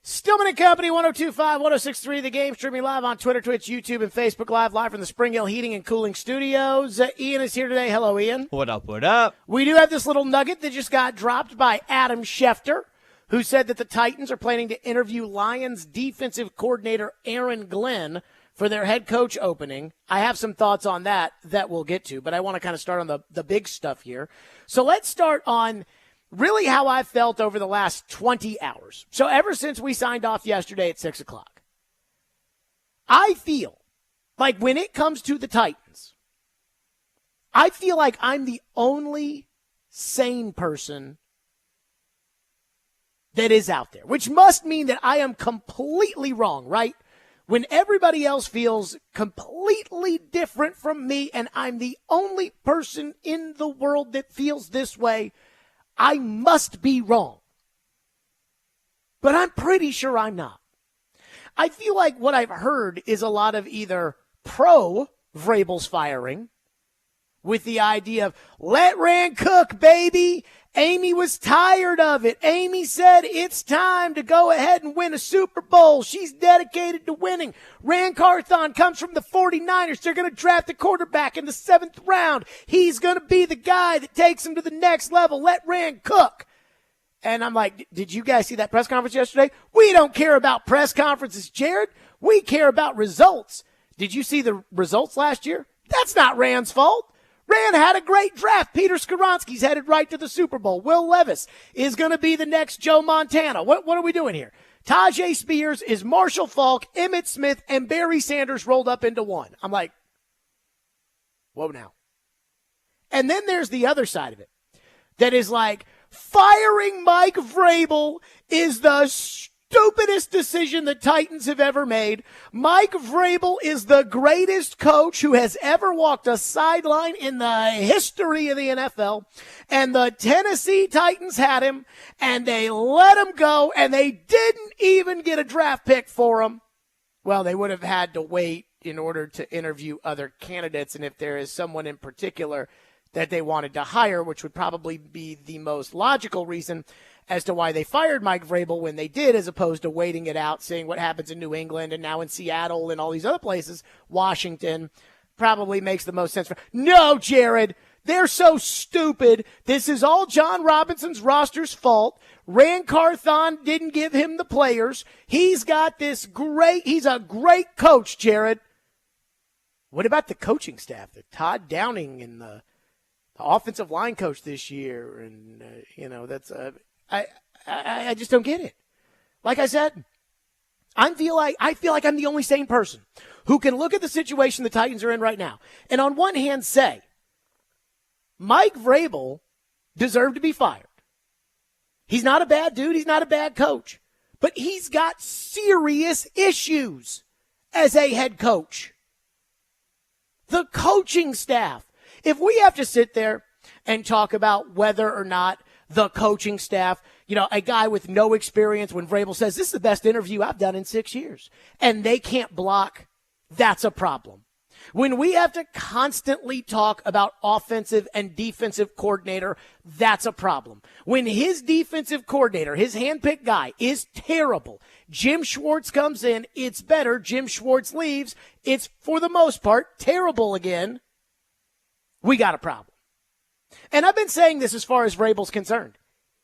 Stillman and Company, 102.5, 106.3, The Game, streaming live on Twitter, Twitch, YouTube, and Facebook Live from the Spring Hill Heating and Cooling Studios. Ian is here today. Hello, Ian. What up, what up? We do have this little nugget that just got dropped by Adam Schefter, who said that the Titans are planning to interview Lions defensive coordinator Aaron Glenn for their head coach opening. I have some thoughts on that we'll get to, but I want to kind of start on the big stuff here. So let's start on really how I felt over the last 20 hours. So ever since we signed off yesterday at 6 o'clock, I feel like when it comes to the Titans, I feel like I'm the only sane person that is out there, which must mean that I am completely wrong, right? When everybody else feels completely different from me and I'm the only person in the world that feels this way, I must be wrong. But I'm pretty sure I'm not. I feel like what I've heard is a lot of either pro Vrabel's firing with the idea of let Rand cook, baby. Amy was tired of it. Amy said it's time to go ahead and win a Super Bowl. She's dedicated to winning. Rand Carthon comes from the 49ers. They're going to draft a quarterback in the 7th round. He's going to be the guy that takes them to the next level. Let Rand cook. And I'm like, did you guys see that press conference yesterday? We don't care about press conferences, Jared. We care about results. Did you see the results last year? That's not Rand's fault. Rand had a great draft. Peter Skoronski's headed right to the Super Bowl. Will Levis is going to be the next Joe Montana. What are we doing here? Tajay Spears is Marshall Faulk, Emmitt Smith, and Barry Sanders rolled up into one. I'm like, whoa now. And then there's the other side of it that is like, firing Mike Vrabel is the stupidest decision the Titans have ever made. Mike Vrabel is the greatest coach who has ever walked a sideline in the history of the NFL. And the Tennessee Titans had him, and they let him go, and they didn't even get a draft pick for him. Well, they would have had to wait in order to interview other candidates, and if there is someone in particular that they wanted to hire, which would probably be the most logical reason as to why they fired Mike Vrabel when they did, as opposed to waiting it out, seeing what happens in New England and now in Seattle and all these other places. Washington probably makes the most sense. No, Jared, they're so stupid. This is all John Robinson's roster's fault. Rand Carthon didn't give him the players. He's got this he's a great coach, Jared. What about the coaching staff? The Todd Downing and the offensive line coach this year, and that's I just don't get it. Like I said, I feel like I'm the only sane person who can look at the situation the Titans are in right now and on one hand say, Mike Vrabel deserved to be fired. He's not a bad dude. He's not a bad coach, but he's got serious issues as a head coach. The coaching staff. If we have to sit there and talk about whether or not the coaching staff, a guy with no experience, when Vrabel says, this is the best interview I've done in 6 years, and they can't block, that's a problem. When we have to constantly talk about offensive and defensive coordinator, that's a problem. When his defensive coordinator, his handpicked guy, is terrible, Jim Schwartz comes in, it's better, Jim Schwartz leaves, it's, for the most part, terrible again, we got a problem. And I've been saying this as far as Vrabel's concerned.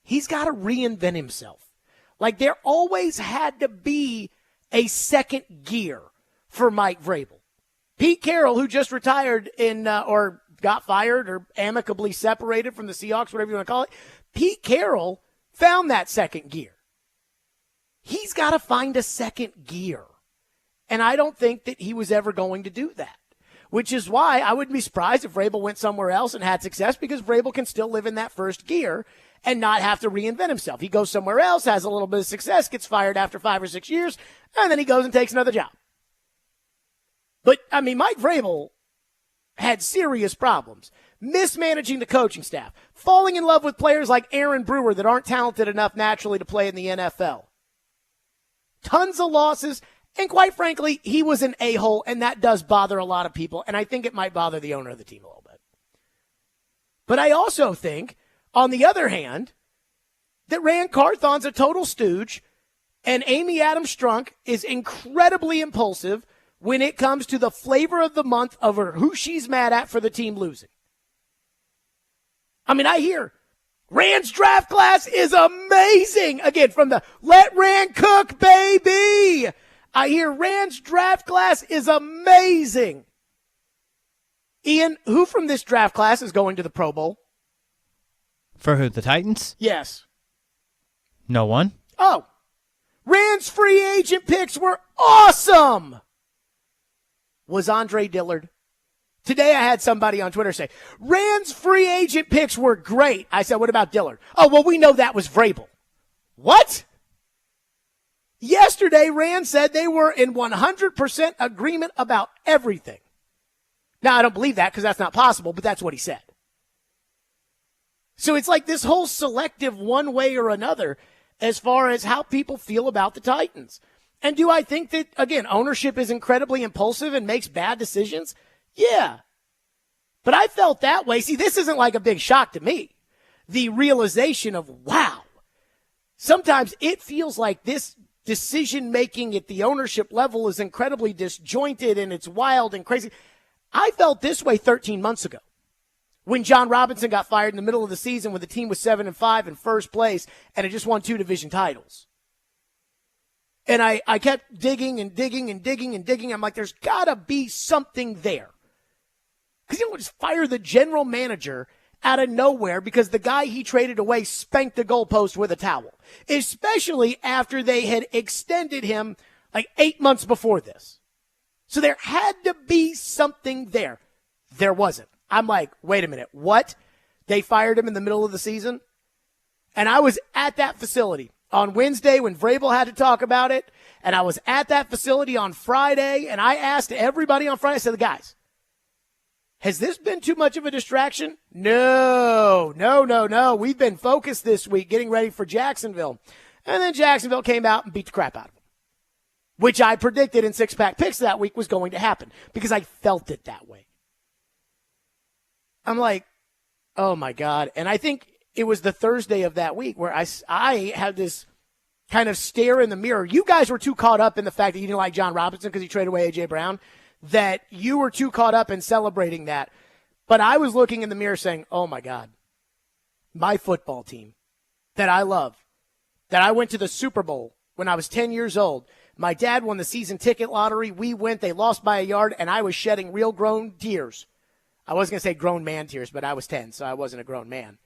He's got to reinvent himself. Like, there always had to be a second gear for Mike Vrabel. Pete Carroll, who just retired or got fired or amicably separated from the Seahawks, whatever you want to call it, Pete Carroll found that second gear. He's got to find a second gear. And I don't think that he was ever going to do that. Which is why I wouldn't be surprised if Vrabel went somewhere else and had success, because Vrabel can still live in that first gear and not have to reinvent himself. He goes somewhere else, has a little bit of success, gets fired after 5 or 6 years, and then he goes and takes another job. But, Mike Vrabel had serious problems. Mismanaging the coaching staff. Falling in love with players like Aaron Brewer that aren't talented enough naturally to play in the NFL. Tons of losses. And quite frankly, he was an a-hole, and that does bother a lot of people, and I think it might bother the owner of the team a little bit. But I also think, on the other hand, that Rand Carthon's a total stooge, And Amy Adams Strunk is incredibly impulsive when it comes to the flavor of the month of her, who she's mad at for the team losing. I mean, I hear Rand's draft class is amazing. Again, from the let Rand cook, baby. I hear Rand's draft class is amazing. Ian, who from this draft class is going to the Pro Bowl? For who, the Titans? Yes. No one. Oh. Rand's free agent picks were awesome. Was Andre Dillard? Today I had somebody on Twitter say, Rand's free agent picks were great. I said, what about Dillard? Oh, well, we know that was Vrabel. What? Yesterday, Rand said they were in 100% agreement about everything. Now, I don't believe that because that's not possible, but that's what he said. So it's like this whole selective one way or another as far as how people feel about the Titans. And do I think that, again, ownership is incredibly impulsive and makes bad decisions? Yeah. But I felt that way. See, this isn't like a big shock to me. The realization of, wow, sometimes it feels like this decision-making at the ownership level is incredibly disjointed and it's wild and crazy. I felt this way 13 months ago when John Robinson got fired in the middle of the season when the team was 7-5 in first place and it just won 2 division titles. And I kept digging and digging and digging and digging. I'm like, there's got to be something there. Because you don't just fire the general manager out of nowhere because the guy he traded away spanked the goalpost with a towel. Especially after they had extended him like 8 months before this. So there had to be something there. There wasn't. I'm like, wait a minute, what? They fired him in the middle of the season? And I was at that facility on Wednesday when Vrabel had to talk about it, and I was at that facility on Friday, and I asked everybody on Friday, I said, guys, has this been too much of a distraction? No. We've been focused this week getting ready for Jacksonville. And then Jacksonville came out and beat the crap out of them, which I predicted in Six-Pack Picks that week was going to happen because I felt it that way. I'm like, oh, my God. And I think it was the Thursday of that week where I had this kind of stare in the mirror. You guys were too caught up in the fact that you didn't like John Robinson because he traded away A.J. Brown, that you were too caught up in celebrating that. But I was looking in the mirror saying, oh, my God, my football team that I love, that I went to the Super Bowl when I was 10 years old. My dad won the season ticket lottery. We went. They lost by a yard, and I was shedding real grown tears. I wasn't going to say grown man tears, but I was 10, so I wasn't a grown man.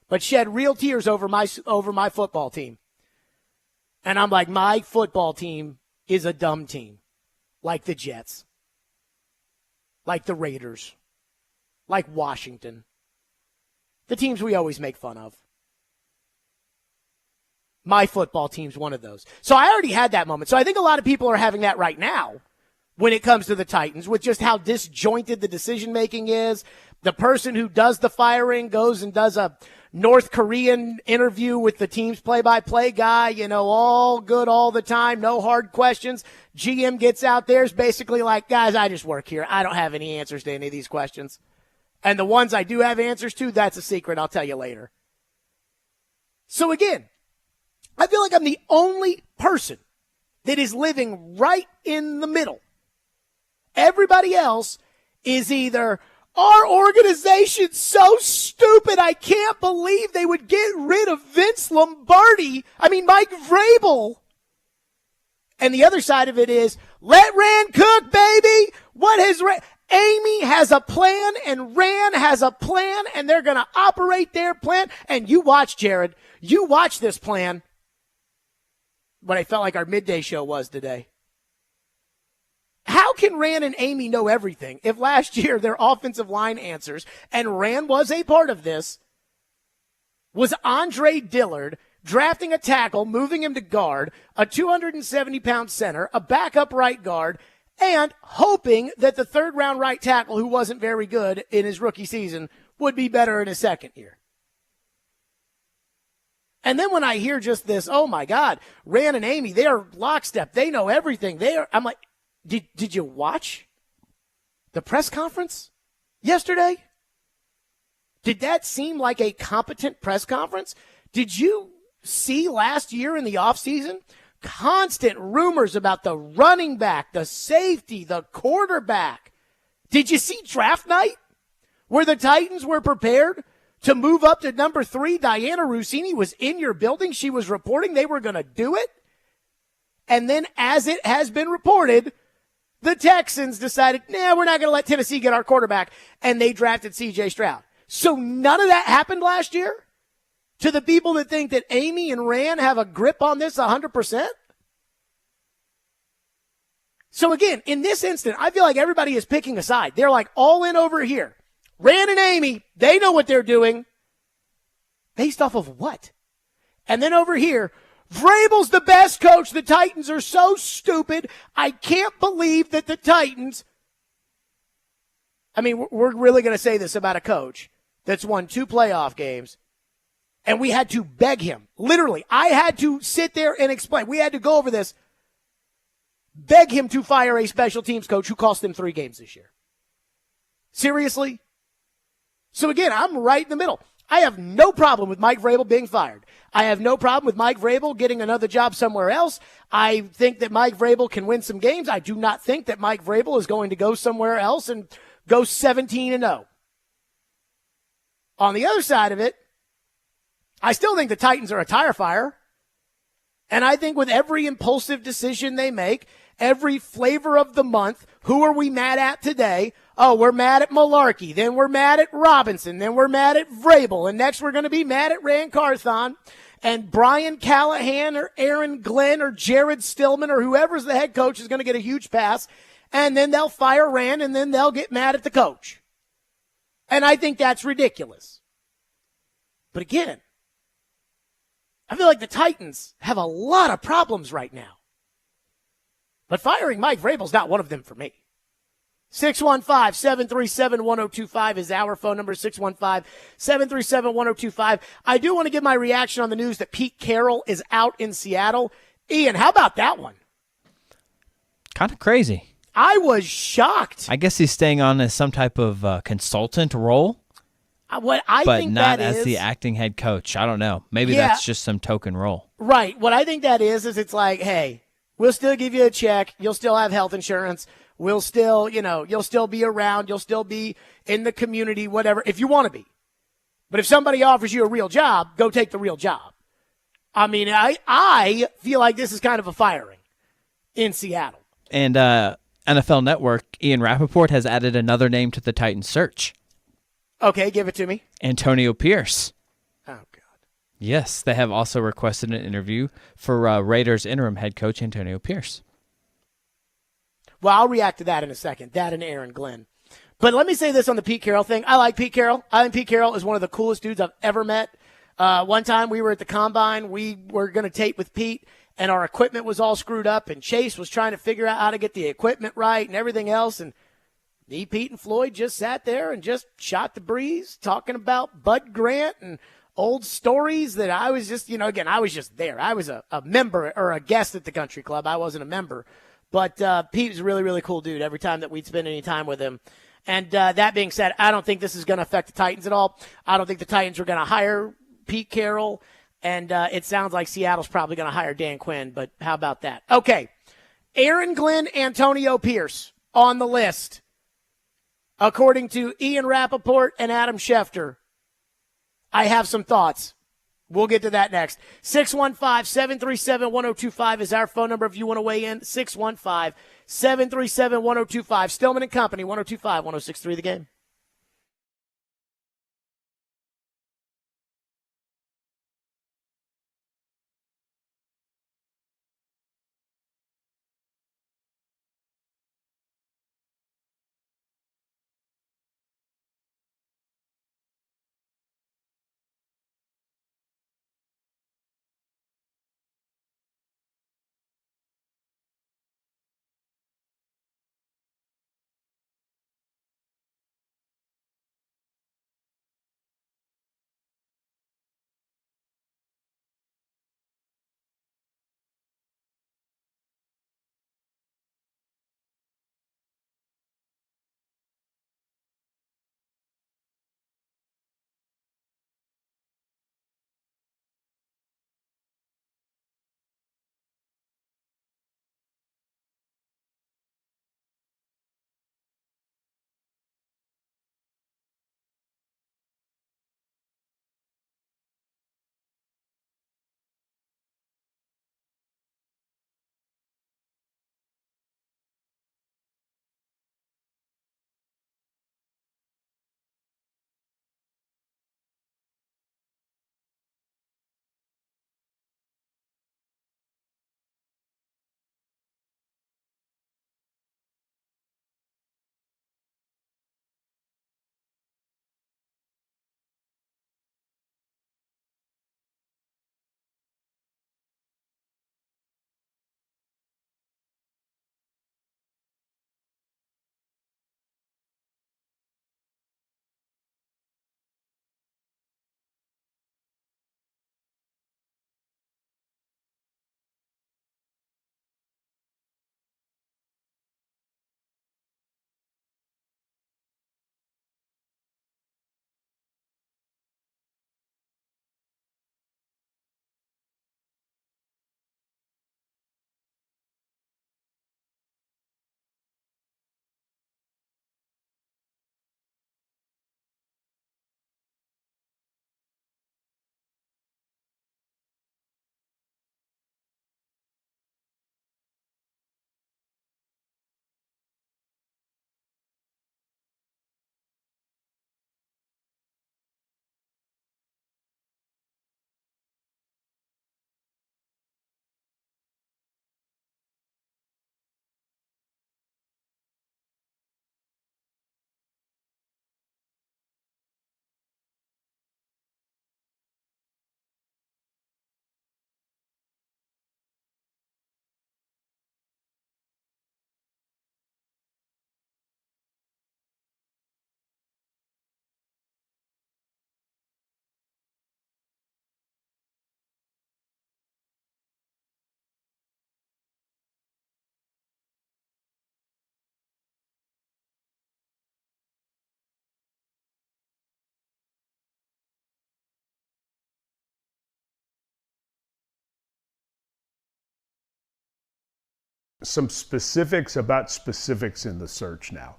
But shed real tears over my football team. And I'm like, my football team is a dumb team, like the Jets, like the Raiders, like Washington, the teams we always make fun of. My football team's one of those. So I already had that moment. So I think a lot of people are having that right now when it comes to the Titans with just how disjointed the decision-making is. The person who does the firing goes and does a North Korean interview with the team's play-by-play guy, all good all the time, no hard questions. GM gets out there, is basically like, guys, I just work here. I don't have any answers to any of these questions. And the ones I do have answers to, that's a secret. I'll tell you later. So again, I feel like I'm the only person that is living right in the middle. Everybody else is either, our organization's so stupid, I can't believe they would get rid of Mike Vrabel. And the other side of it is, let Rand cook, baby. Amy has a plan and Rand has a plan and they're going to operate their plan. And you watch, Jared, you watch this plan. What I felt like our midday show was today. How can Rand and Amy know everything if last year their offensive line answers, and Rand was a part of this, was Andre Dillard drafting a tackle, moving him to guard, a 270-pound center, a backup right guard, and hoping that the third-round right tackle, who wasn't very good in his rookie season, would be better in his second year. And then when I hear just this, oh, my God, Rand and Amy, they are lockstep. They know everything. I'm like, Did you watch the press conference yesterday? Did that seem like a competent press conference? Did you see last year in the offseason constant rumors about the running back, the safety, the quarterback. Did you see draft night where the Titans were prepared to move up to number 3? Diana Rossini was in your building. She was reporting they were going to do it. And then, as it has been reported, the Texans decided, we're not going to let Tennessee get our quarterback, and they drafted C.J. Stroud. So none of that happened last year? To the people that think that Amy and Rand have a grip on this 100%? So again, in this instant, I feel like everybody is picking a side. They're like all in over here. Rand and Amy, they know what they're doing. Based off of what? And then over here, Vrabel's the best coach. The Titans are so stupid. I can't believe that the Titans. I mean, we're really going to say this about a coach that's won 2 playoff games, and we had to beg him. Literally, I had to sit there and explain. We had to go over this. Beg him to fire a special teams coach who cost him 3 games this year. Seriously? So again, I'm right in the middle. I have no problem with Mike Vrabel being fired. I have no problem with Mike Vrabel getting another job somewhere else. I think that Mike Vrabel can win some games. I do not think that Mike Vrabel is going to go somewhere else and go 17-0. On the other side of it, I still think the Titans are a tire fire. And I think with every impulsive decision they make, every flavor of the month, who are we mad at today? Oh, we're mad at Malarkey. Then we're mad at Robinson. Then we're mad at Vrabel. And next we're going to be mad at Rand Carthon. And Brian Callahan or Aaron Glenn or Jared Stillman or whoever's the head coach is going to get a huge pass. And then they'll fire Rand and then they'll get mad at the coach. And I think that's ridiculous. But again, I feel like the Titans have a lot of problems right now. But firing Mike Vrabel's not one of them for me. 615-737-1025 is our phone number, 615-737-1025. I do want to give my reaction on the news that Pete Carroll is out in Seattle. Ian, how about that one? Kind of crazy. I was shocked. I guess he's staying on as some type of consultant role. What I but think not that as is, the acting head coach. I don't know. Maybe that's just some token role. Right. What I think that is it's like, hey, we'll still give you a check. You'll still have health insurance. We'll still, you'll still be around. You'll still be in the community, whatever, if you want to be. But if somebody offers you a real job, go take the real job. I mean, I feel like this is kind of a firing in Seattle. And NFL Network, Ian Rappaport has added another name to the Titans search. Okay, give it to me. Antonio Pierce. Oh, God. Yes, they have also requested an interview for Raiders interim head coach Antonio Pierce. Well, I'll react to that in a second, that and Aaron Glenn. But let me say this on the Pete Carroll thing. I like Pete Carroll. I think Pete Carroll is one of the coolest dudes I've ever met. One time we were at the Combine. We were going to tape with Pete, and our equipment was all screwed up, and Chase was trying to figure out how to get the equipment right and everything else, and me, Pete, and Floyd just sat there and just shot the breeze, talking about Bud Grant and old stories that I was just, again, I was just there. I was a member or a guest at the country club. I wasn't a member. But Pete was a really, really cool dude every time that we'd spend any time with him. And that being said, I don't think this is going to affect the Titans at all. I don't think the Titans are going to hire Pete Carroll. And it sounds like Seattle's probably going to hire Dan Quinn. But how about that? Okay. Aaron Glenn, Antonio Pierce on the list. According to Ian Rappaport and Adam Schefter, I have some thoughts. We'll get to that next. 615-737-1025 is our phone number if you want to weigh in. 615-737-1025. Stillman and Company, 102.5, 106.3 The Game. some specifics about specifics in the search now.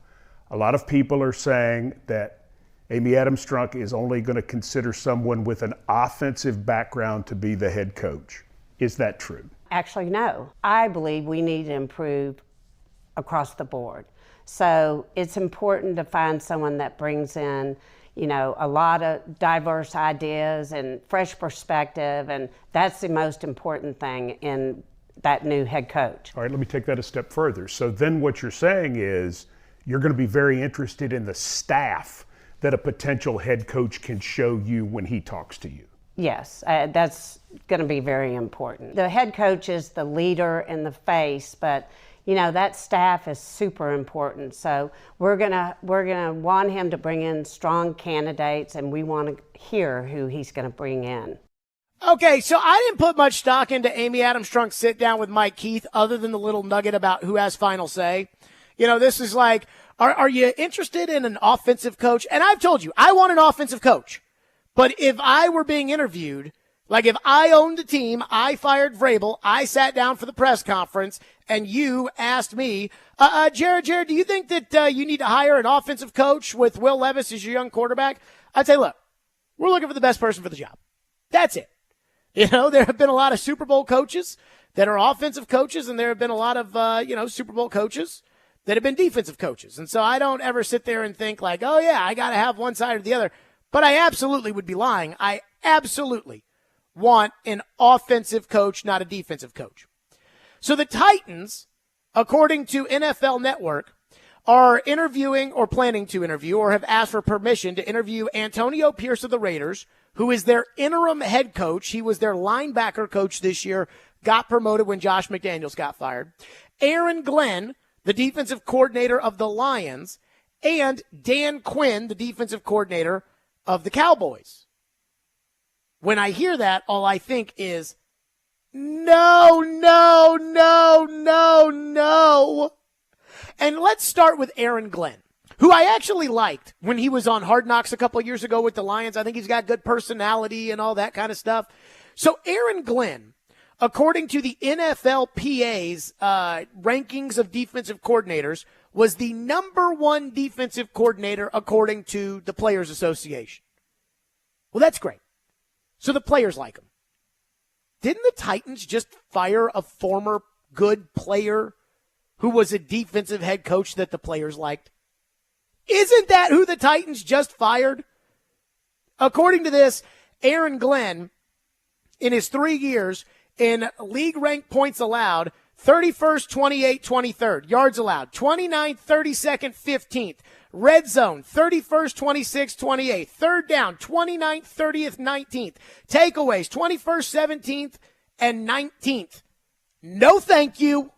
A lot of people are saying that Amy Adams-Strunk is only going to consider someone with an offensive background to be the head coach. Is that true? Actually, no. I believe we need to improve across the board. So it's important to find someone that brings in, a lot of diverse ideas and fresh perspective, and that's the most important thing in that new head coach. All right, let me take that a step further. So then what you're saying is you're going to be very interested in the staff that a potential head coach can show you when he talks to you. Yes, that's going to be very important. The head coach is the leader and the face, but that staff is super important. So we're gonna want him to bring in strong candidates, and we want to hear who he's going to bring in. Okay, so I didn't put much stock into Amy Adams-Strunk's sit down with Mike Keith other than the little nugget about who has final say. This is like, are you interested in an offensive coach? And I've told you, I want an offensive coach. But if I were being interviewed, like if I owned the team, I fired Vrabel, I sat down for the press conference, and you asked me, Jared, do you think that you need to hire an offensive coach with Will Levis as your young quarterback? I'd say, look, we're looking for the best person for the job. That's it. There have been a lot of Super Bowl coaches that are offensive coaches, and there have been a lot of, Super Bowl coaches that have been defensive coaches. And so I don't ever sit there and think like, oh, yeah, I got to have one side or the other. But I absolutely would be lying. I absolutely want an offensive coach, not a defensive coach. So the Titans, according to NFL Network, are interviewing or planning to interview or have asked for permission to interview Antonio Pierce of the Raiders, who is their interim head coach. He was their linebacker coach this year, got promoted when Josh McDaniels got fired. Aaron Glenn, the defensive coordinator of the Lions, and Dan Quinn, the defensive coordinator of the Cowboys. When I hear that, all I think is, no. And let's start with Aaron Glenn, who I actually liked when he was on Hard Knocks a couple years ago with the Lions. I think he's got good personality and all that kind of stuff. So Aaron Glenn, according to the NFLPA's rankings of defensive coordinators, was the number one defensive coordinator according to the Players Association. Well, that's great. So the players like him. Didn't the Titans just fire a former good player who was a defensive head coach that the players liked? Isn't that who the Titans just fired? According to this, Aaron Glenn, in his 3 years, in league ranked points allowed, 31st, 28th, 23rd. Yards allowed, 29th, 32nd, 15th. Red zone, 31st, 26th, 28th. Third down, 29th, 30th, 19th. Takeaways, 21st, 17th, and 19th. No thank you.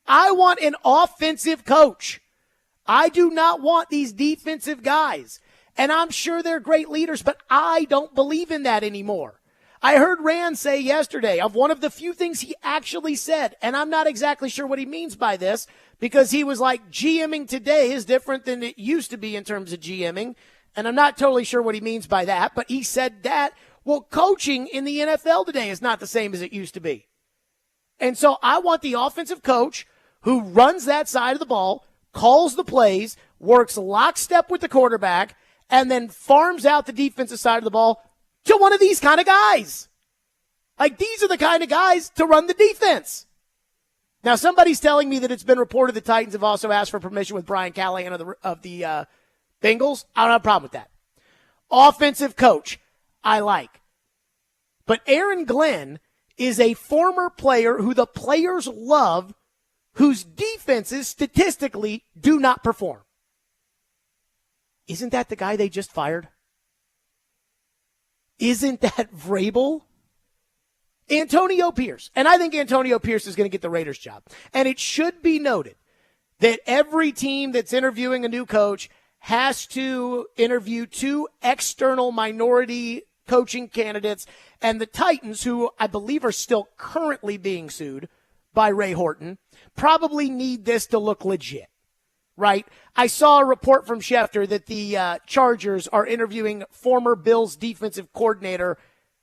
I want an offensive coach. I do not want these defensive guys. And I'm sure they're great leaders, but I don't believe in that anymore. I heard Rand say yesterday of one of the few things he actually said, and I'm not exactly sure what he means by this, because he was like, GMing today is different than it used to be in terms of GMing, and I'm not totally sure what he means by that, but he said that, well, coaching in the NFL today is not the same as it used to be. And so I want the offensive coach who runs that side of the ball, calls the plays, works lockstep with the quarterback, and then farms out the defensive side of the ball to one of these kind of guys. Like, these are the kind of guys to run the defense. Now, somebody's telling me that it's been reported the Titans have also asked for permission with Brian Callahan of the Bengals. I don't have a problem with that. Offensive coach, I like. But Aaron Glenn is a former player who the players love, whose defenses statistically do not perform. Isn't that the guy they just fired? Isn't that Vrabel? Antonio Pierce. And I think Antonio Pierce is going to get the Raiders job. And it should be noted that every team that's interviewing a new coach has to interview 2 external minority coaching candidates. And the Titans, who I believe are still currently being sued by Ray Horton, probably need this to look legit, right? I saw a report from Schefter that the Chargers are interviewing former Bills defensive coordinator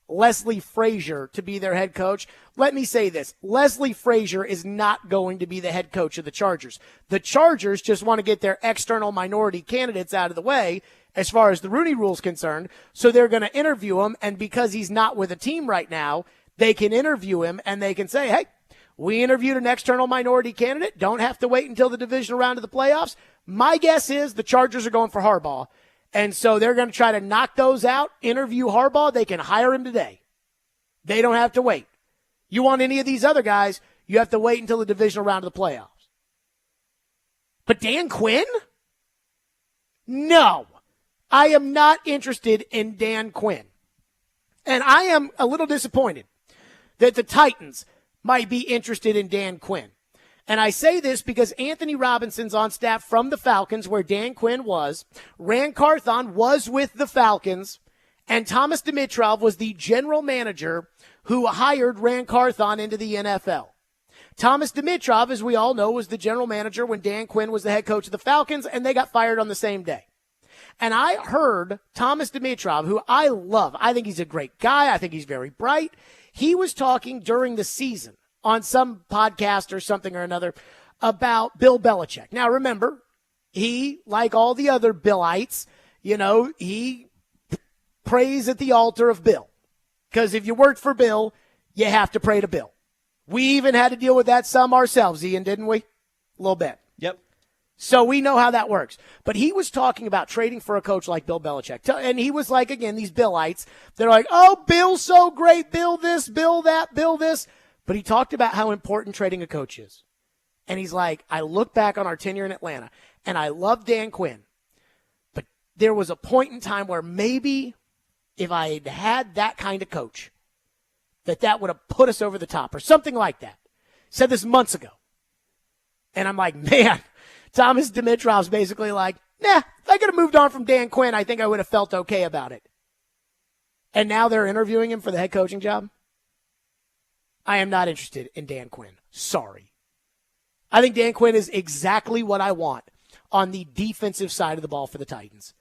Leslie Frazier to be their head coach. Let me say this. Leslie Frazier is not going to be the head coach of the Chargers. The Chargers just want to get their external minority candidates out of the way as far as the Rooney Rule is concerned. So they're going to interview him, and because he's not with a team right now, they can interview him and they can say, hey, we interviewed an external minority candidate. Don't have to wait until the divisional round of the playoffs. My guess is the Chargers are going for Harbaugh. And so they're going to try to knock those out, interview Harbaugh. They can hire him today. They don't have to wait. You want any of these other guys, you have to wait until the divisional round of the playoffs. But Dan Quinn? No. I am not interested in Dan Quinn. And I am a little disappointed that the Titans might be interested in Dan Quinn. And I say this because Anthony Robinson's on staff from the Falcons, where Dan Quinn was. Rand Carthon was with the Falcons. And Thomas Dimitrov was the general manager who hired Rand Carthon into the NFL. Thomas Dimitrov, as we all know, was the general manager when Dan Quinn was the head coach of the Falcons, and they got fired on the same day. And I heard Thomas Dimitrov, who I love. I think he's a great guy. I think he's very bright. He was talking during the season on some podcast or something or another about Bill Belichick. Now, remember, he, like all the other Billites, he prays at the altar of Bill. Because if you worked for Bill, you have to pray to Bill. We even had to deal with that some ourselves, Ian, didn't we? A little bit. Yep. So we know how that works. But he was talking about trading for a coach like Bill Belichick. And he was like, again, these Billites, they're like, oh, Bill's so great, Bill this, Bill that, Bill this. But he talked about how important trading a coach is. And he's like, I look back on our tenure in Atlanta, and I love Dan Quinn. But there was a point in time where maybe if I had had that kind of coach, that would have put us over the top or something like that. Said this months ago. And I'm like, man, Thomas Dimitrov's basically like, nah, if I could have moved on from Dan Quinn, I think I would have felt okay about it. And now they're interviewing him for the head coaching job. I am not interested in Dan Quinn. Sorry. I think Dan Quinn is exactly what I want on the defensive side of the ball for the Titans,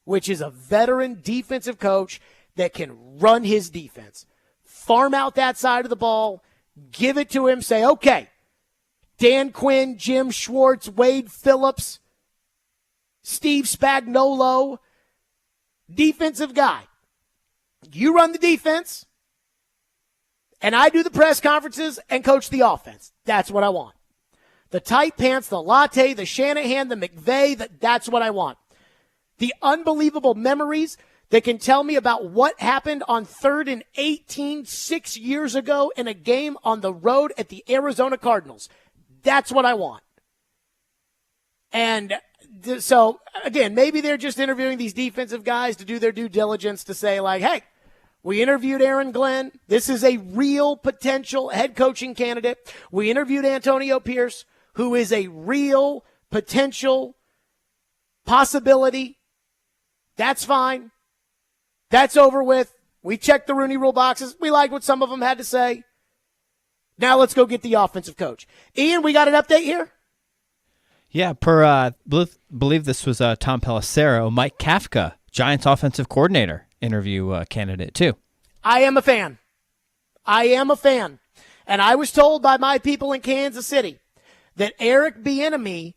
which is a veteran defensive coach that can run his defense. Farm out that side of the ball, give it to him, say, okay, Dan Quinn, Jim Schwartz, Wade Phillips, Steve Spagnuolo, defensive guy. You run the defense, and I do the press conferences and coach the offense. That's what I want. The tight pants, the latte, the Shanahan, the McVay, that's what I want. The unbelievable memories that can tell me about what happened on 3rd and 18 6 years ago in a game on the road at the Arizona Cardinals. That's what I want. And so, again, maybe they're just interviewing these defensive guys to do their due diligence to say, like, hey, we interviewed Aaron Glenn. This is a real potential head coaching candidate. We interviewed Antonio Pierce, who is a real potential possibility. That's fine. That's over with. We checked the Rooney Rule boxes. We liked what some of them had to say. Now let's go get the offensive coach. Ian, we got an update here? Yeah, believe this was Tom Pelissero, Mike Kafka, Giants offensive coordinator interview candidate too. I am a fan. And I was told by my people in Kansas City that Eric Bieniemy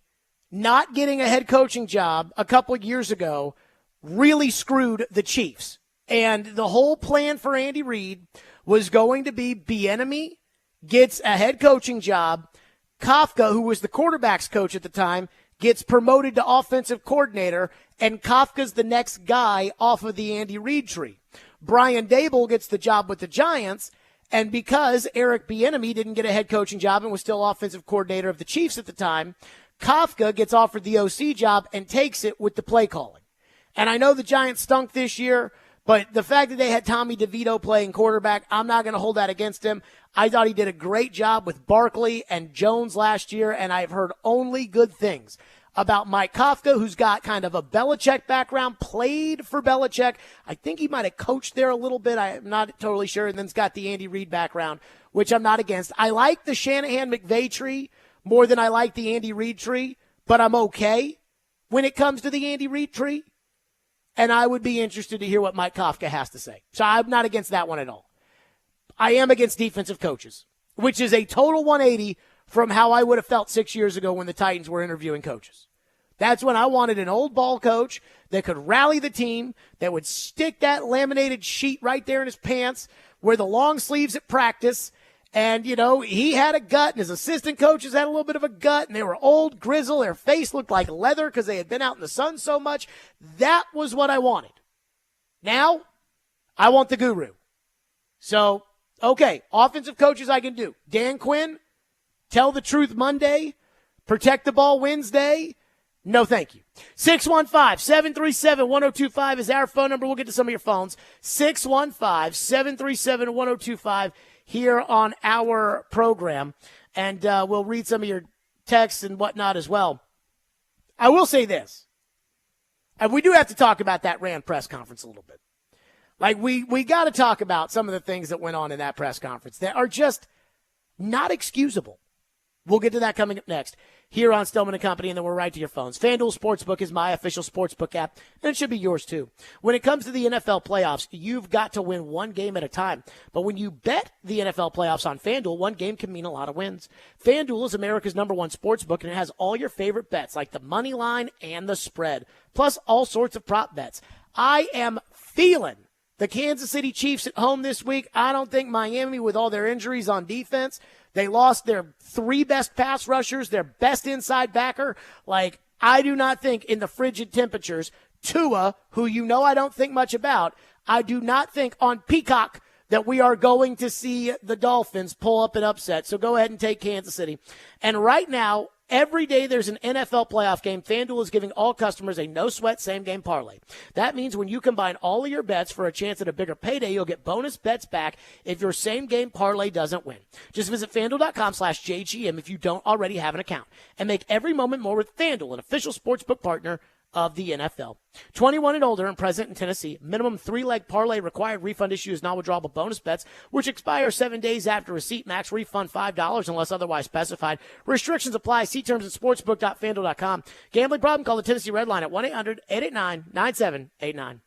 not getting a head coaching job a couple of years ago really screwed the Chiefs. And the whole plan for Andy Reid was going to be Bieniemy gets a head coaching job. Kafka, who was the quarterback's coach at the time, gets promoted to offensive coordinator, and Kafka's the next guy off of the Andy Reid tree. Brian Daboll gets the job with the Giants, and because Eric Bieniemy didn't get a head coaching job and was still offensive coordinator of the Chiefs at the time, Kafka gets offered the OC job and takes it with the play calling. And I know the Giants stunk this year, but the fact that they had Tommy DeVito playing quarterback, I'm not going to hold that against him. I thought he did a great job with Barkley and Jones last year, and I've heard only good things about Mike Kafka, who's got kind of a Belichick background, played for Belichick. I think he might have coached there a little bit. I'm not totally sure. And then's got the Andy Reid background, which I'm not against. I like the Shanahan-McVay tree more than I like the Andy Reid tree, but I'm okay when it comes to the Andy Reid tree. and I would be interested to hear what Mike Kafka has to say. So I'm not against that one at all. I am against defensive coaches, which is a total 180 from how I would have felt 6 years ago when the Titans were interviewing coaches. That's when I wanted an old ball coach that could rally the team, that would stick that laminated sheet right there in his pants, wear the long sleeves at practice. And, he had a gut, and his assistant coaches had a little bit of a gut, and they were old, grizzled. Their face looked like leather because they had been out in the sun so much. That was what I wanted. Now, I want the guru. So, okay, offensive coaches I can do. Dan Quinn, tell the truth Monday, protect the ball Wednesday. No, thank you. 615-737-1025 is our phone number. We'll get to some of your phones. 615-737-1025 here on our program. And we'll read some of your texts and whatnot as well. I will say this. And we do have to talk about that Rand press conference a little bit. Like, we got to talk about some of the things that went on in that press conference that are just not excusable. We'll get to that coming up next here on Stillman & Company, and then we're right to your phones. FanDuel Sportsbook is my official sportsbook app, and it should be yours too. When it comes to the NFL playoffs, you've got to win one game at a time. But when you bet the NFL playoffs on FanDuel, one game can mean a lot of wins. FanDuel is America's #1 sportsbook, and it has all your favorite bets, like the money line and the spread, plus all sorts of prop bets. I am feeling the Kansas City Chiefs at home this week. I don't think Miami, with all their injuries on defense, they lost their 3 best pass rushers, their best inside backer. Like, I do not think in the frigid temperatures, Tua, who I don't think much about, I do not think on Peacock that we are going to see the Dolphins pull up an upset. So go ahead and take Kansas City. And right now, every day there's an NFL playoff game, FanDuel is giving all customers a no-sweat same-game parlay. That means when you combine all of your bets for a chance at a bigger payday, you'll get bonus bets back if your same-game parlay doesn't win. Just visit FanDuel.com/JGM if you don't already have an account, and make every moment more with FanDuel, an official sportsbook partner of the NFL. 21 and older and present in Tennessee. Minimum 3-leg parlay required. Refund issue is non-withdrawable bonus bets, which expire 7 days after receipt. Max refund $5 unless otherwise specified. Restrictions apply. See terms at sportsbook.fanduel.com. Gambling problem? Call the Tennessee Red Line at 1-800-889-9789.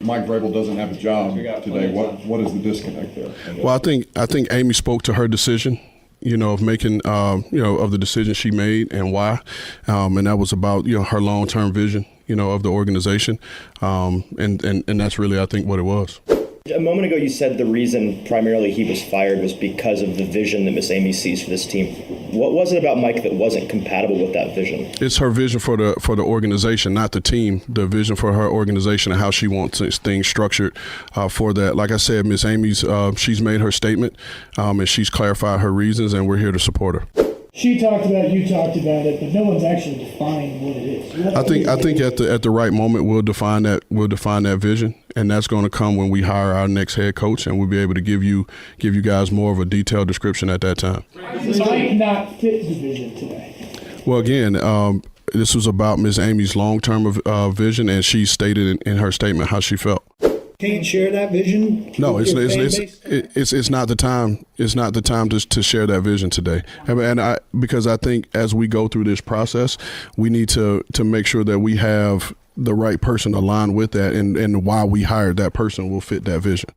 Mike Vrabel doesn't have a job today. What is the disconnect there? Well, I think Amy spoke to her decision, of making, of the decision she made and why, and that was about her long-term vision, of the organization, and that's really, I think, what it was. A moment ago, you said the reason primarily he was fired was because of the vision that Miss Amy sees for this team. What was it about Mike that wasn't compatible with that vision? It's her vision for the organization, not the team. The vision for her organization and how she wants things structured for that. Like I said, Miss Amy's she's made her statement and she's clarified her reasons, and we're here to support her. She talked about it, you talked about it, but no one's actually defining what it is. I think at the right moment we'll define that vision, and that's going to come when we hire our next head coach, and we'll be able to give you guys more of a detailed description at that time. Mike not fit the vision today. Well, again, this was about Ms. Amy's long-term vision, and she stated in her statement how she felt. Can't share that vision? No, it's not the time. It's not the time to share that vision today. Because I think as we go through this process, we need to make sure that we have the right person aligned with that, and why we hired that person will fit that vision.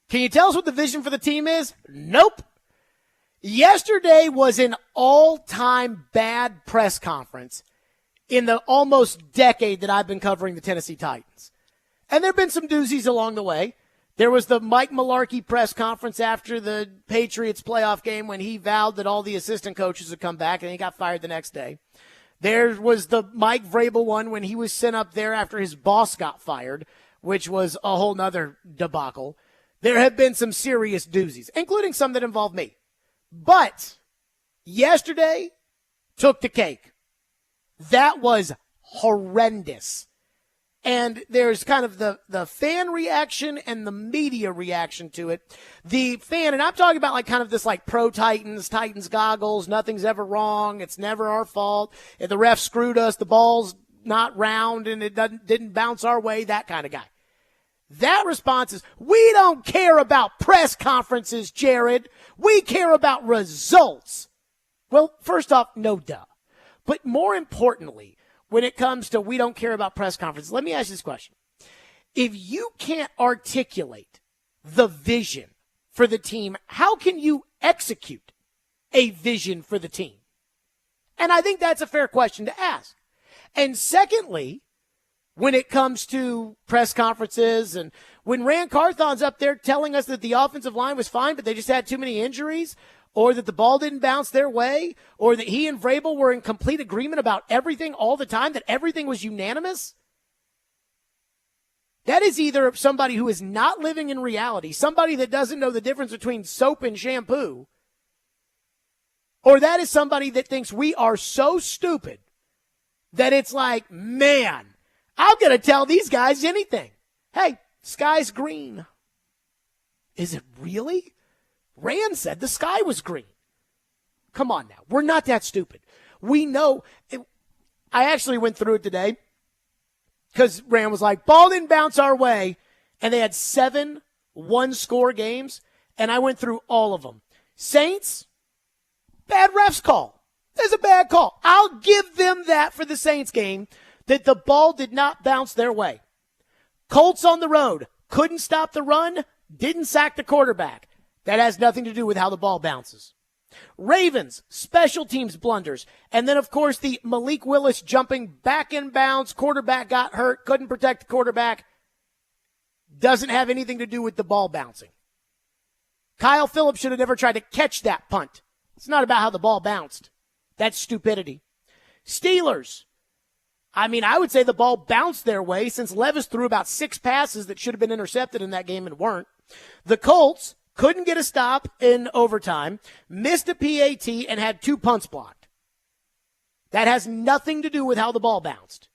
Can you tell us what the vision for the team is? Nope. Yesterday was an all-time bad press conference in the almost decade that I've been covering the Tennessee Titans. And there have been some doozies along the way. There was the Mike Mularkey press conference after the Patriots playoff game when he vowed that all the assistant coaches would come back, and he got fired the next day. There was the Mike Vrabel one when he was sent up there after his boss got fired, which was a whole nother debacle. There have been some serious doozies, including some that involved me. But yesterday took the cake. That was horrendous. And there's kind of the fan reaction and the media reaction to it. The fan, and I'm talking about like kind of this like pro-Titans, Titans goggles, nothing's ever wrong, it's never our fault. If the ref screwed us, the ball's not round and it didn't bounce our way, that kind of guy. That response is, we don't care about press conferences, Jared. We care about results. Well, first off, no duh. But more importantly, when it comes to we don't care about press conferences, let me ask you this question. If you can't articulate the vision for the team, how can you execute a vision for the team? And I think that's a fair question to ask. And secondly, when it comes to press conferences and when Rand Carthon's up there telling us that the offensive line was fine, but they just had too many injuries, or that the ball didn't bounce their way, or that he and Vrabel were in complete agreement about everything all the time, that everything was unanimous, that is either somebody who is not living in reality, somebody that doesn't know the difference between soap and shampoo, or that is somebody that thinks we are so stupid that it's like, man, I'm going to tell these guys anything. Hey, sky's green. Is it really? Rand said the sky was green. Come on now. We're not that stupid. We know. I actually went through it today because Rand was like, ball didn't bounce our way. And they had 7 one-score games. And I went through all of them. Saints, bad refs call. There's a bad call. I'll give them that for the Saints game, that the ball did not bounce their way. Colts on the road, couldn't stop the run, didn't sack the quarterback. That has nothing to do with how the ball bounces. Ravens, special teams blunders. And then, of course, the Malik Willis jumping back in bounds. Quarterback got hurt, couldn't protect the quarterback. Doesn't have anything to do with the ball bouncing. Kyle Phillips should have never tried to catch that punt. It's not about how the ball bounced. That's stupidity. Steelers. I would say the ball bounced their way since Levis threw about 6 passes that should have been intercepted in that game and weren't. The Colts couldn't get a stop in overtime, missed a PAT, and had 2 punts blocked. That has nothing to do with how the ball bounced.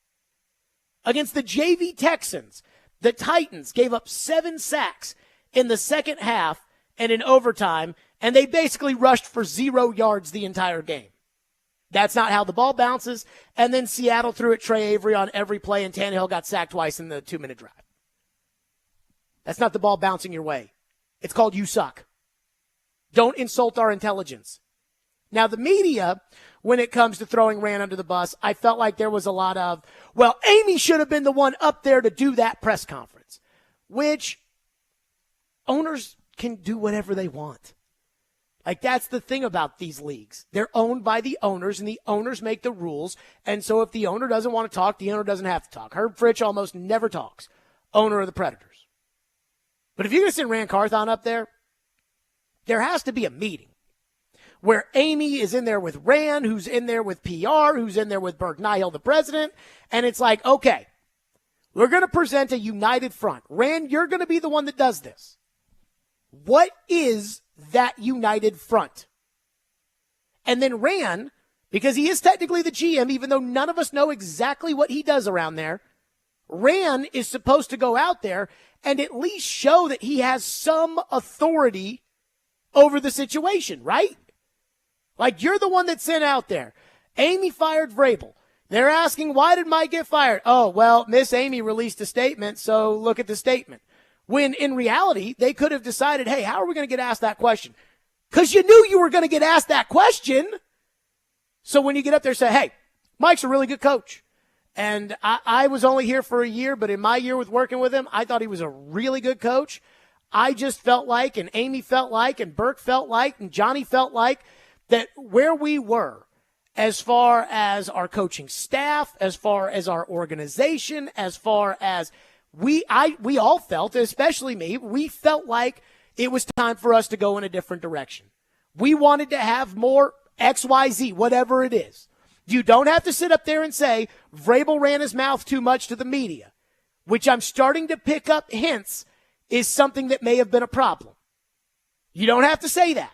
Against the JV Texans, the Titans gave up 7 sacks in the second half and in overtime, and they basically rushed for 0 yards the entire game. That's not how the ball bounces. And then Seattle threw at Trey Avery on every play, and Tannehill got sacked twice in the 2-minute drive. That's not the ball bouncing your way. It's called you suck. Don't insult our intelligence. Now, the media, when it comes to throwing Rand under the bus, I felt like there was a lot of, well, Amy should have been the one up there to do that press conference. which owners can do whatever they want. Like, that's the thing about these leagues. They're owned by the owners, and the owners make the rules. And so if the owner doesn't want to talk, the owner doesn't have to talk. Herb Fritch almost never talks, owner of the Predators. But if you're going to send Rand Carthon up there, there has to be a meeting where Amy is in there with Rand, who's in there with PR, who's in there with Burke Nihil, the president. And it's like, okay, we're going to present a united front. Rand, you're going to be the one that does this. What is that united front? And then Rand, because he is technically the GM, even though none of us know exactly what he does around there, Rand is supposed to go out there and at least show that he has some authority over the situation, right? Like, you're the one that's sent out there. Amy fired Vrabel. They're asking, why did Mike get fired? Oh, well, Miss Amy released a statement, so look at the statement. When in reality, they could have decided, hey, how are we going to get asked that question? Because you knew you were going to get asked that question. So when you get up there and say, hey, Mike's a really good coach. And I was only here for a year, but in my year with working with him, I thought he was a really good coach. I just felt like, and Amy felt like, and Burke felt like, and Johnny felt like, that where we were as far as our coaching staff, as far as our organization, as far as we all felt, especially me, we felt like it was time for us to go in a different direction. We wanted to have more XYZ, whatever it is. You don't have to sit up there and say Vrabel ran his mouth too much to the media, which I'm starting to pick up hints is something that may have been a problem. You don't have to say that.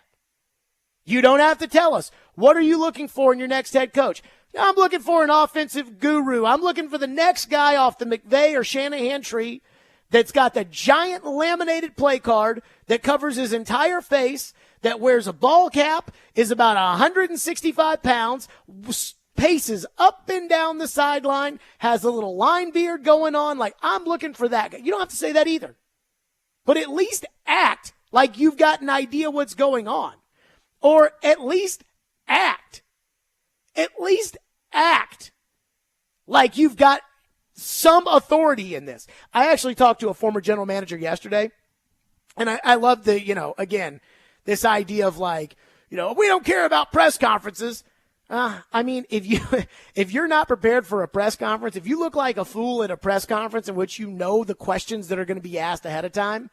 You don't have to tell us, what are you looking for in your next head coach? I'm looking for an offensive guru. I'm looking for the next guy off the McVay or Shanahan tree that's got the giant laminated play card that covers his entire face, that wears a ball cap, is about 165 pounds, paces up and down the sideline, has a little line beard going on. Like, I'm looking for that guy. You don't have to say that either. But at least act like you've got an idea what's going on. Or at least act. At least act like you've got some authority in this. I actually talked to a former general manager yesterday, and I love the, again, this idea of like, we don't care about press conferences. I mean, if you're not prepared for a press conference, if you look like a fool at a press conference in which you know the questions that are going to be asked ahead of time,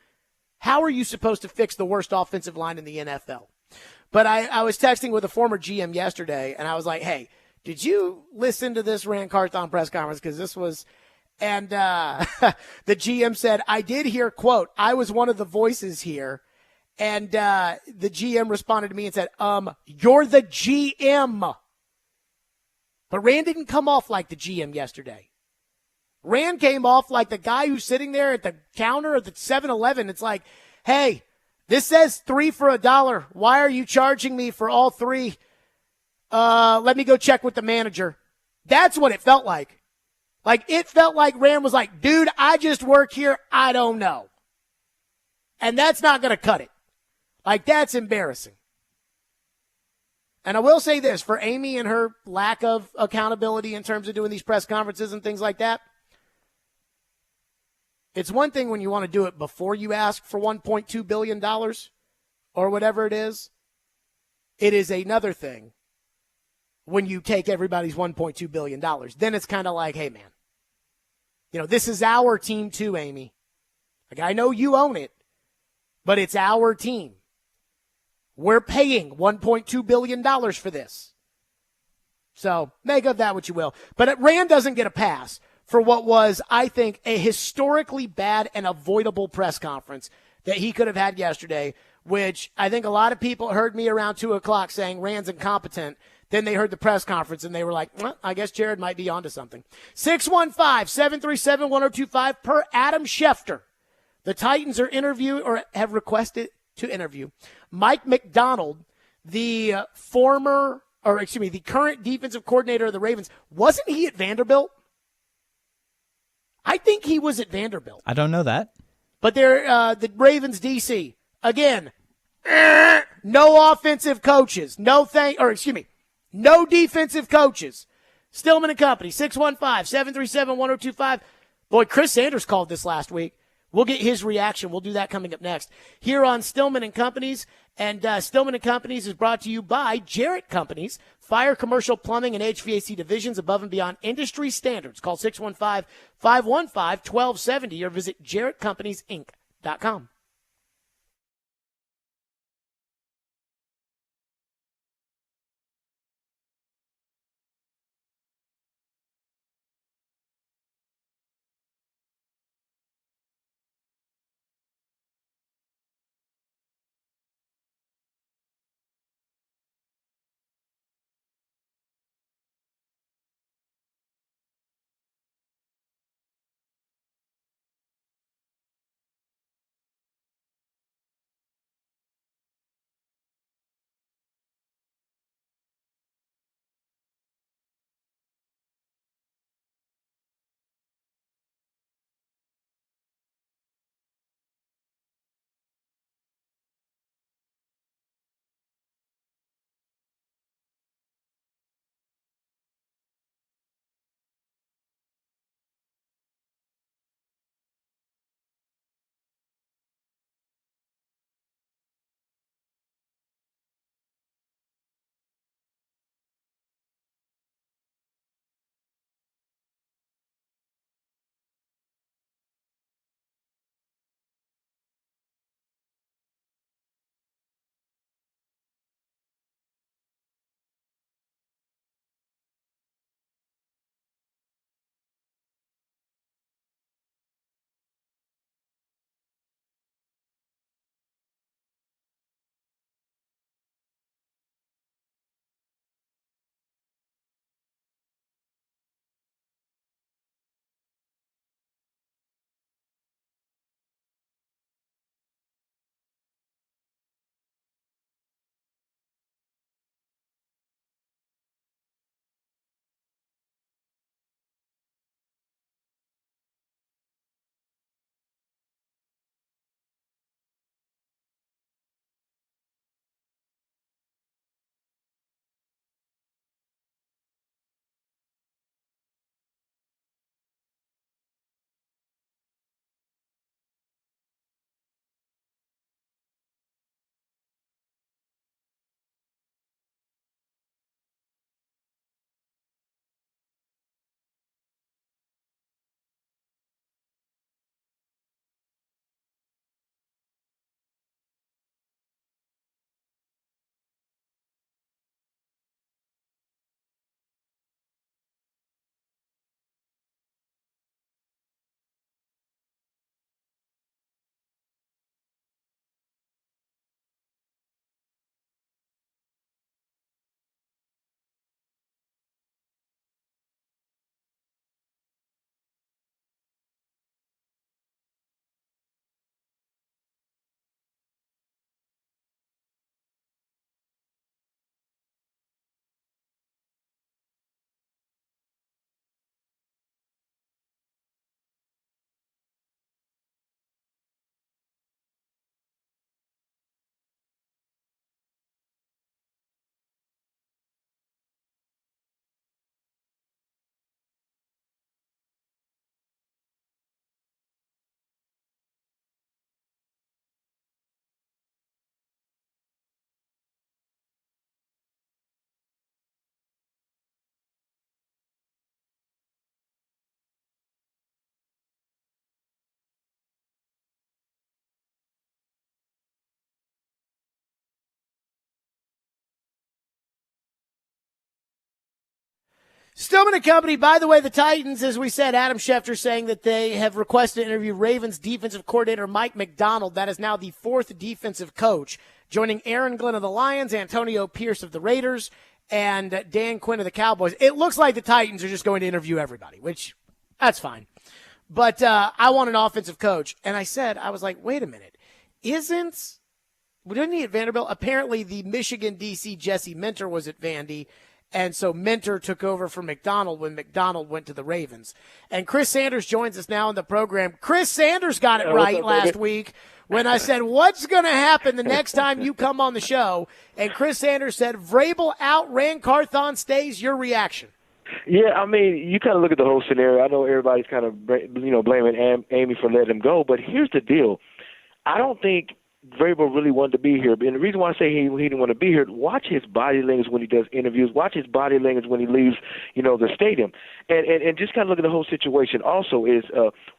how are you supposed to fix the worst offensive line in the NFL? But I was texting with a former GM yesterday, and I was like, hey, did you listen to this Rand Carthon press conference? Because this was, and the GM said, I did hear, quote, I was one of the voices here. And the GM responded to me and said, you're the GM. But Rand didn't come off like the GM yesterday. Rand came off like the guy who's sitting there at the counter at the 7-Eleven. It's like, hey, this says 3 for $1. Why are you charging me for all 3? Let me go check with the manager. That's what it felt like. Like, it felt like Rand was like, dude, I just work here. I don't know. And that's not going to cut it. Like, that's embarrassing. And I will say this, for Amy and her lack of accountability in terms of doing these press conferences and things like that, it's one thing when you want to do it before you ask for $1.2 billion or whatever it is. It is another thing when you take everybody's $1.2 billion. Then it's kind of like, hey, man, this is our team too, Amy. Like, I know you own it, but it's our team. We're paying $1.2 billion for this. So make of that what you will. But Rand doesn't get a pass for what was, I think, a historically bad and avoidable press conference that he could have had yesterday, which I think a lot of people heard me around 2 o'clock saying Rand's incompetent. Then they heard the press conference and they were like, well, I guess Jared might be onto something. 615-737-1025 per Adam Schefter. The Titans are have requested to interview Mike McDonald, the the current defensive coordinator of the Ravens. Wasn't he at Vanderbilt? I think he was at Vanderbilt. I don't know that. But they're the Ravens DC. Again, no offensive coaches. No defensive coaches. Stillman and Company, 615-737-1025. Boy, Chris Sanders called this last week. We'll get his reaction. We'll do that coming up next here on Stillman and Companies. And Stillman and Companies is brought to you by Jarrett Companies, fire, commercial, plumbing, and HVAC divisions above and beyond industry standards. Call 615-515-1270 or visit jarrettcompaniesinc.com. Stillman and Company, by the way, the Titans, as we said, Adam Schefter saying that they have requested to interview Ravens defensive coordinator Mike McDonald. That is now the fourth defensive coach, joining Aaron Glenn of the Lions, Antonio Pierce of the Raiders, and Dan Quinn of the Cowboys. It looks like the Titans are just going to interview everybody, which that's fine. But I want an offensive coach. And I was like, wait a minute. Didn't he at Vanderbilt? Apparently the Michigan D.C. Jesse Minter was at Vandy. And so Minter took over for McDonald when McDonald went to the Ravens. And Chris Sanders joins us now in the program. Chris Sanders got it right last week when I said, what's going to happen the next time you come on the show? And Chris Sanders said, Vrabel outran Carthon stays. Your reaction? Yeah, I mean, you kind of look at the whole scenario. I know everybody's kind of, blaming Amy for letting him go, but here's the deal. I don't think Vrabel really wanted to be here. And the reason why I say he didn't want to be here, watch his body language when he does interviews. Watch his body language when he leaves, the stadium. And just kind of look at the whole situation also is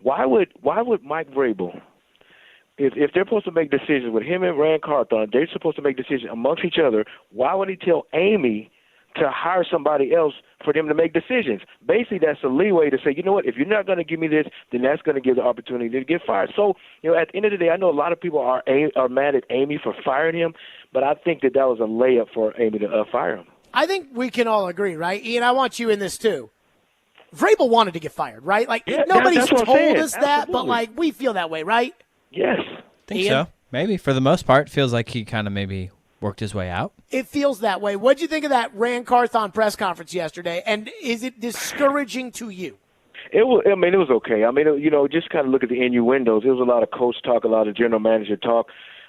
why would Mike Vrabel, if they're supposed to make decisions with him and Rand Carthon, they're supposed to make decisions amongst each other, why would he tell Amy to hire somebody else for them to make decisions? Basically, that's a leeway to say, you know what, if you're not going to give me this, then that's going to give the opportunity to get fired. So, at the end of the day, I know a lot of people are mad at Amy for firing him, but I think that was a layup for Amy to fire him. I think we can all agree, right? Ian, I want you in this too. Vrabel wanted to get fired, right? Like, nobody's told us that, but, like, we feel that way, right? Yes. I think so. Maybe. For the most part, feels like he kind of maybe worked his way out. It feels that way. What'd you think of that Rand Carthon press conference yesterday, and is it discouraging to you? It was okay. I mean, just kind of look at the innuendos. There was a lot of coach talk, a lot of general manager talk.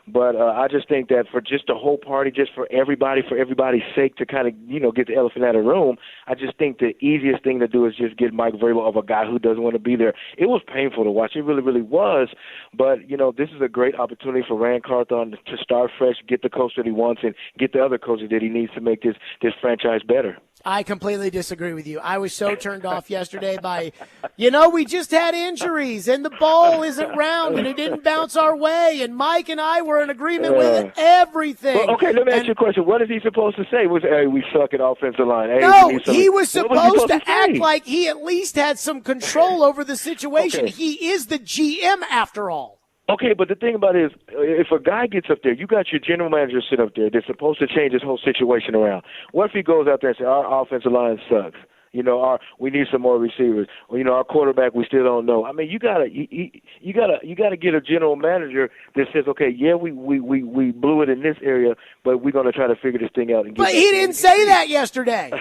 But I just think that for just the whole party, just for everybody's sake to kind of, get the elephant out of the room, I just think the easiest thing to do is just get Mike Vrabel of a guy who doesn't want to be there. It was painful to watch. It really, really was. But, this is a great opportunity for Rand Carthon to start fresh, get the coach that he wants, and get the other coaches that he needs to make this franchise better. I completely disagree with you. I was so turned off yesterday by, we just had injuries and the ball isn't round and it didn't bounce our way, and Mike and I were in agreement with everything. Well, okay, let me ask you a question. What is he supposed to say? Hey, we suck at offensive line. Hey, no, he was supposed to act say? like he at least had some control over the situation. Okay. He is the GM after all. Okay, but the thing about it is, if a guy gets up there, you got your general manager sit up there that's supposed to change this whole situation around. What if he goes out there and says, our offensive line sucks? We need some more receivers. Or, our quarterback, we still don't know. I mean, you gotta get a general manager that says, okay, yeah, we blew it in this area, but we're gonna try to figure this thing out. But he didn't say that yesterday.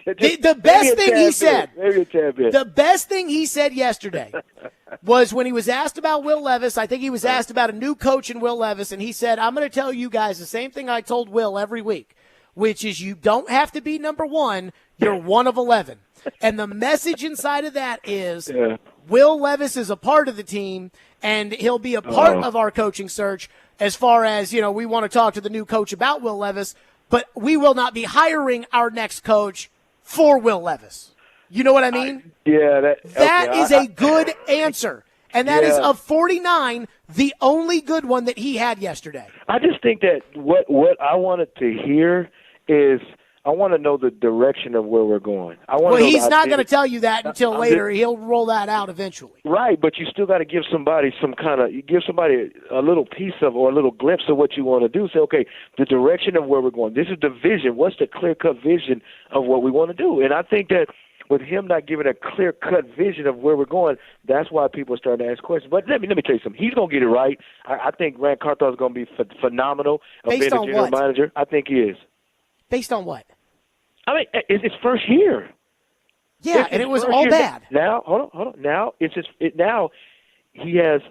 The best thing he said, the best thing he said yesterday was when he was asked about Will Levis. I think he was asked about a new coach in Will Levis, and he said, I'm going to tell you guys the same thing I told Will every week, which is you don't have to be number one. You're one of 11. And the message inside of that is Will Levis is a part of the team, and he'll be a part of our coaching search as far as, we want to talk to the new coach about Will Levis, but we will not be hiring our next coach for Will Levis. You know what I mean? That is a good answer. And that is, of 49, the only good one that he had yesterday. I just think that what I wanted to hear is I want to know the direction of where we're going. He's not going to tell you that until later. He'll roll that out eventually. Right, but you still got to give somebody a little piece of or a little glimpse of what you want to do. Say, okay, the direction of where we're going. This is the vision. What's the clear-cut vision of what we want to do? And I think that with him not giving a clear-cut vision of where we're going, that's why people are starting to ask questions. But let me tell you something. He's going to get it right. I think Rand Carthon is going to be phenomenal being a general manager. I think he is. Based on what? I mean, it's his first year. Yeah, and it was all bad. Now, hold on. Now now he has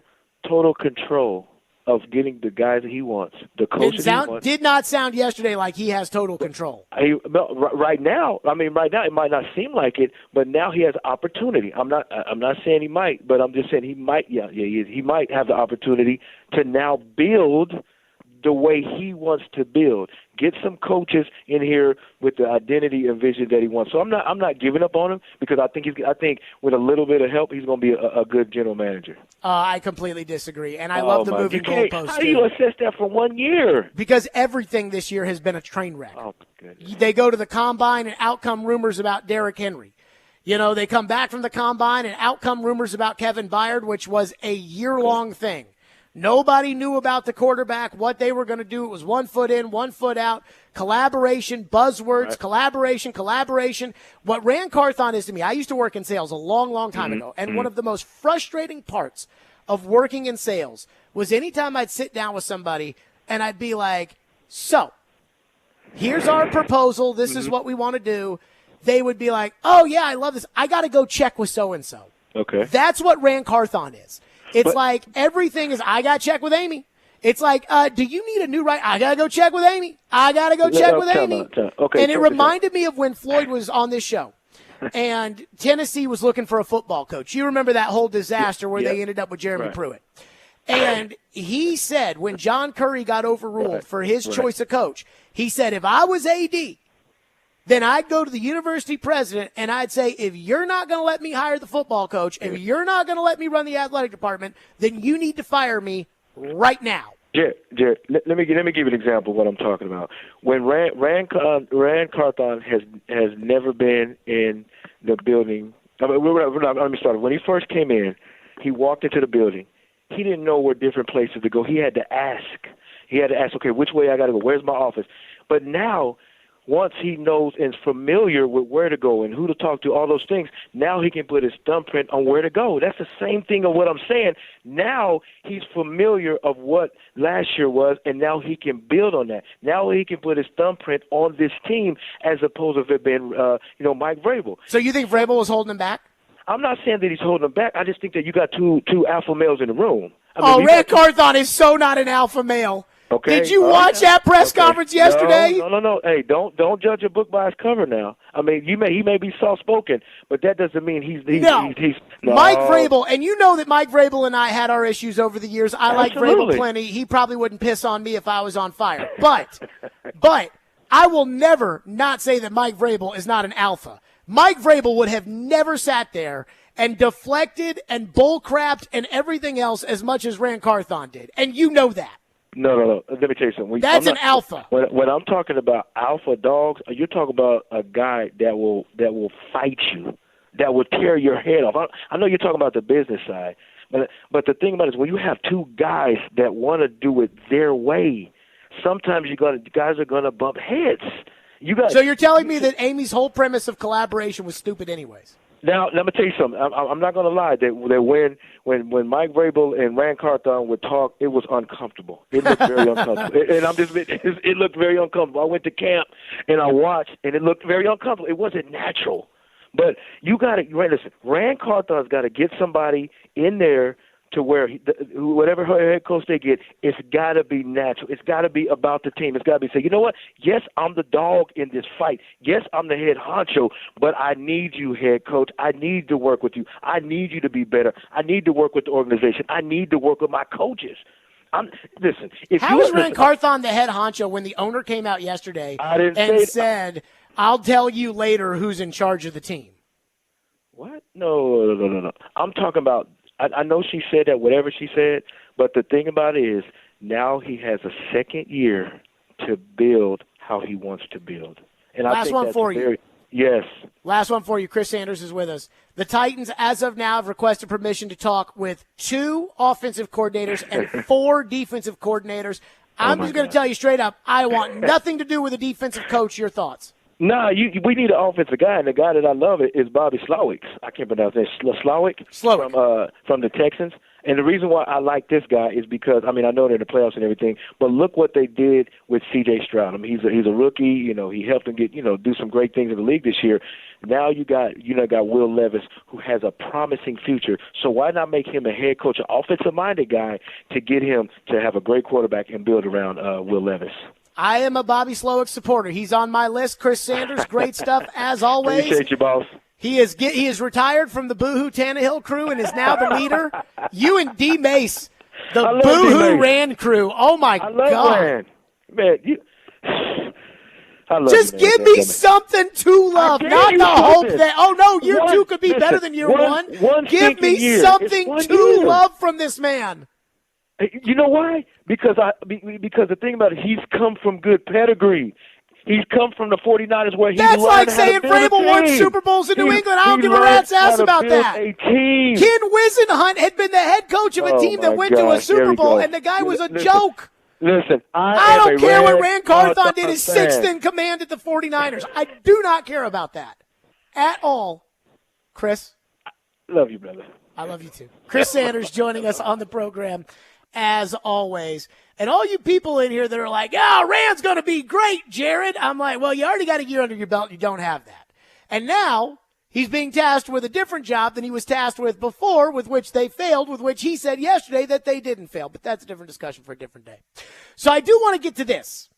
total control of getting the guys that he wants, the coaches he wants. Did not sound yesterday like he has total control. Right now, it might not seem like it, but now he has opportunity. I'm not saying he might, but I'm just saying he might. Yeah, he might have the opportunity to now build the way he wants to build. Get some coaches in here with the identity and vision that he wants. So I'm not giving up on him because I think with a little bit of help he's going to be a good general manager. I completely disagree, and I love the moving goalposts. How do you assess that for 1 year? Because everything this year has been a train wreck. Oh my goodness. They go to the combine and out come rumors about Derrick Henry. They come back from the combine and out come rumors about Kevin Byard, which was a year-long thing. Nobody knew about the quarterback, what they were going to do. It was 1 foot in, 1 foot out, collaboration, buzzwords, right. collaboration. What Rand Carthon is to me, I used to work in sales a long, long time ago, and one of the most frustrating parts of working in sales was anytime I'd sit down with somebody and I'd be like, so, here's our proposal. This is what we want to do. They would be like, oh, yeah, I love this. I got to go check with so-and-so. Okay. That's what Rand Carthon is. It's like everything is, I got to check with Amy. It's like, do you need a new right? I got to go check with Amy. Okay, and it reminded me of when Floyd was on this show. And Tennessee was looking for a football coach. You remember that whole disaster where they ended up with Jeremy Pruitt. And he said when John Curry got overruled for his choice of coach, he said, if I was AD, then I'd go to the university president and I'd say, if you're not going to let me hire the football coach, if you're not going to let me run the athletic department, then you need to fire me right now. Jared, let me give you an example of what I'm talking about. When Rand Carthon has never been in the building. Let me start. When he first came in, he walked into the building. He didn't know where different places to go. He had to ask. Okay, which way I got to go? Where's my office? But now, once he knows and is familiar with where to go and who to talk to, all those things, now he can put his thumbprint on where to go. That's the same thing of what I'm saying. Now he's familiar of what last year was, and now he can build on that. Now he can put his thumbprint on this team as opposed to it being, Mike Vrabel. So you think Vrabel was holding him back? I'm not saying that he's holding him back. I just think that you got two alpha males in the room. Rand Carthon is so not an alpha male. Okay. Did you watch that press conference yesterday? No. Hey, don't judge a book by its cover now. I mean, he may be soft-spoken, but that doesn't mean he's no. Mike Vrabel, and you know that Mike Vrabel and I had our issues over the years. I like Vrabel plenty. He probably wouldn't piss on me if I was on fire. But I will never not say that Mike Vrabel is not an alpha. Mike Vrabel would have never sat there and deflected and bullcrapped and everything else as much as Rand Carthon did. And you know that. No. Let me tell you something. That's an alpha. When I'm talking about alpha dogs, you're talking about a guy that will fight you, that will tear your head off. I know you're talking about the business side, but the thing about it is when you have two guys that want to do it their way, sometimes guys are gonna bump heads. So you're telling me that Amy's whole premise of collaboration was stupid anyways? Now, let me tell you something. I'm not going to lie. That when Mike Vrabel and Rand Carthon would talk, it was uncomfortable. It looked very uncomfortable. It looked very uncomfortable. I went to camp and I watched, and it looked very uncomfortable. It wasn't natural. But you got to listen. Rand Carthon's got to get somebody in there to where whatever head coach they get, it's got to be natural. It's got to be about the team. It's got to be say, you know what? Yes, I'm the dog in this fight. Yes, I'm the head honcho, but I need you, head coach. I need to work with you. I need you to be better. I need to work with the organization. I need to work with my coaches. Listen. How is Rand Carthon the head honcho when the owner came out yesterday and said, "I'll tell you later who's in charge of the team"? What? No. I'm talking about. I know she said that, whatever she said, but the thing about it is now he has a second year to build how he wants to build. And I think that's you. Yes. Last one for you. Chris Sanders is with us. The Titans, as of now, have requested permission to talk with 2 offensive coordinators and 4 defensive coordinators. I'm just going to tell you straight up, I want nothing to do with a defensive coach. Your thoughts? No, we need an offensive guy, and the guy that I love is Bobby Slowick. I can't pronounce that. Slowick. From the Texans. And the reason why I like this guy is because, I know they're in the playoffs and everything, but look what they did with C.J. Stroud. He's a rookie. He helped him get, do some great things in the league this year. Now you got Will Levis, who has a promising future. So why not make him a head coach, an offensive-minded guy, to get him to have a great quarterback and build around Will Levis? I am a Bobby Slowick supporter. He's on my list. Chris Sanders, great stuff as always. Appreciate you, boss. He is retired from the Boohoo Tannehill crew and is now the leader. You and D Mace, the Boohoo Rand crew. Oh my God! Rand. Man, just give me something to love, not the hope that year 2 could be better than year 1. Give me something to love from this man. You know why? Because the thing about it, he's come from good pedigree. He's come from the 49ers where That's like saying Vrabel won Super Bowls in New England. I don't give a rat's ass about that. Ken Wisenhunt had been the head coach of a team that went to a Super Bowl, and the guy was a joke. Listen, I don't care what Rand Carthon did as 6th in command at the 49ers. I do not care about that at all. Chris? Love you, brother. I love you too. Chris Sanders joining us on the program as always. And all you people in here that are like, Rand's going to be great, Jared. I'm like, well, you already got a year under your belt. You don't have that. And now He's being tasked with a different job than he was tasked with before, with which they failed, with which he said yesterday that they didn't fail. But that's a different discussion for a different day. So I do want to get to this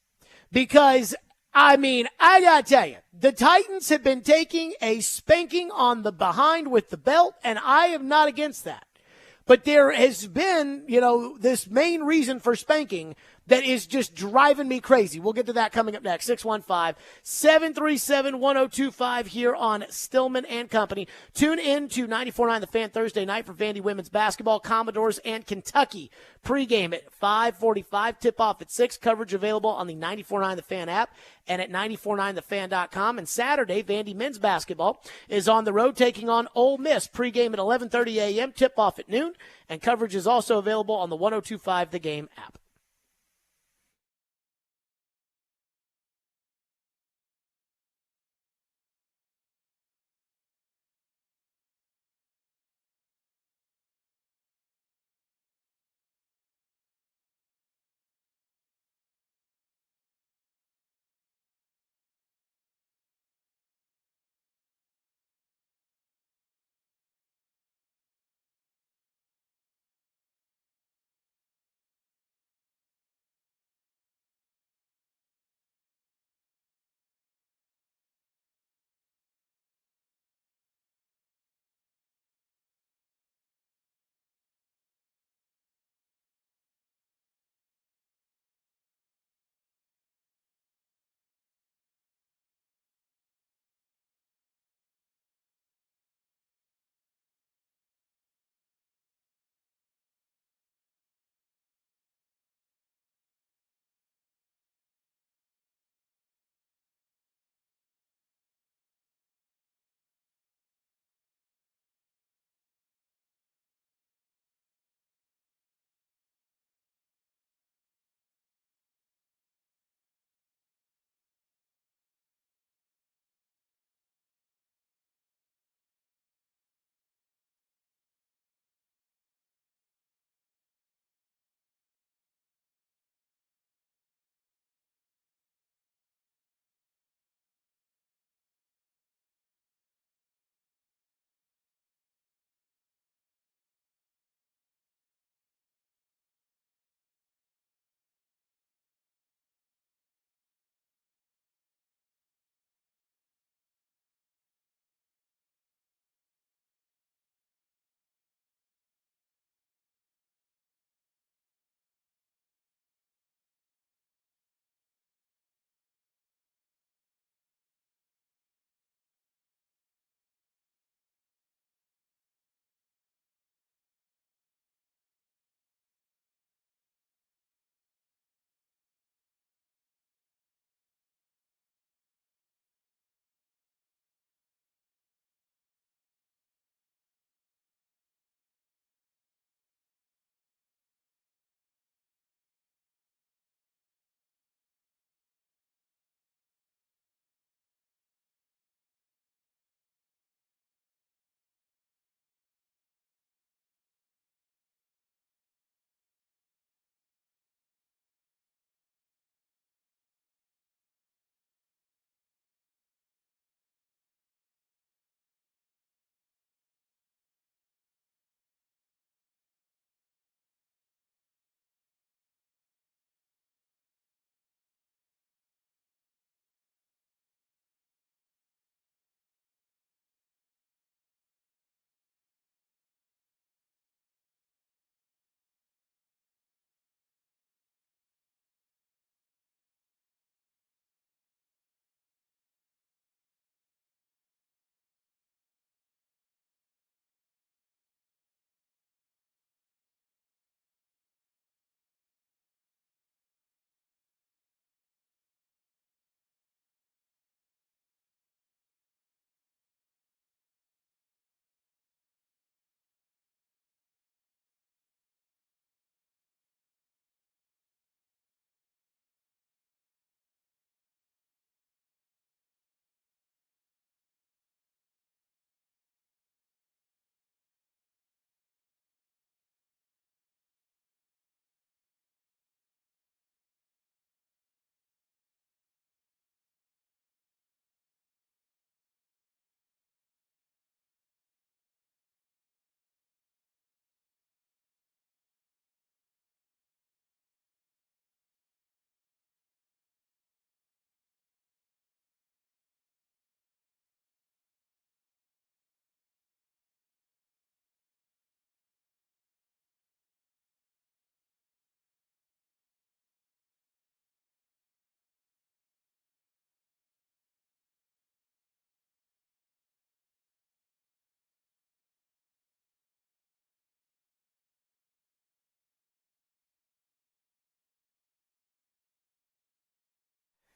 because, I got to tell you, the Titans have been taking a spanking on the behind with the belt, and I am not against that. But there has been, this main reason for spanking that is just driving me crazy. We'll get to that coming up next. 615-737-1025 here on Stillman and Company. Tune in to 94.9 The Fan Thursday night for Vandy women's basketball, Commodores, and Kentucky. Pregame at 5:45, tip-off at 6. Coverage available on the 94.9 The Fan app and at 949thefan.com. And Saturday, Vandy men's basketball is on the road taking on Ole Miss. Pregame at 11:30 a.m., tip-off at noon. And coverage is also available on the 102.5 The Game app.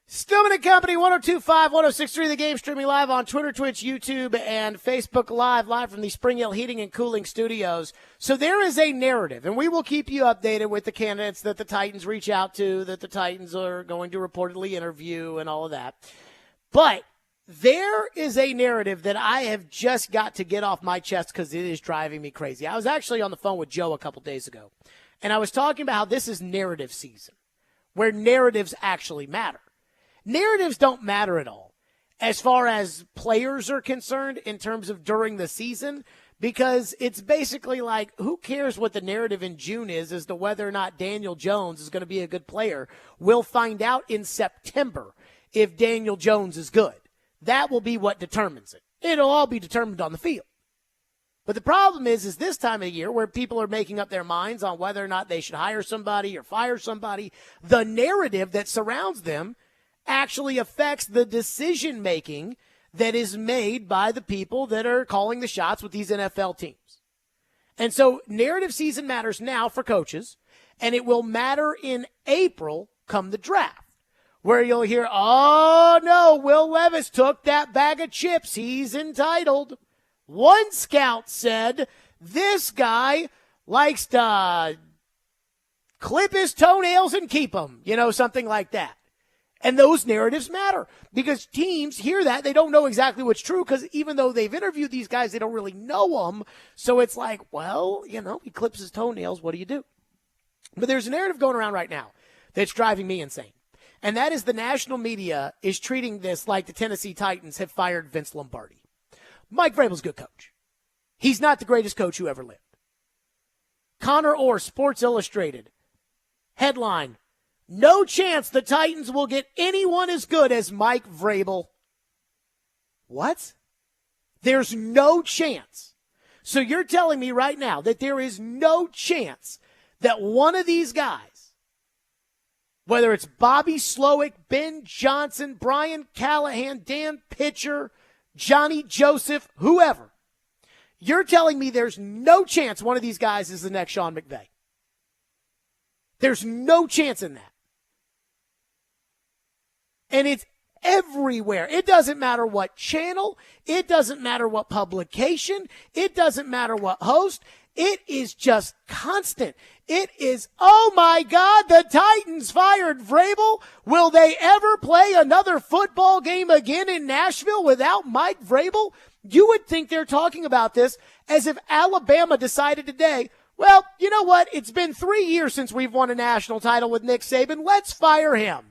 Stillman and Company, 102.5, 106.3, The Game, streaming live on Twitter, Twitch, YouTube, and Facebook live from the Spring Hill Heating and Cooling Studios. So there is a narrative, and we will keep you updated with the candidates that the Titans reach out to, that the Titans are going to reportedly interview and all of that. But there is a narrative that I have just got to get off my chest because it is driving me crazy. I was actually on the phone with Joe a couple days ago, and I was talking about how this is narrative season, where narratives actually matter. Narratives don't matter at all as far as players are concerned in terms of during the season, because it's basically like, who cares what the narrative in June is as to whether or not Daniel Jones is going to be a good player? We'll find out in September if Daniel Jones is good. That will be what determines it. It'll all be determined on the field. But the problem is this time of the year where people are making up their minds on whether or not they should hire somebody or fire somebody, the narrative that surrounds them actually affects the decision-making that is made by the people that are calling the shots with these NFL teams. And so narrative season matters now for coaches, and it will matter in April come the draft, where you'll hear, oh, no, Will Levis took that bag of chips. He's entitled. One scout said this guy likes to clip his toenails and keep them, something like that. And those narratives matter because teams hear that. They don't know exactly what's true because even though they've interviewed these guys, they don't really know them. So it's like, well, he clips his toenails. What do you do? But there's a narrative going around right now that's driving me insane. And that is the national media is treating this like the Tennessee Titans have fired Vince Lombardi. Mike Vrabel's a good coach. He's not the greatest coach who ever lived. Connor Orr, Sports Illustrated. Headline, no chance the Titans will get anyone as good as Mike Vrabel. What? There's no chance. So you're telling me right now that there is no chance that one of these guys, whether it's Bobby Slowick, Ben Johnson, Brian Callahan, Dan Pitcher, Johnny Joseph, whoever, you're telling me there's no chance one of these guys is the next Sean McVay. There's no chance in that. And it's everywhere. It doesn't matter what channel. It doesn't matter what publication. It doesn't matter what host. It is just constant. It is, oh my God, the Titans fired Vrabel. Will they ever play another football game again in Nashville without Mike Vrabel? You would think they're talking about this as if Alabama decided today, well, you know what? It's been 3 years since we've won a national title with Nick Saban. Let's fire him.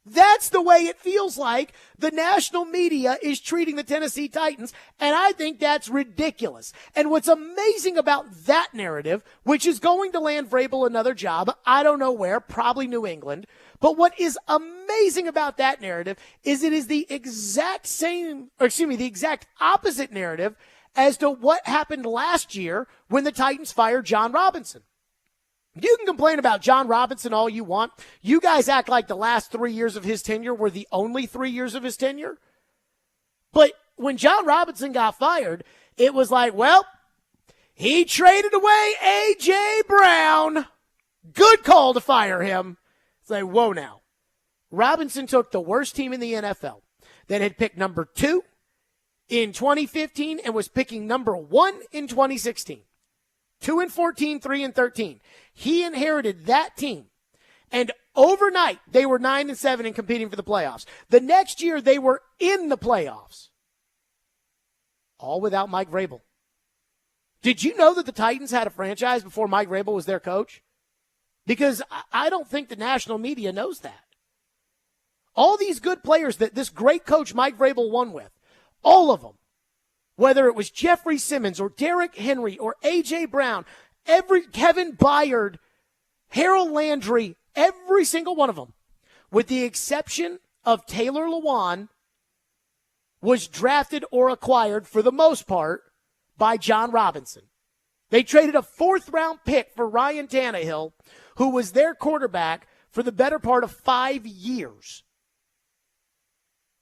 That's the way it feels like the national media is treating the Tennessee Titans, and I think that's ridiculous. And what's amazing about that narrative, which is going to land Vrabel another job, I don't know where, probably New England, but what is amazing about that narrative is it is the exact opposite narrative as to what happened last year when the Titans fired John Robinson. You can complain about John Robinson all you want. You guys act like the last 3 years of his tenure were the only 3 years of his tenure. But when John Robinson got fired, it was like, well, he traded away A.J. Brown. Good call to fire him. It's like, whoa now. Robinson took the worst team in the NFL that had picked number 2 in 2015 and was picking number 1 in 2016. 2-14, 3-13. He inherited that team. And overnight, they were 9-7 and competing for the playoffs. The next year, they were in the playoffs. All without Mike Vrabel. Did you know that the Titans had a franchise before Mike Vrabel was their coach? Because I don't think the national media knows that. All these good players that this great coach Mike Vrabel won with, all of them, whether it was Jeffrey Simmons or Derrick Henry or A.J. Brown, Kevin Byard, Harold Landry, every single one of them, with the exception of Taylor Lewan, was drafted or acquired for the most part by John Robinson. They traded a 4th-round pick for Ryan Tannehill, who was their quarterback for the better part of 5 years.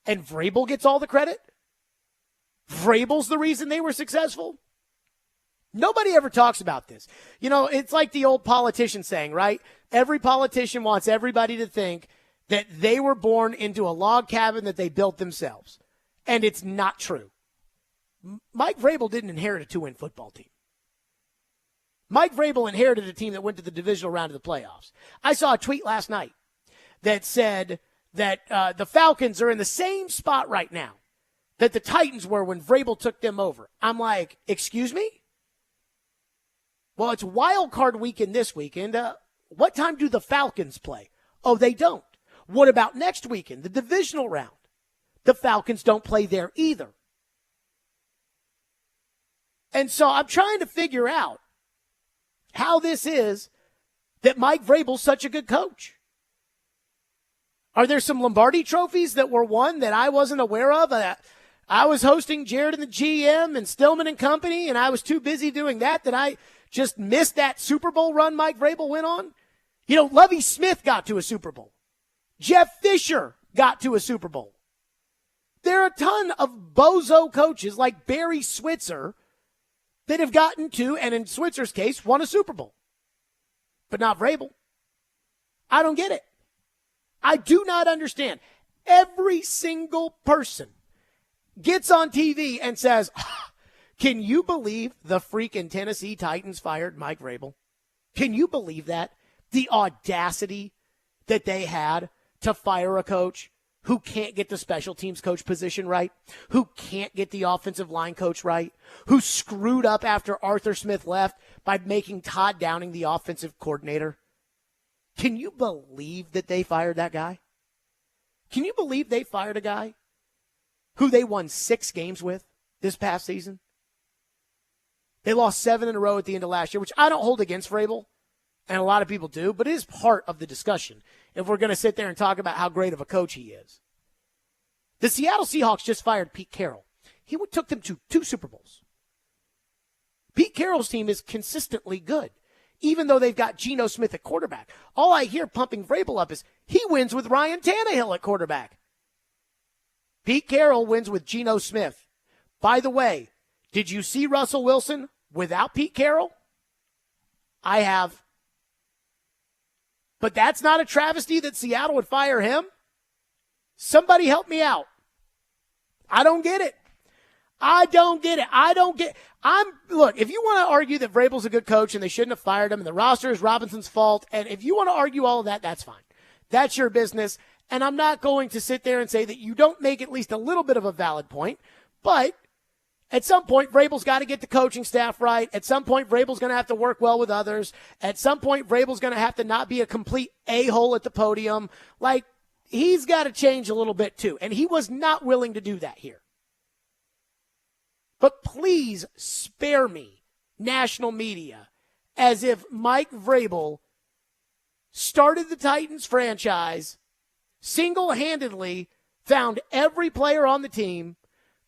And Vrabel gets all the credit? Vrabel's the reason they were successful? Nobody ever talks about this. It's like the old politician saying, right? Every politician wants everybody to think that they were born into a log cabin that they built themselves. And it's not true. Mike Vrabel didn't inherit a 2-win football team. Mike Vrabel inherited a team that went to the divisional round of the playoffs. I saw a tweet last night that said that the Falcons are in the same spot right now that the Titans were when Vrabel took them over. I'm like, excuse me? Well, it's wild card weekend this weekend. What time do the Falcons play? Oh, they don't. What about next weekend, the divisional round? The Falcons don't play there either. And so I'm trying to figure out how this is that Mike Vrabel's such a good coach. Are there some Lombardi trophies that were won that I wasn't aware of? I was hosting Jared and the GM and Stillman and company, and I was too busy doing that I just missed that Super Bowl run Mike Vrabel went on. You know, Lovie Smith got to a Super Bowl. Jeff Fisher got to a Super Bowl. There are a ton of bozo coaches like Barry Switzer that have gotten to, and in Switzer's case, won a Super Bowl. But not Vrabel. I don't get it. I do not understand. Every single person gets on TV and says, can you believe the freaking Tennessee Titans fired Mike Vrabel? Can you believe that? The audacity that they had to fire a coach who can't get the special teams coach position right, who can't get the offensive line coach right, who screwed up after Arthur Smith left by making Todd Downing the offensive coordinator. Can you believe that they fired that guy? Can you believe they fired a guy who they won 6 games with this past season? They lost 7 in a row at the end of last year, which I don't hold against Vrabel, and a lot of people do, but it is part of the discussion if we're going to sit there and talk about how great of a coach he is. The Seattle Seahawks just fired Pete Carroll. He took them to 2 Super Bowls. Pete Carroll's team is consistently good, even though they've got Geno Smith at quarterback. All I hear pumping Vrabel up is he wins with Ryan Tannehill at quarterback. Pete Carroll wins with Geno Smith. By the way, did you see Russell Wilson without Pete Carroll? I have. But that's not a travesty that Seattle would fire him? Somebody help me out. I don't get it. Look, if you want to argue that Vrabel's a good coach and they shouldn't have fired him and the roster is Robinson's fault, and if you want to argue all of that, that's fine. That's your business. And I'm not going to sit there and say that you don't make at least a little bit of a valid point. But at some point, Vrabel's got to get the coaching staff right. At some point, Vrabel's going to have to work well with others. At some point, Vrabel's going to have to not be a complete a-hole at the podium. Like, he's got to change a little bit too. And he was not willing to do that here. But please spare me, national media, as if Mike Vrabel started the Titans franchise, single-handedly found every player on the team,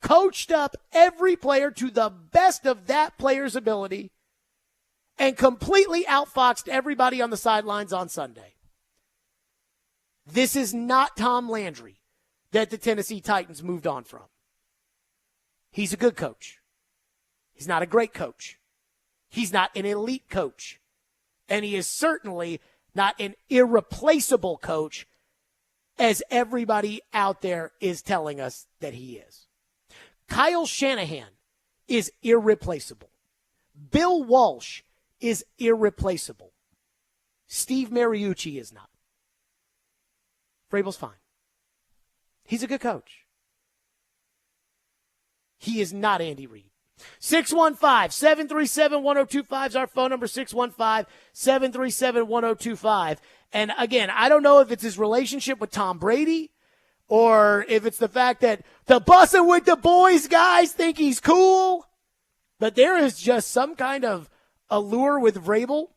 coached up every player to the best of that player's ability, and completely outfoxed everybody on the sidelines on Sunday. This is not Tom Landry that the Tennessee Titans moved on from. He's a good coach. He's not a great coach. He's not an elite coach. And he is certainly not an irreplaceable coach as everybody out there is telling us that he is. Kyle Shanahan is irreplaceable. Bill Walsh is irreplaceable. Steve Mariucci is not. Vrabel's fine. He's a good coach. He is not Andy Reid. 615-737-1025 is our phone number, 615-737-1025. And again, I don't know if it's his relationship with Tom Brady or if it's the fact that the bussin' with the boys guys think he's cool. But there is just some kind of allure with Vrabel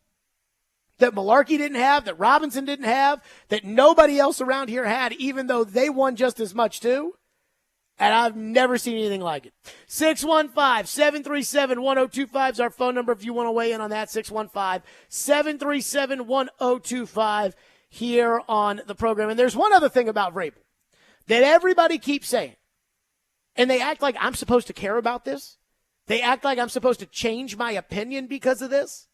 that Malarkey didn't have, that Robinson didn't have, that nobody else around here had, even though they won just as much too. And I've never seen anything like it. 615-737-1025 is our phone number if you want to weigh in on that. 615-737-1025 here on the program. And there's one other thing about Vrabel that everybody keeps saying. And they act like I'm supposed to care about this. They act like I'm supposed to change my opinion because of this.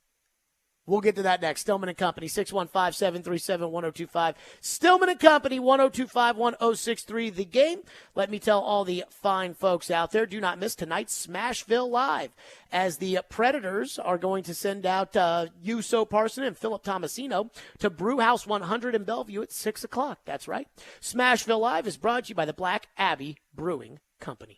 We'll get to that next. Stillman and Company, 615-737-1025. Stillman and Company, 1025-1063. The Game. Let me tell all the fine folks out there, do not miss tonight's Smashville Live, as the Predators are going to send out Uso Parson and Philip Tomasino to Brewhouse 100 in Bellevue at 6 o'clock. That's right. Smashville Live is brought to you by the Black Abbey Brewing Company.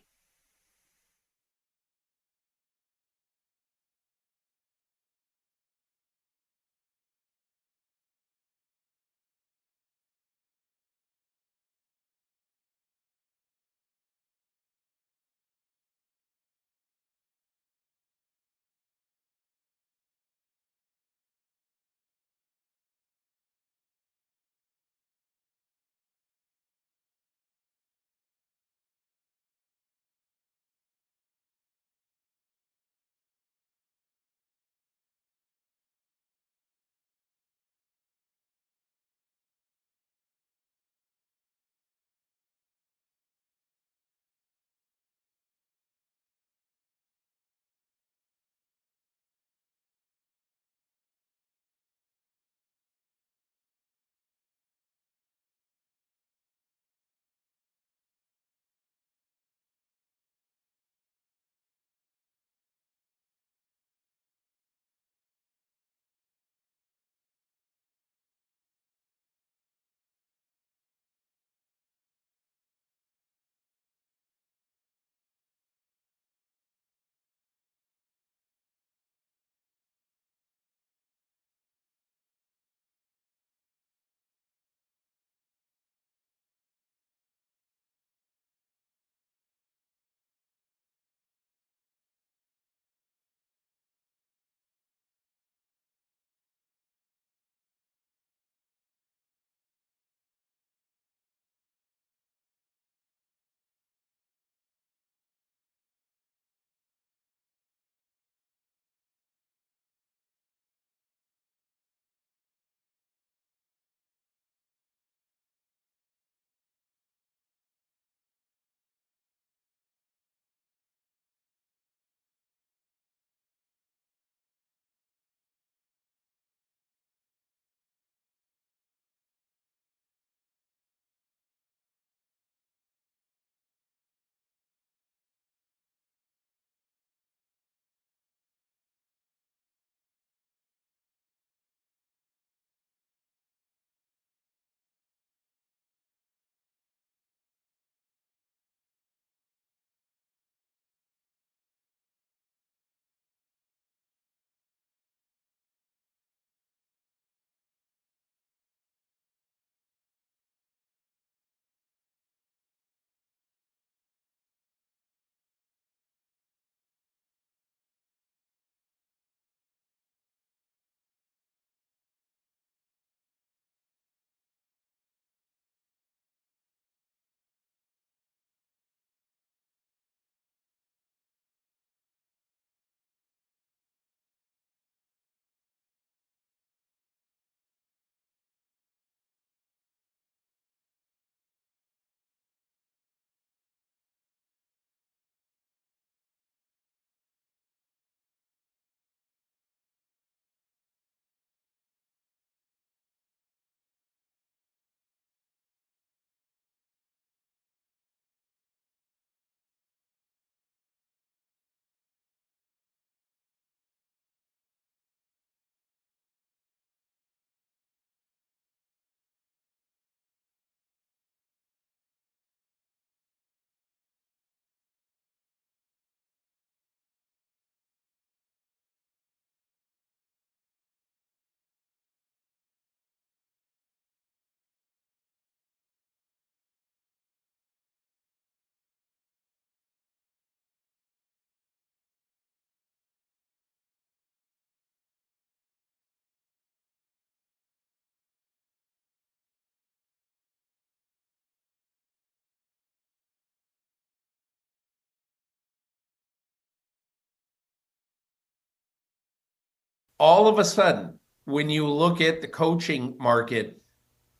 All of a sudden, when you look at the coaching market,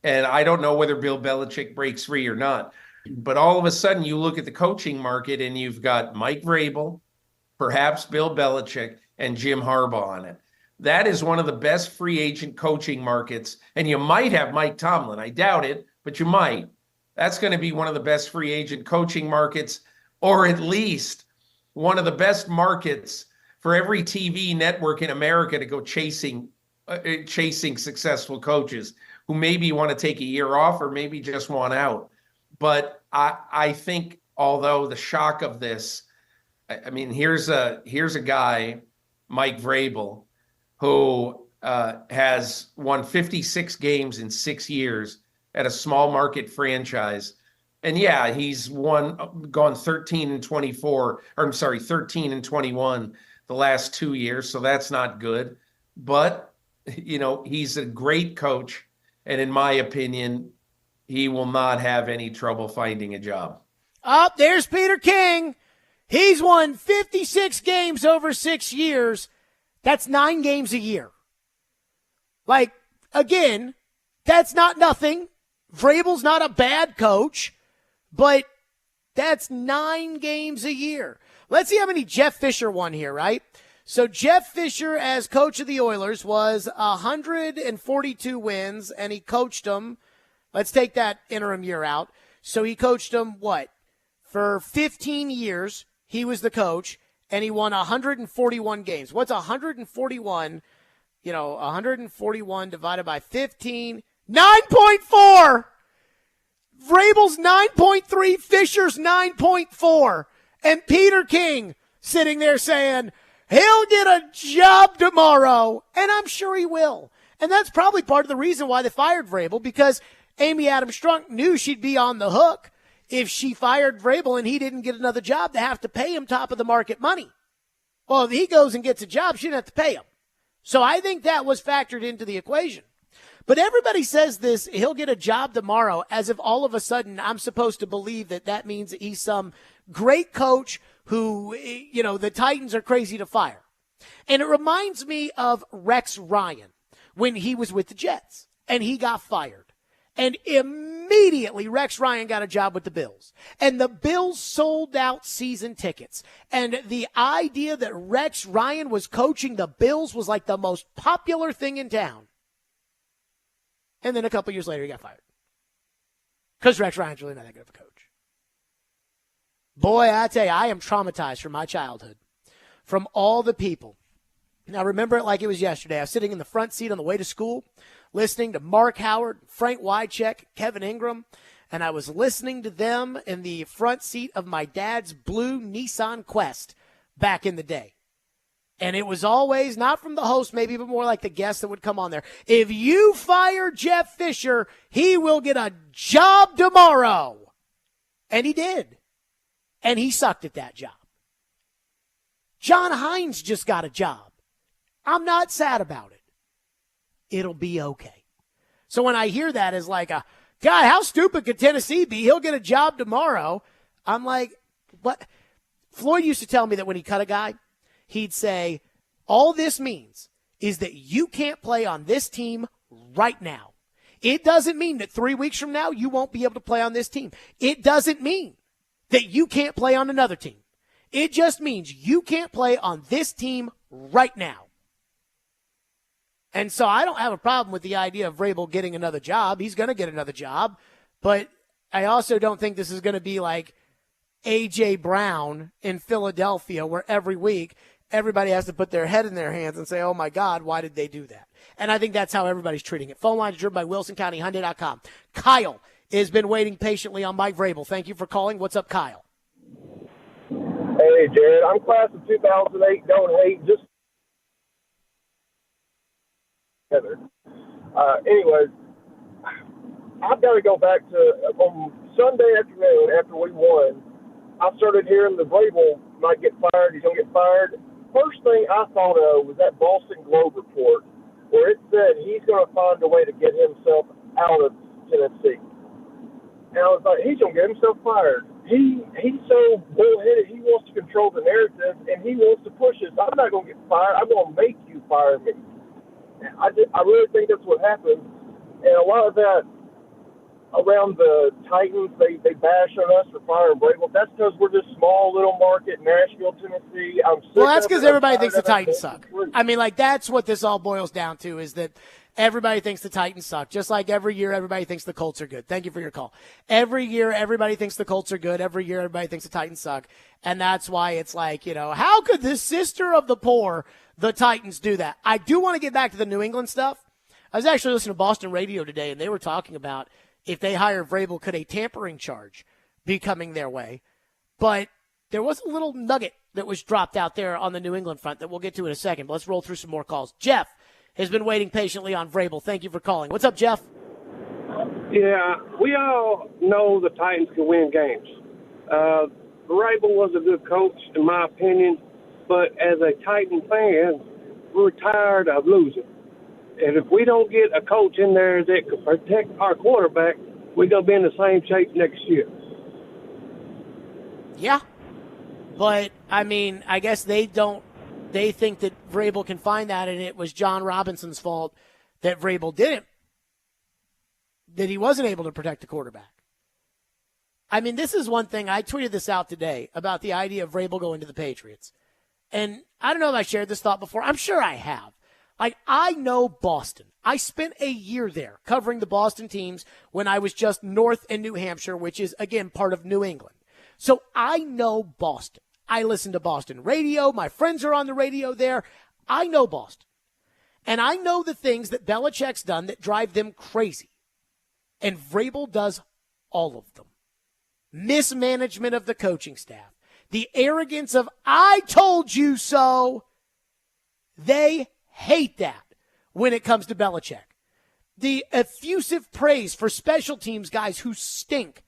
and I don't know whether Bill Belichick breaks free or not, but all of a sudden you look at the coaching market and you've got Mike Vrabel, perhaps Bill Belichick, and Jim Harbaugh on it. That is one of the best free agent coaching markets. And you might have Mike Tomlin. I doubt it, but you might. That's going to be one of the best free agent coaching markets, or at least one of the best markets for every TV network in America to go chasing successful coaches who maybe want to take a year off or maybe just want out. But I think, although the shock of this, I mean, here's a guy, Mike Vrabel, who has won 56 games in 6 years at a small market franchise. And yeah, he's gone 13 and 21 the last 2 years. So that's not good. But, he's a great coach. And in my opinion, he will not have any trouble finding a job. There's Peter King. He's won 56 games over 6 years. That's 9 games a year. Again, that's not nothing. Vrabel's not a bad coach, but that's 9 games a year. Let's see how many Jeff Fisher won here, right? So Jeff Fisher, as coach of the Oilers, was 142 wins, and he coached them. Let's take that interim year out. So he coached them, for 15 years. He was the coach, and he won 141 games. What's 141? 141 divided by 15. 9.4! Vrabel's 9.3, Fisher's 9.4. And Peter King sitting there saying, he'll get a job tomorrow. And I'm sure he will. And that's probably part of the reason why they fired Vrabel, because Amy Adams Strunk knew she'd be on the hook if she fired Vrabel and he didn't get another job to have to pay him top of the market money. Well, if he goes and gets a job, she didn't have to pay him. So I think that was factored into the equation. But everybody says this, he'll get a job tomorrow, as if all of a sudden I'm supposed to believe that means that he's some great coach who, the Titans are crazy to fire. And it reminds me of Rex Ryan when he was with the Jets and he got fired. And immediately Rex Ryan got a job with the Bills. And the Bills sold out season tickets. And the idea that Rex Ryan was coaching the Bills was like the most popular thing in town. And then a couple years later, he got fired. Because Rex Ryan's really not that good of a coach. Boy, I tell you, I am traumatized from my childhood. From all the people. And I remember it like it was yesterday. I was sitting in the front seat on the way to school, listening to Mark Howard, Frank Wycheck, Kevin Ingram, and I was listening to them in the front seat of my dad's blue Nissan Quest back in the day. And it was always, not from the host maybe, but more like the guest that would come on there. If you fire Jeff Fisher, he will get a job tomorrow. And he did. And he sucked at that job. John Hines just got a job. I'm not sad about it. It'll be okay. So when I hear that as like God, how stupid could Tennessee be? He'll get a job tomorrow. I'm like, what? Floyd used to tell me that when he cut a guy, he'd say, all this means is that you can't play on this team right now. It doesn't mean that 3 weeks from now you won't be able to play on this team. It doesn't mean that you can't play on another team. It just means you can't play on this team right now. And so I don't have a problem with the idea of Vrabel getting another job. He's going to get another job. But I also don't think this is going to be like A.J. Brown in Philadelphia, where every week everybody has to put their head in their hands and say, oh, my God, why did they do that? And I think that's how everybody's treating it. Phone line is driven by WilsonCountyHyundai.com. Kyle has been waiting patiently on Mike Vrabel. Thank you for calling. What's up, Kyle? Hey, Jared. I'm class of 2008. Don't hate. Just anyways, I've got to go back to on Sunday afternoon after we won. I started hearing the Vrabel might get fired. He's going to get fired. First thing I thought of was that Boston Globe report where it said he's going to find a way to get himself out of Tennessee. And I was like, he's going to get himself fired. He's so bullheaded. He wants to control the narrative, and he wants to push us. I'm not going to get fired. I'm going to make you fire me. I really think that's what happened. And a lot of that around the Titans, they bash on us for firing Vrabel. That's because we're this small little market, Nashville, Tennessee. I'm sick Well, that's of it. because everybody I'm thinks the tired of it. Titans suck. I mean, like, that's what this all boils down to, is that everybody thinks the Titans suck. Just like every year, everybody thinks the Colts are good. Thank you for your call. Every year, everybody thinks the Colts are good. Every year, everybody thinks the Titans suck. And that's why it's like, how could the sister of the poor, the Titans, do that? I do want to get back to the New England stuff. I was actually listening to Boston radio today, and they were talking about if they hire Vrabel, could a tampering charge be coming their way? But there was a little nugget that was dropped out there on the New England front that we'll get to in a second. But let's roll through some more calls. Jeff has been waiting patiently on Vrabel. Thank you for calling. What's up, Jeff? Yeah, we all know the Titans can win games. Vrabel was a good coach, in my opinion, but as a Titan fan, we're tired of losing. And if we don't get a coach in there that can protect our quarterback, we're going to be in the same shape next year. Yeah. But, I mean, I guess they think that Vrabel can find that, and it was John Robinson's fault that Vrabel didn't, that he wasn't able to protect the quarterback. I mean, this is one thing. I tweeted this out today about the idea of Vrabel going to the Patriots. And I don't know if I shared this thought before. I'm sure I have. Like, I know Boston. I spent a year there covering the Boston teams when I was just north in New Hampshire, which is, again, part of New England. So I know Boston. I listen to Boston radio. My friends are on the radio there. I know Boston. And I know the things that Belichick's done that drive them crazy. And Vrabel does all of them. Mismanagement of the coaching staff. The arrogance of, I told you so. They hate that when it comes to Belichick. The effusive praise for special teams guys who stink,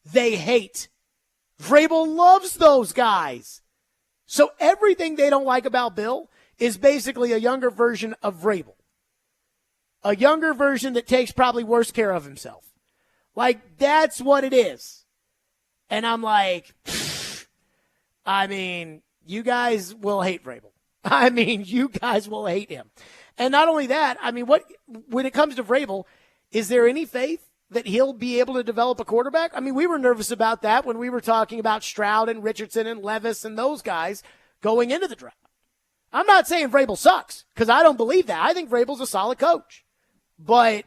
they hate. Vrabel loves those guys. So everything they don't like about Bill is basically a younger version of Vrabel. A younger version that takes probably worse care of himself. Like, that's what it is. And I'm like, I mean, you guys will hate Vrabel. I mean, you guys will hate him. And not only that, I mean, when it comes to Vrabel, is there any faith that he'll be able to develop a quarterback? I mean, we were nervous about that when we were talking about Stroud and Richardson and Levis and those guys going into the draft. I'm not saying Vrabel sucks, because I don't believe that. I think Vrabel's a solid coach. But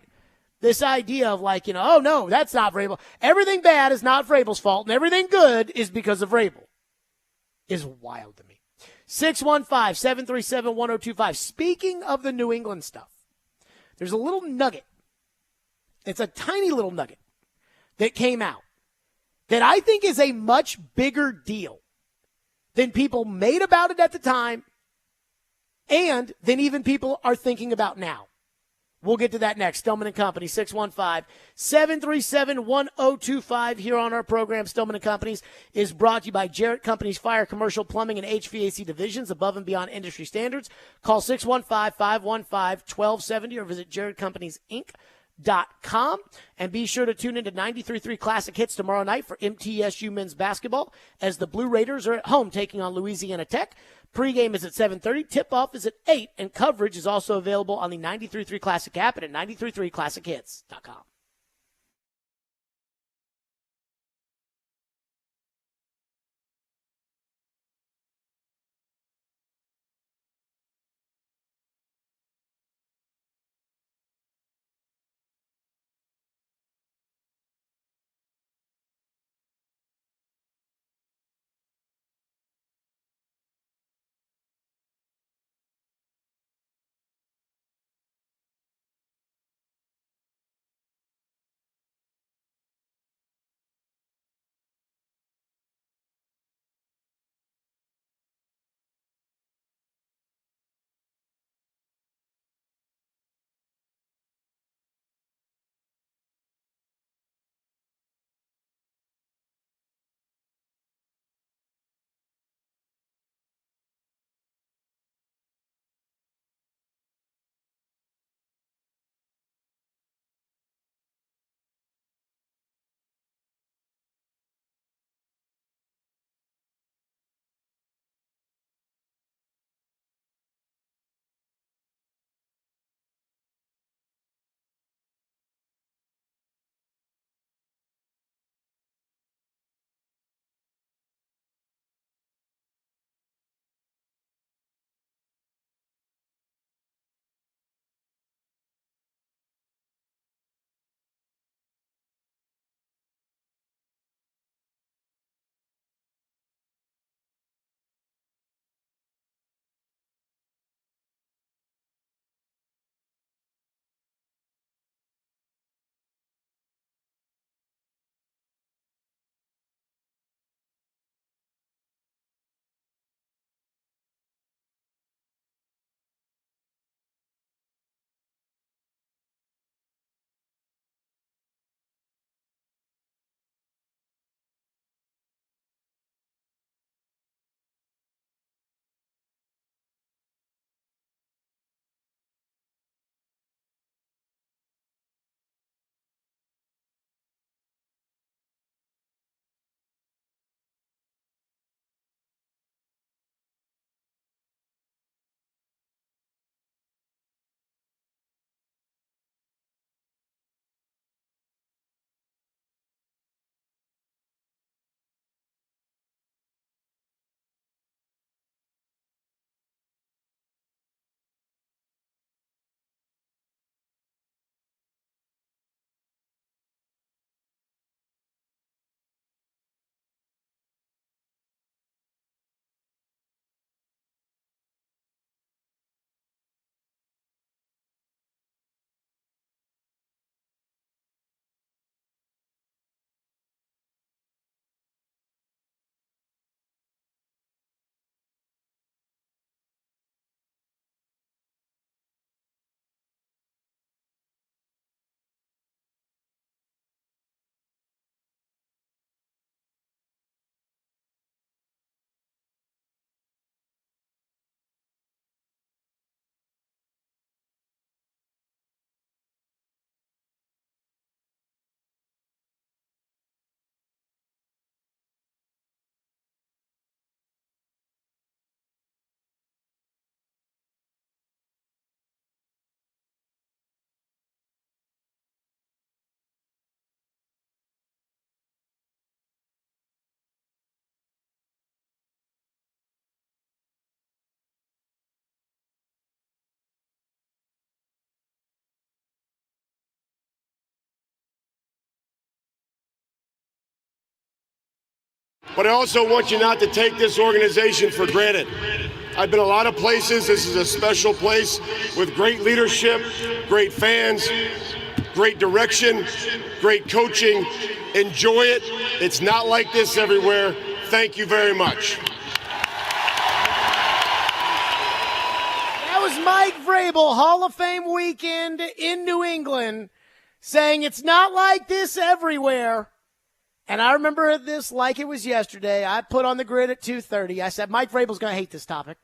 this idea of like, oh, no, that's not Vrabel. Everything bad is not Vrabel's fault, and everything good is because of Vrabel is wild to me. 615-737-1025. Speaking of the New England stuff, there's a little nugget. It's a tiny little nugget that came out that I think is a much bigger deal than people made about it at the time and than even people are thinking about now. We'll get to that next. Stillman & Company, 615-737-1025 here on our program. Stillman & Companies is brought to you by Jarrett Companies Fire, Commercial Plumbing, and HVAC Divisions, above and beyond industry standards. Call 615-515-1270 or visit JarrettCompaniesInc.com. And be sure to tune into 93.3 Classic Hits tomorrow night for MTSU men's basketball as the Blue Raiders are at home taking on Louisiana Tech. Pregame is at 7:30. Tip-off is at 8. And coverage is also available on the 93.3 Classic app and at 93.3ClassicHits.com. but I also want you not to take this organization for granted. I've been a lot of places. This is a special place with great leadership, great fans, great direction, great coaching. Enjoy it. It's not like this everywhere. Thank you very much. That was Mike Vrabel, Hall of Fame weekend in New England, saying it's not like this everywhere. And I remember this like it was yesterday. I put on the grid at 2:30. I said, Mike Vrabel's going to hate this topic.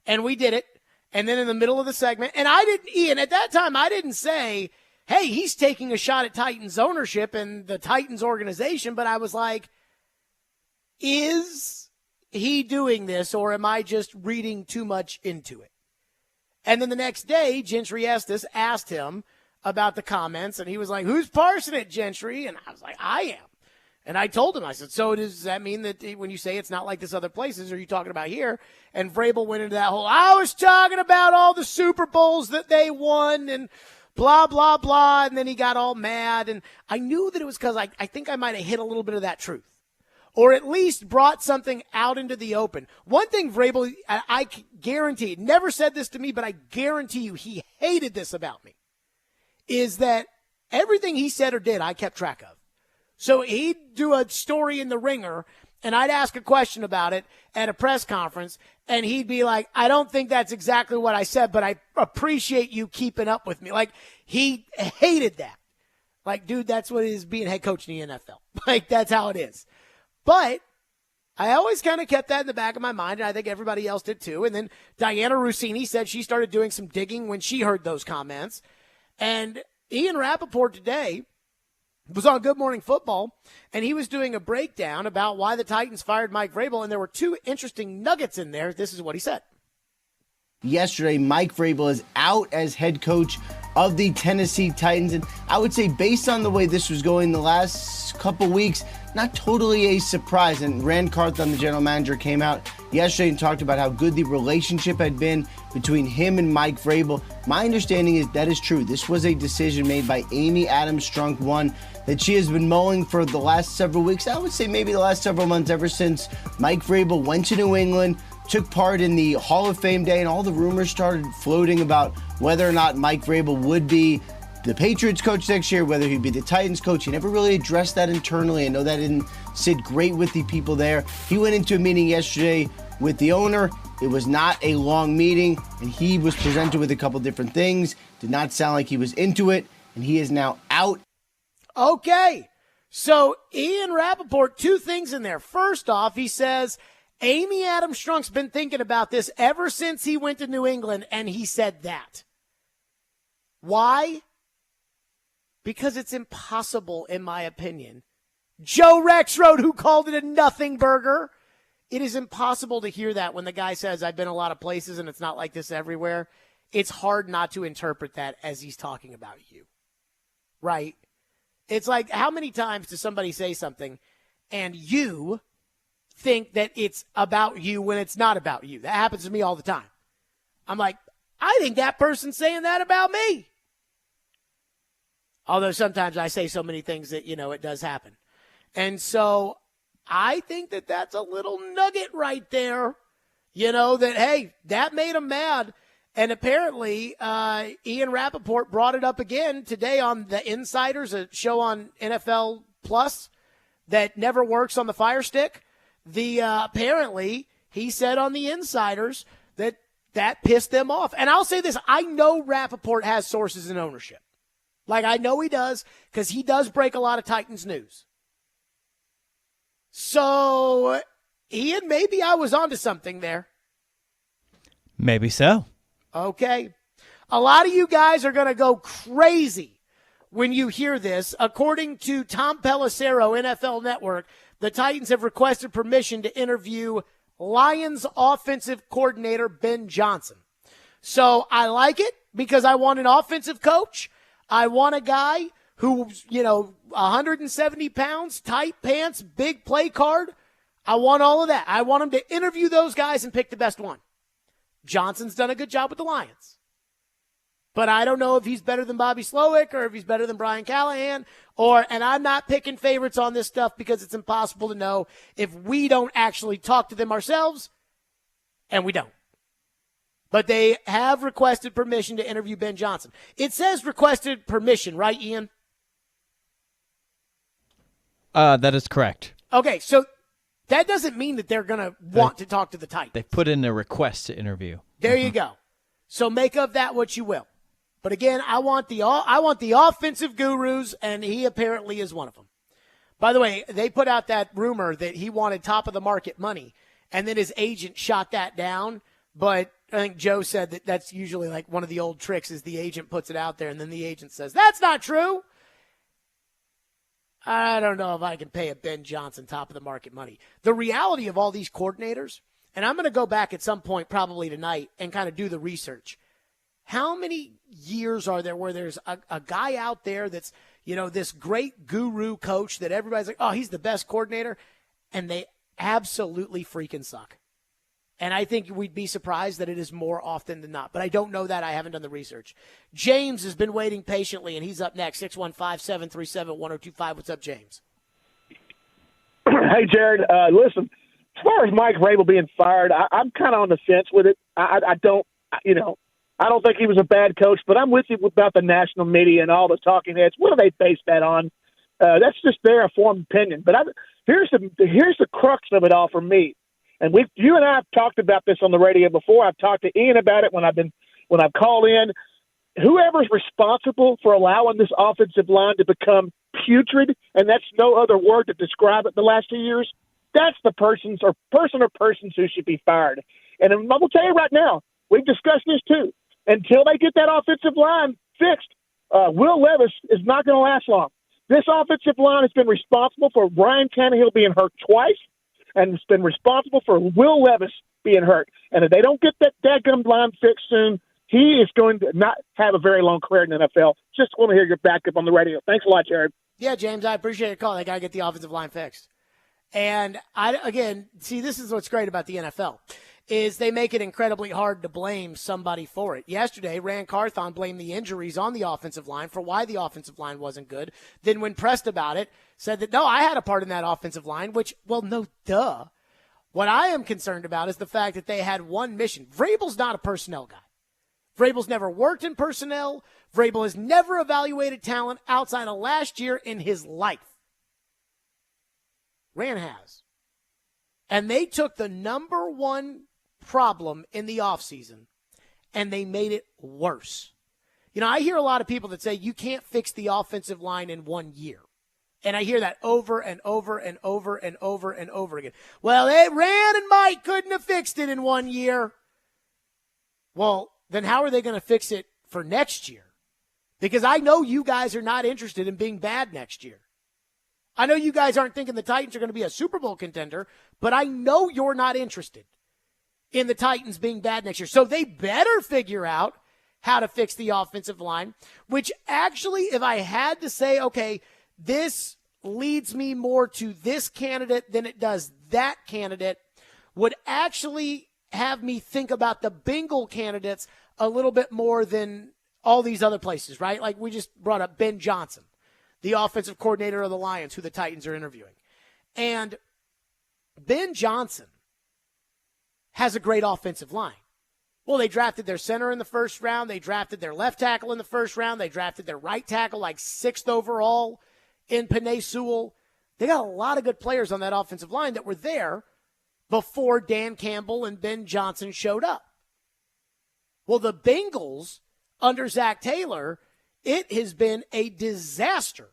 And we did it. And then in the middle of the segment, and Ian, at that time, I didn't say, hey, he's taking a shot at Titans ownership and the Titans organization. But I was like, is he doing this, or am I just reading too much into it? And then the next day, Gentry Estes asked him about the comments, and he was like, who's parsing it, Gentry? And I was like, I am. And I told him, I said, so does that mean that when you say it's not like this other places, are you talking about here? And Vrabel went into that whole, I was talking about all the Super Bowls that they won and blah, blah, blah. And then he got all mad. And I knew that it was because I think I might have hit a little bit of that truth, or at least brought something out into the open. One thing Vrabel, I guarantee, never said this to me, but I guarantee you he hated this about me, is that everything he said or did, I kept track of. So he'd do a story in the Ringer, and I'd ask a question about it at a press conference, and he'd be like, I don't think that's exactly what I said, but I appreciate you keeping up with me. Like, he hated that. Like, dude, that's what it is being head coach in the NFL. Like, that's how it is. But I always kind of kept that in the back of my mind, and I think everybody else did too. And then Diana Rossini said she started doing some digging when she heard those comments. And Ian Rappaport today was on Good Morning Football, and he was doing a breakdown about why the Titans fired Mike Vrabel, and there were two interesting nuggets in there. This is what he said. Yesterday, Mike Vrabel is out as head coach of the Tennessee Titans, and I would say based on the way this was going the last couple weeks, not totally a surprise. And Rand Carthon, the general manager, came out yesterday and talked about how good the relationship had been between him and Mike Vrabel. My understanding is that is true. This was a decision made by Amy Adams Strunk, one that she has been mulling for the last several weeks. I would say maybe the last several months, ever since Mike Vrabel went to New England, took part in the Hall of Fame day, and all the rumors started floating about whether or not Mike Vrabel would be the Patriots coach next year, whether he'd be the Titans coach. He never really addressed that internally. I know that didn't sit great with the people there. He went into a meeting yesterday with the owner. It was not a long meeting, and he was presented with a couple different things. Did not sound like he was into it, and he is now out. Okay, so Ian Rappaport, two things in there. First off, he says Amy Adams Strunk's been thinking about this ever since he went to New England, and he said that. Why? Because it's impossible, in my opinion. Joe Rexroad, who called it a nothing burger. It is impossible to hear that when the guy says, I've been a lot of places and it's not like this everywhere. It's hard not to interpret that as he's talking about you. Right? It's like, how many times does somebody say something and you think that it's about you when it's not about you? That happens to me all the time. I'm like, I think that person's saying that about me. Although sometimes I say so many things that, it does happen. And so I think that that's a little nugget right there, that, hey, that made him mad. And apparently, Ian Rappaport brought it up again today on The Insiders, a show on NFL Plus that never works on the Fire Stick. Apparently, he said on The Insiders that pissed them off. And I'll say this, I know Rappaport has sources in ownership. Like, I know he does, because he does break a lot of Titans news. So, Ian, maybe I was onto something there. Maybe so. Okay. A lot of you guys are going to go crazy when you hear this. According to Tom Pelissero, NFL Network, the Titans have requested permission to interview Lions offensive coordinator Ben Johnson. So I like it because I want an offensive coach. I want a guy who's, 170 pounds, tight pants, big play card. I want all of that. I want him to interview those guys and pick the best one. Johnson's done a good job with the Lions. But I don't know if he's better than Bobby Slowick or if he's better than Brian Callahan. And I'm not picking favorites on this stuff because it's impossible to know if we don't actually talk to them ourselves, and we don't. But they have requested permission to interview Ben Johnson. It says requested permission, right, Ian? That is correct. Okay, so that doesn't mean that they're going to want to talk to the Titans. They put in a request to interview. There you go. So make of that what you will. But again, I want the offensive gurus, and he apparently is one of them. By the way, they put out that rumor that he wanted top of the market money, and then his agent shot that down. But I think Joe said that that's usually like one of the old tricks is the agent puts it out there, and then the agent says, that's not true. I don't know if I can pay a Ben Johnson top of the market money. The reality of all these coordinators, and I'm going to go back at some point probably tonight and kind of do the research. How many years are there where there's a guy out there that's, this great guru coach that everybody's like, oh, he's the best coordinator, and they absolutely freaking suck? And I think we'd be surprised that it is more often than not. But I don't know that. I haven't done the research. James has been waiting patiently, and he's up next, 615-737-1025. What's up, James? Hey, Jared. Listen, as far as Mike Vrabel being fired, I'm kind of on the fence with it. I don't think he was a bad coach, but I'm with you about the national media and all the talking heads. What do they base that on? That's just their informed opinion. But here's the crux of it all for me. And you and I have talked about this on the radio before. I've talked to Ian about it when I've called in. Whoever's responsible for allowing this offensive line to become putrid, and that's no other word to describe it the last 2 years, that's the person or persons who should be fired. And I'm going to tell you right now, we've discussed this too. Until they get that offensive line fixed, Will Levis is not going to last long. This offensive line has been responsible for Ryan Tannehill being hurt twice, and it's been responsible for Will Levis being hurt. And if they don't get that dadgum line fixed soon, he is going to not have a very long career in the NFL. Just want to hear your backup on the radio. Thanks a lot, Jared. Yeah, James, I appreciate your call. They got to get the offensive line fixed. And this is what's great about the NFL, is they make it incredibly hard to blame somebody for it. Yesterday, Rand Carthon blamed the injuries on the offensive line for why the offensive line wasn't good. Then when pressed about it, said that, no, I had a part in that offensive line, which, well, no, duh. What I am concerned about is the fact that they had one mission. Vrabel's not a personnel guy. Vrabel's never worked in personnel. Vrabel has never evaluated talent outside of last year in his life. Rand has. And they took the number one problem in the offseason, and they made it worse. I hear a lot of people that say you can't fix the offensive line in 1 year. And I hear that over and over and over and over and over again. Well, Rand and Mike couldn't have fixed it in 1 year. Well, then how are they going to fix it for next year? Because I know you guys are not interested in being bad next year. I know you guys aren't thinking the Titans are going to be a Super Bowl contender, but I know you're not interested in the Titans being bad next year. So they better figure out how to fix the offensive line, which actually, if I had to say, okay, this leads me more to this candidate than it does that candidate, would actually have me think about the Bengal candidates a little bit more than all these other places, right? Like we just brought up Ben Johnson, the offensive coordinator of the Lions, who the Titans are interviewing. And Ben Johnson has a great offensive line. Well, they drafted their center in the first round. They drafted their left tackle in the first round. They drafted their right tackle like 6th overall in Penei Sewell. They got a lot of good players on that offensive line that were there before Dan Campbell and Ben Johnson showed up. Well, the Bengals, under Zach Taylor, it has been a disaster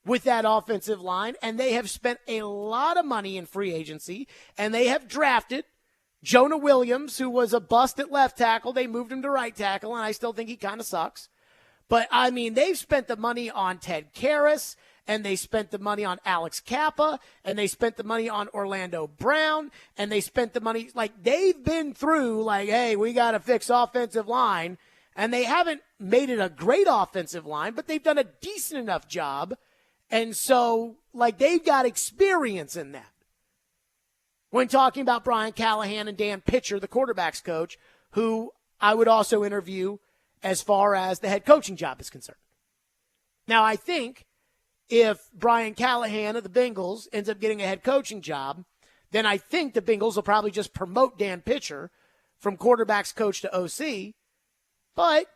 with that offensive line, and they have spent a lot of money in free agency, and they have drafted Jonah Williams, who was a bust at left tackle. They moved him to right tackle, and I still think he kind of sucks. But, I mean, they've spent the money on Ted Karras, and they spent the money on Alex Kappa, and they spent the money on Orlando Brown, and they spent the money, like, they've been through, like, hey, we got to fix offensive line, and they haven't made it a great offensive line, but they've done a decent enough job, and so, like, they've got experience in that. When talking about Brian Callahan and Dan Pitcher, the quarterback's coach, who I would also interview as far as the head coaching job is concerned. Now, I think if Brian Callahan of the Bengals ends up getting a head coaching job, then I think the Bengals will probably just promote Dan Pitcher from quarterbacks coach to OC. But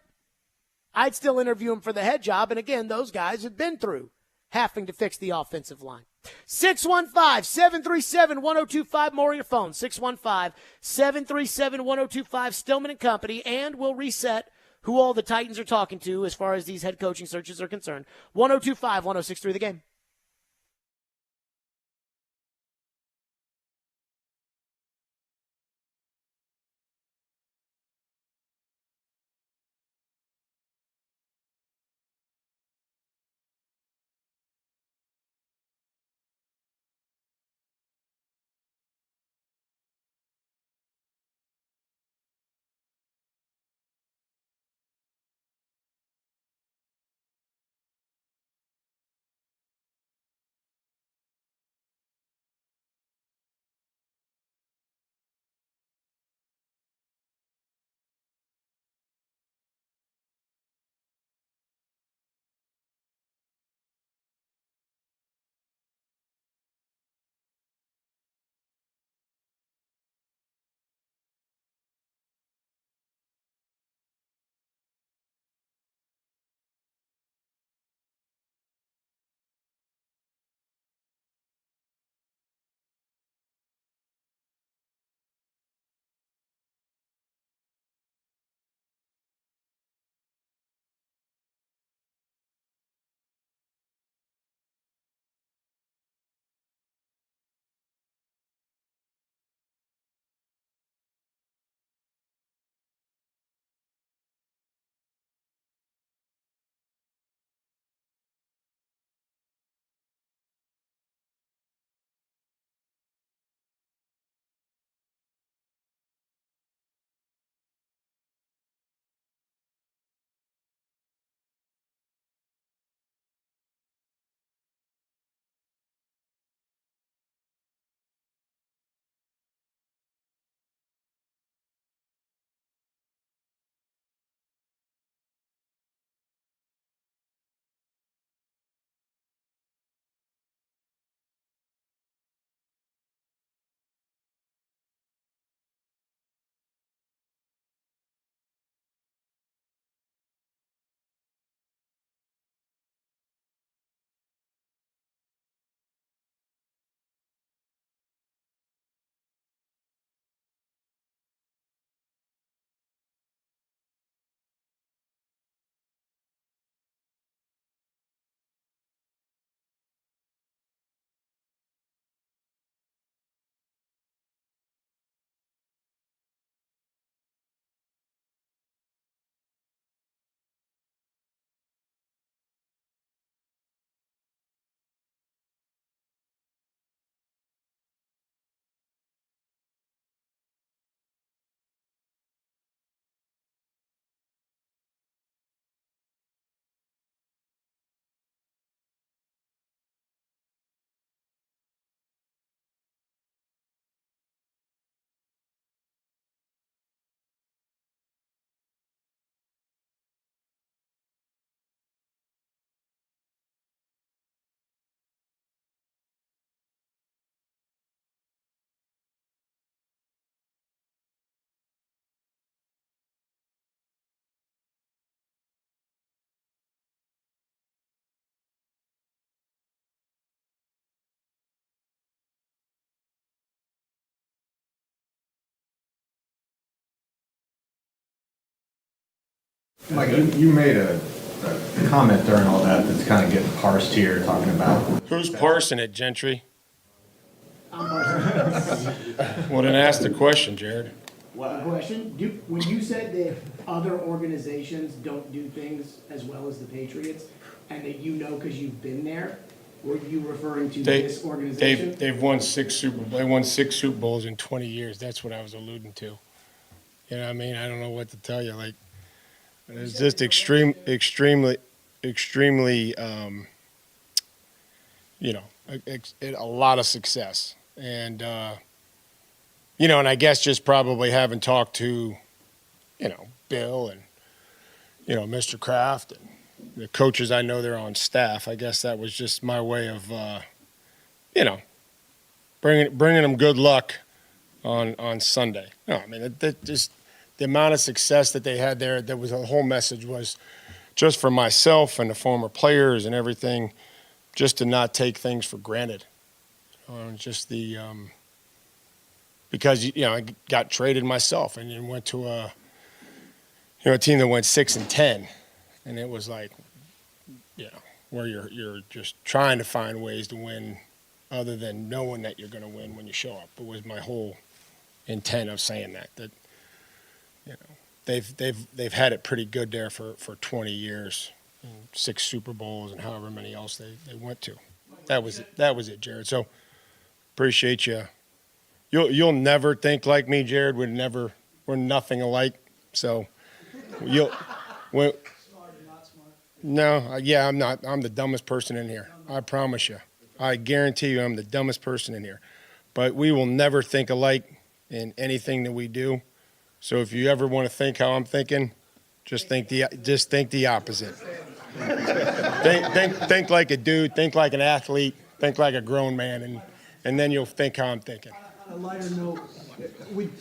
I'd still interview him for the head job. And again, those guys have been through having to fix the offensive line. 615-737-1025. More on your phone. 615-737-1025. Stillman and Company. And we'll reset who all the Titans are talking to as far as these head coaching searches are concerned. 1025-1063 The Game. Mike, you made a comment during all that that's kind of getting parsed here, talking about... Who's parsing it, Gentry? I'm parsing. Well, then ask the question, Jared. The question, when you said that other organizations don't do things as well as the Patriots, and that you know because you've been there, were you referring to this organization? They've won six Super Bowls in 20 years. That's what I was alluding to. You know what I mean? I don't know what to tell you. Like, it's just extremely, you know, a lot of success. And, you know, and I guess just probably having talked to, you know, Bill and, Mr. Kraft and the coaches I know they're on staff. I guess that was just my way of, bringing them good luck on Sunday. No, I mean, just the amount of success that they had there, that was the whole message was just for myself and the former players and everything, just to not take things for granted. Just the because I got traded myself and then went to a team that went 6-10, and it was like, where you're just trying to find ways to win, other than knowing that you're going to win when you show up. It was my whole intent of saying that they've had it pretty good there for 20 years, 6 Super Bowls and however many else they went to. That was it, Jared. So appreciate you. You'll never think like me, Jared. We're nothing alike. So I'm not. I'm the dumbest person in here. I promise you. I guarantee you I'm the dumbest person in here. But we will never think alike in anything that we do. So if you ever want to think how I'm thinking, just think the opposite. think like a dude, think like an athlete, think like a grown man, and then you'll think how I'm thinking. On a lighter note,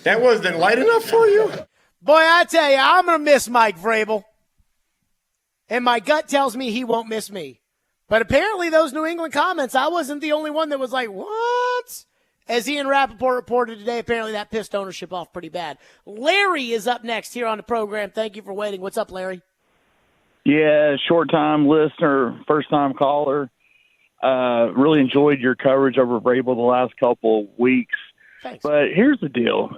that wasn't light enough for you? Boy, I tell you, I'm going to miss Mike Vrabel. And my gut tells me he won't miss me. But apparently those New England comments, I wasn't the only one that was like, what? As Ian Rappaport reported today, apparently that pissed ownership off pretty bad. Larry is up next here on the program. Thank you for waiting. What's up, Larry? Yeah, short-time listener, first-time caller. Really enjoyed your coverage over Vrabel the last couple of weeks. Thanks. But here's the deal.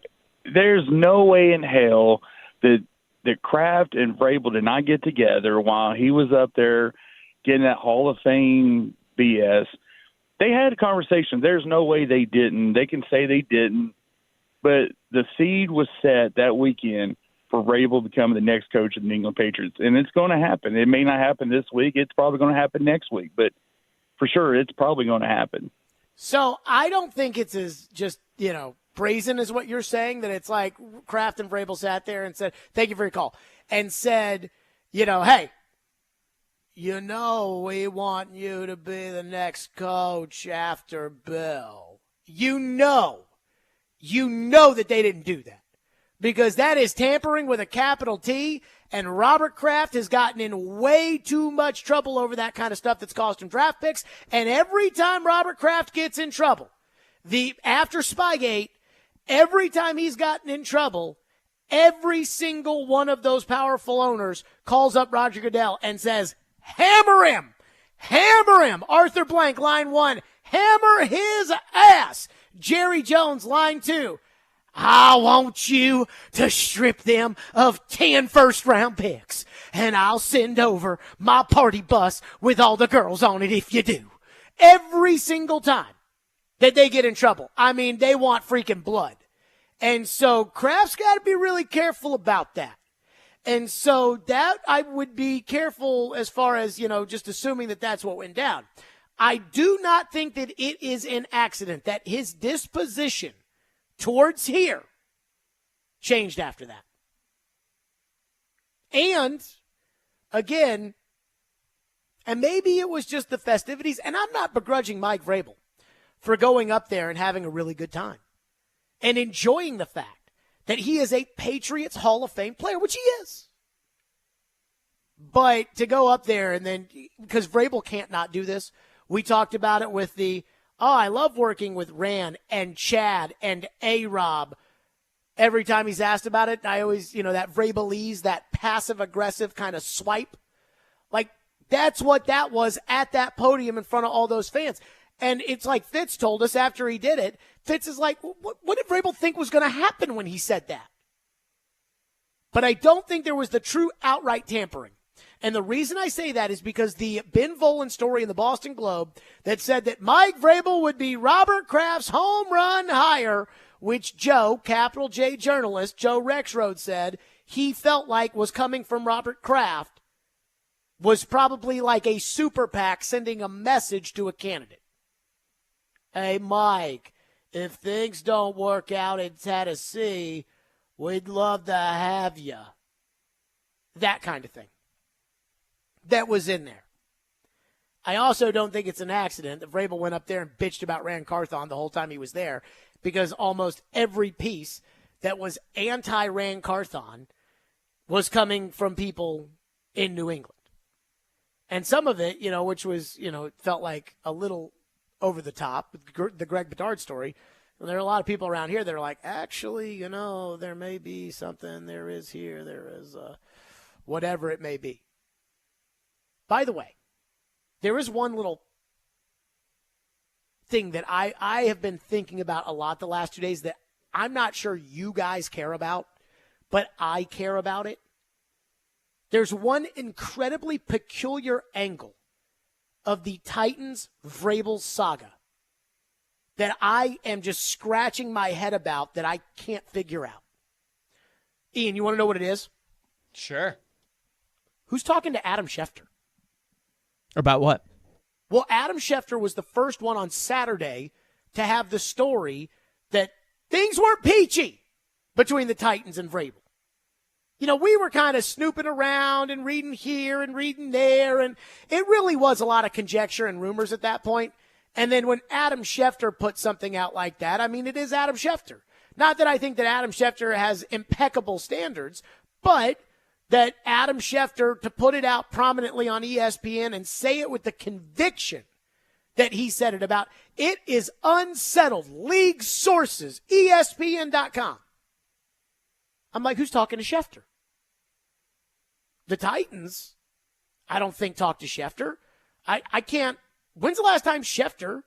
There's no way in hell that Kraft and Vrabel did not get together while he was up there getting that Hall of Fame BS. They had a conversation. There's no way they didn't. They can say they didn't. But the seed was set that weekend for Vrabel becoming the next coach of the New England Patriots. And it's going to happen. It may not happen this week. It's probably going to happen next week. But for sure, it's probably going to happen. So I don't think it's as just, brazen as what you're saying, that it's like Kraft and Vrabel sat there and said, thank you for your call, and said, hey, we want you to be the next coach after Bill. You know that they didn't do that, because that is tampering with a capital T, and Robert Kraft has gotten in way too much trouble over that kind of stuff that's cost him draft picks. And every time Robert Kraft gets in trouble, after Spygate, every time he's gotten in trouble, every single one of those powerful owners calls up Roger Goodell and says, hammer him. Arthur Blank, line 1, hammer his ass. Jerry Jones, line 2, I want you to strip them of 10 first-round picks, and I'll send over my party bus with all the girls on it if you do. Every single time that they get in trouble, they want freaking blood. And so Kraft's got to be really careful about that. And so that I would be careful as far as, just assuming that that's what went down. I do not think that it is an accident that his disposition towards here changed after that. And, again, and maybe it was just the festivities, and I'm not begrudging Mike Vrabel for going up there and having a really good time and enjoying the fact that he is a Patriots Hall of Fame player, which he is. But to go up there and then, because Vrabel can't not do this, we talked about it with I love working with Ran and Chad and A-Rob. Every time he's asked about it, I always, that Vrabelese, that passive-aggressive kind of swipe. Like, that's what that was at that podium in front of all those fans. And it's like Fitz told us after he did it. Fitz is like, what did Vrabel think was going to happen when he said that? But I don't think there was the true outright tampering. And the reason I say that is because the Ben Volen story in the Boston Globe that said that Mike Vrabel would be Robert Kraft's home run hire, which Joe, capital J journalist, Joe Rexroad said he felt like was coming from Robert Kraft, was probably like a super PAC sending a message to a candidate. Hey, Mike, if things don't work out in Tennessee, we'd love to have you. That kind of thing. that was in there. I also don't think it's an accident that Vrabel went up there and bitched about Rand Carthon the whole time he was there, because almost every piece that was anti-Rand Carthon was coming from people in New England. And some of it, which was, it felt like a little over the top, the Greg Bedard story. There are a lot of people around here that are like, actually, there may be something, there is here, there is whatever it may be. By the way, there is one little thing that I have been thinking about a lot the last 2 days that I'm not sure you guys care about, but I care about it. There's one incredibly peculiar angle of the Titans-Vrabel saga that I am just scratching my head about that I can't figure out. Ian, you want to know what it is? Sure. Who's talking to Adam Schefter? About what? Well, Adam Schefter was the first one on Saturday to have the story that things weren't peachy between the Titans and Vrabel. We were kind of snooping around and reading here and reading there, and it really was a lot of conjecture and rumors at that point. And then when Adam Schefter put something out like that, it is Adam Schefter. Not that I think that Adam Schefter has impeccable standards, but that Adam Schefter, to put it out prominently on ESPN and say it with the conviction that he said it about, it is unsettled. League sources, ESPN.com. I'm like, who's talking to Schefter? The Titans, I don't think, talk to Schefter. I can't. When's the last time Schefter,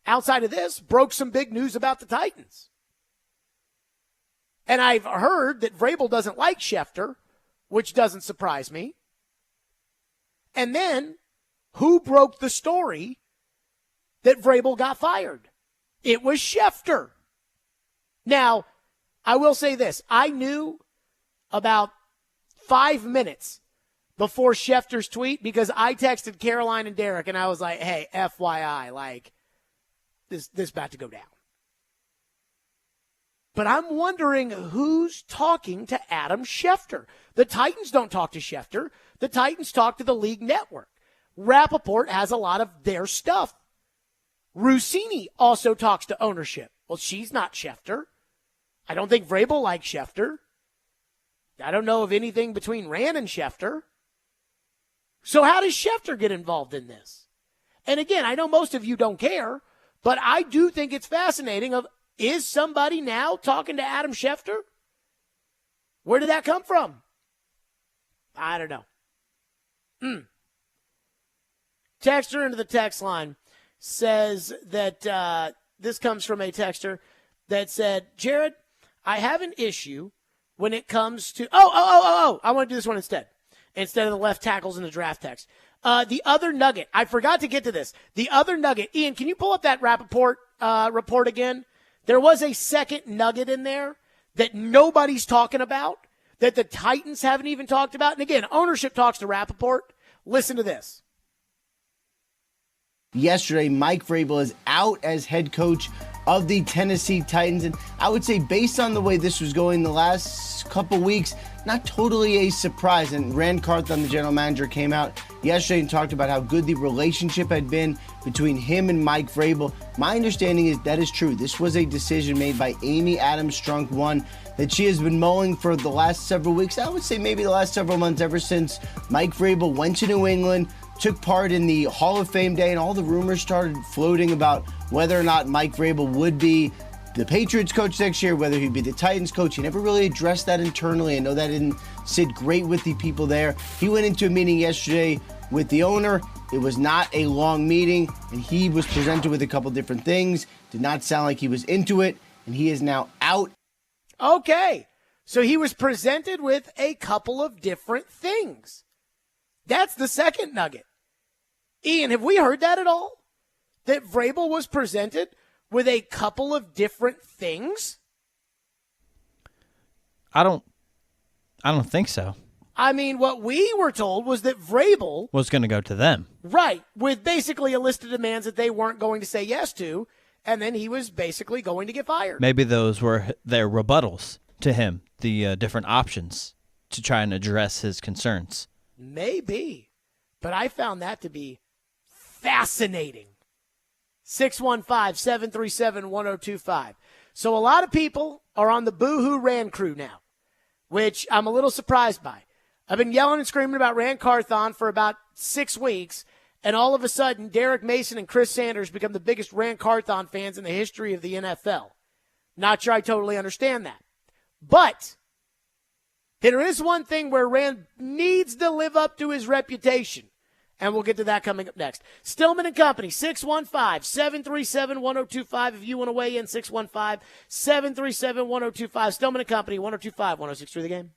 outside of this, broke some big news about the Titans? And I've heard that Vrabel doesn't like Schefter, which doesn't surprise me. And then, who broke the story that Vrabel got fired? It was Schefter. Now, I will say this. I knew about 5 minutes before Schefter's tweet because I texted Caroline and Derek, and I was like, hey, FYI, this about to go down. But I'm wondering who's talking to Adam Schefter. The Titans don't talk to Schefter. The Titans talk to the league network. Rappaport has a lot of their stuff. Rossini also talks to ownership. Well, she's not Schefter. I don't think Vrabel likes Schefter. I don't know of anything between Rand and Schefter. So how does Schefter get involved in this? And again, I know most of you don't care, but I do think it's fascinating is somebody now talking to Adam Schefter? Where did that come from? I don't know. Texter into the text line says that this comes from a texter that said, Jared, I have an issue when it comes to I want to do this one instead of the left tackles in the draft text. The other nugget, I forgot to get to this. The other nugget, Ian, can you pull up that Rappaport report again? There was a second nugget in there that nobody's talking about, that the Titans haven't even talked about. And again, ownership talks to Rappaport. Listen to this. Yesterday, Mike Vrabel is out as head coach of the Tennessee Titans. And I would say based on the way this was going the last couple weeks, not totally a surprise. And Rand Carthon, the general manager, came out yesterday and talked about how good the relationship had been between him and Mike Vrabel. My understanding is that is true. This was a decision made by Amy Adams Strunk, one that she has been mulling for the last several weeks. I would say maybe the last several months, ever since Mike Vrabel went to New England, took part in the Hall of Fame day, and all the rumors started floating about whether or not Mike Vrabel would be the Patriots coach next year, whether he'd be the Titans coach. He never really addressed that internally. I know that didn't sit great with the people there. He went into a meeting yesterday with the owner. It was not a long meeting, and he was presented with a couple different things. Did not sound like he was into it, and he is now out. Okay, so he was presented with a couple of different things. That's the second nugget. Ian, have we heard that at all? That Vrabel was presented with a couple of different things? I don't think so. I mean, what we were told was that Vrabel was going to go to them. Right, with basically a list of demands that they weren't going to say yes to, and then he was basically going to get fired. Maybe those were their rebuttals to him, the different options to try and address his concerns. Maybe. But I found that to be fascinating. 615-737-1025. So a lot of people are on the boo-hoo Rand crew now, which I'm a little surprised by. I've been yelling and screaming about Rand Carthon for about 6 weeks, and all of a sudden, Derek Mason and Chris Sanders become the biggest Rand Carthon fans in the history of the NFL. Not sure I totally understand that. But there is one thing where Rand needs to live up to his reputation. And we'll get to that coming up next. Stillman and Company, 615-737-1025. If you want to weigh in, 615-737-1025. Stillman and Company, 1025-1063 The Game.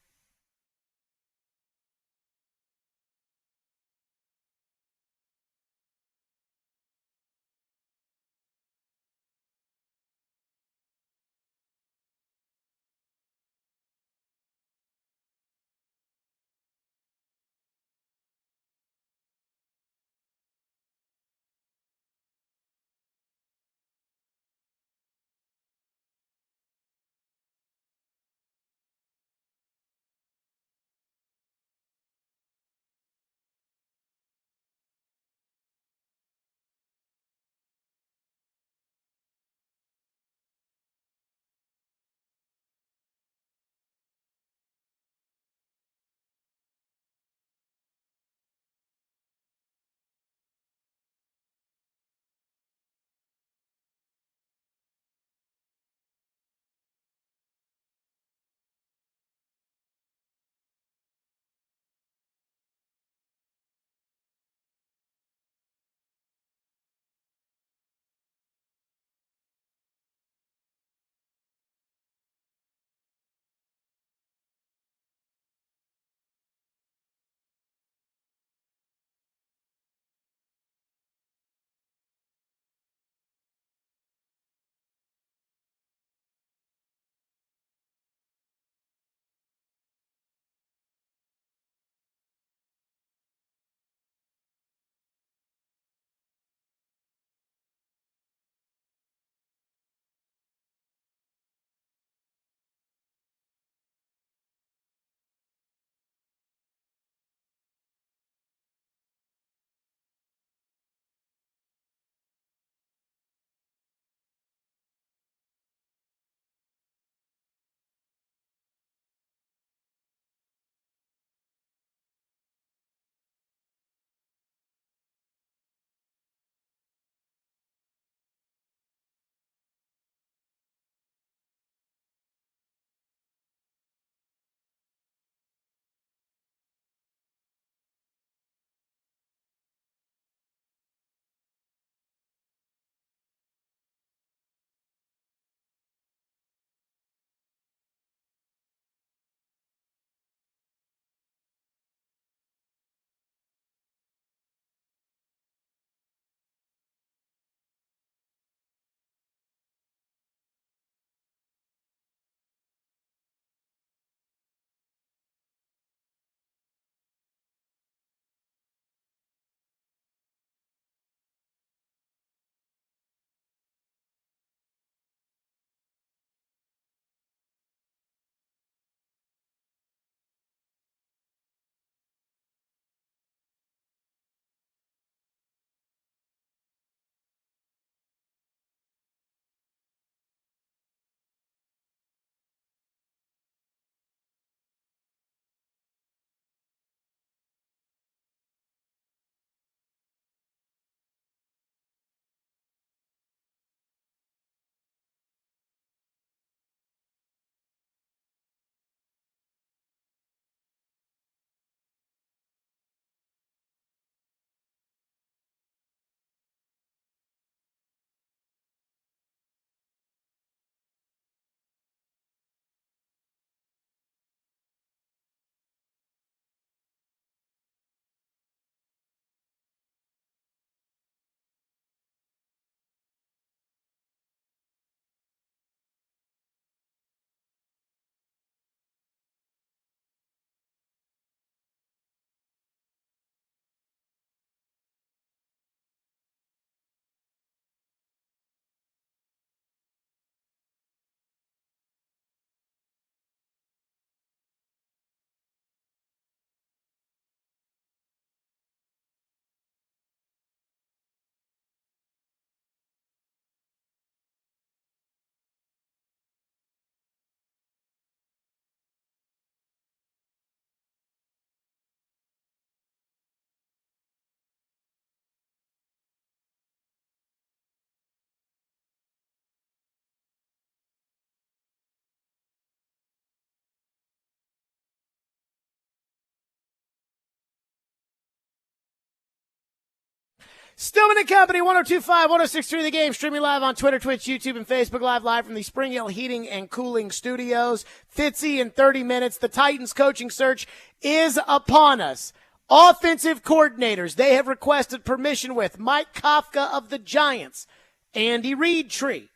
Stillman and Company, 102.5, 106.3 The Game, streaming live on Twitter, Twitch, YouTube, and Facebook live from the Spring Hill Heating and Cooling Studios. Fitzy in 30 minutes. The Titans coaching search is upon us. Offensive coordinators they have requested permission with Mike Kafka of the Giants, Andy Reid Tree,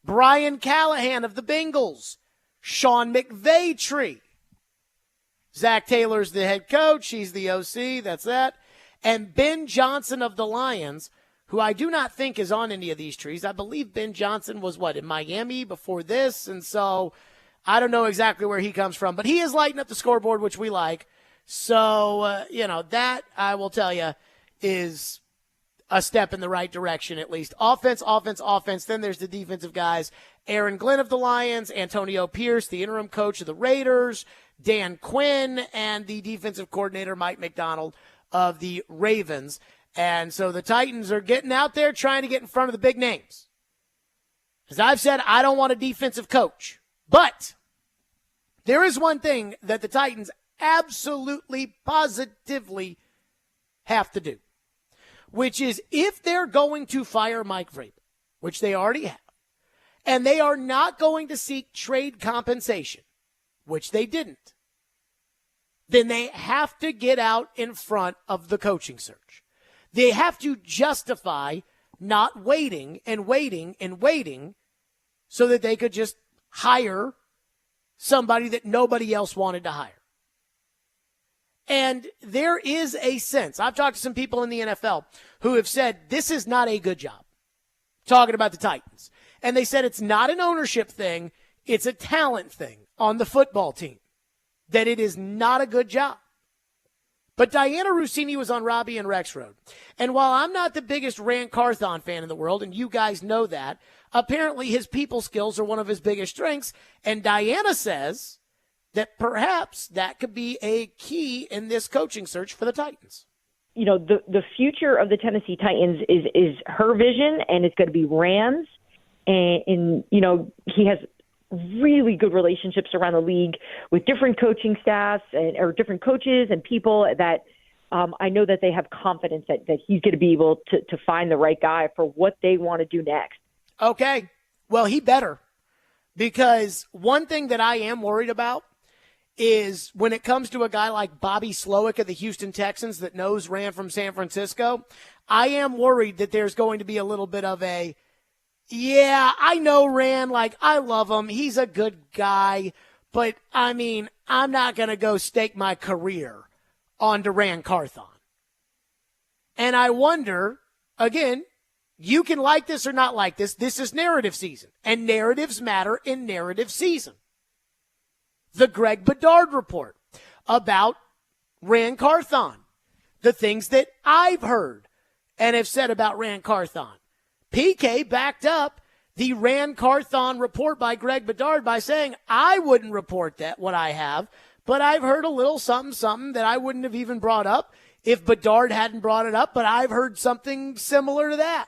Brian Callahan of the Bengals, Sean McVay Tree. Zach Taylor's the head coach. He's the OC. That's that. And Ben Johnson of the Lions, who I do not think is on any of these trees. I believe Ben Johnson was, in Miami before this? And so I don't know exactly where he comes from. But he is lighting up the scoreboard, which we like. So, that, I will tell you, is a step in the right direction at least. Offense. Then there's the defensive guys. Aaron Glenn of the Lions, Antonio Pierce, the interim coach of the Raiders, Dan Quinn, and the defensive coordinator, Mike McDonald, of the Ravens. And so the Titans are getting out there trying to get in front of the big names. As I've said, I don't want a defensive coach. But there is one thing that the Titans absolutely, positively have to do, which is if they're going to fire Mike Vrabel, which they already have, and they are not going to seek trade compensation, which they didn't, then they have to get out in front of the coaching search. They have to justify not waiting so that they could just hire somebody that nobody else wanted to hire. And there is a sense, I've talked to some people in the NFL who have said this is not a good job, talking about the Titans. And they said it's not an ownership thing, it's a talent thing on the football team, that it is not a good job. But Diana Rossini was on Robbie and Rex Road. And while I'm not the biggest Rand Carthon fan in the world, and you guys know that, apparently his people skills are one of his biggest strengths. And Diana says that perhaps that could be a key in this coaching search for the Titans. The future of the Tennessee Titans is her vision, and it's going to be Rand's. And he has really good relationships around the league with different coaching staffs or different coaches and people that I know that they have confidence that he's going to be able to find the right guy for what they want to do next. Okay. Well, he better, because one thing that I am worried about is when it comes to a guy like Bobby Slowick of the Houston Texans that knows Rand from San Francisco, I am worried that there's going to be a little bit of a, yeah, I know Rand, I love him. He's a good guy. But, I'm not going to go stake my career onto Rand Carthon. And I wonder, again, you can like this or not like this. This is narrative season. And narratives matter in narrative season. The Greg Bedard report about Rand Carthon. The things that I've heard and have said about Rand Carthon. PK backed up the Rand Carthon report by Greg Bedard by saying, I wouldn't report that, what I have, but I've heard a little something that I wouldn't have even brought up if Bedard hadn't brought it up, but I've heard something similar to that.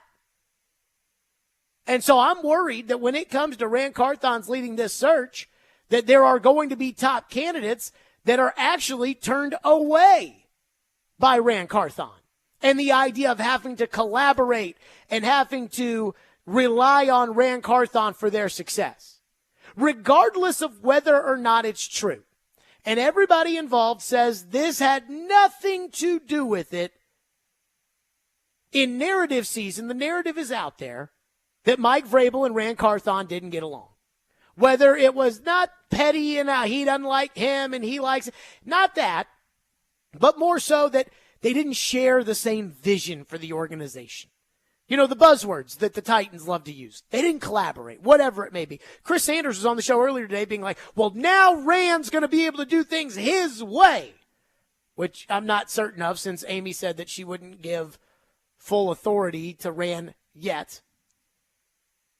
And so I'm worried that when it comes to Rand Carthon's leading this search, that there are going to be top candidates that are actually turned away by Rand Carthon. And the idea of having to collaborate and having to rely on Rand Carthon for their success, regardless of whether or not it's true. And everybody involved says this had nothing to do with it. In narrative season, the narrative is out there that Mike Vrabel and Rand Carthon didn't get along. Whether it was not petty and he doesn't like him and he likes it, not that, but more so that they didn't share the same vision for the organization. The buzzwords that the Titans love to use. They didn't collaborate, whatever it may be. Chris Sanders was on the show earlier today being like, well, now Rand's going to be able to do things his way, which I'm not certain of since Amy said that she wouldn't give full authority to Rand yet.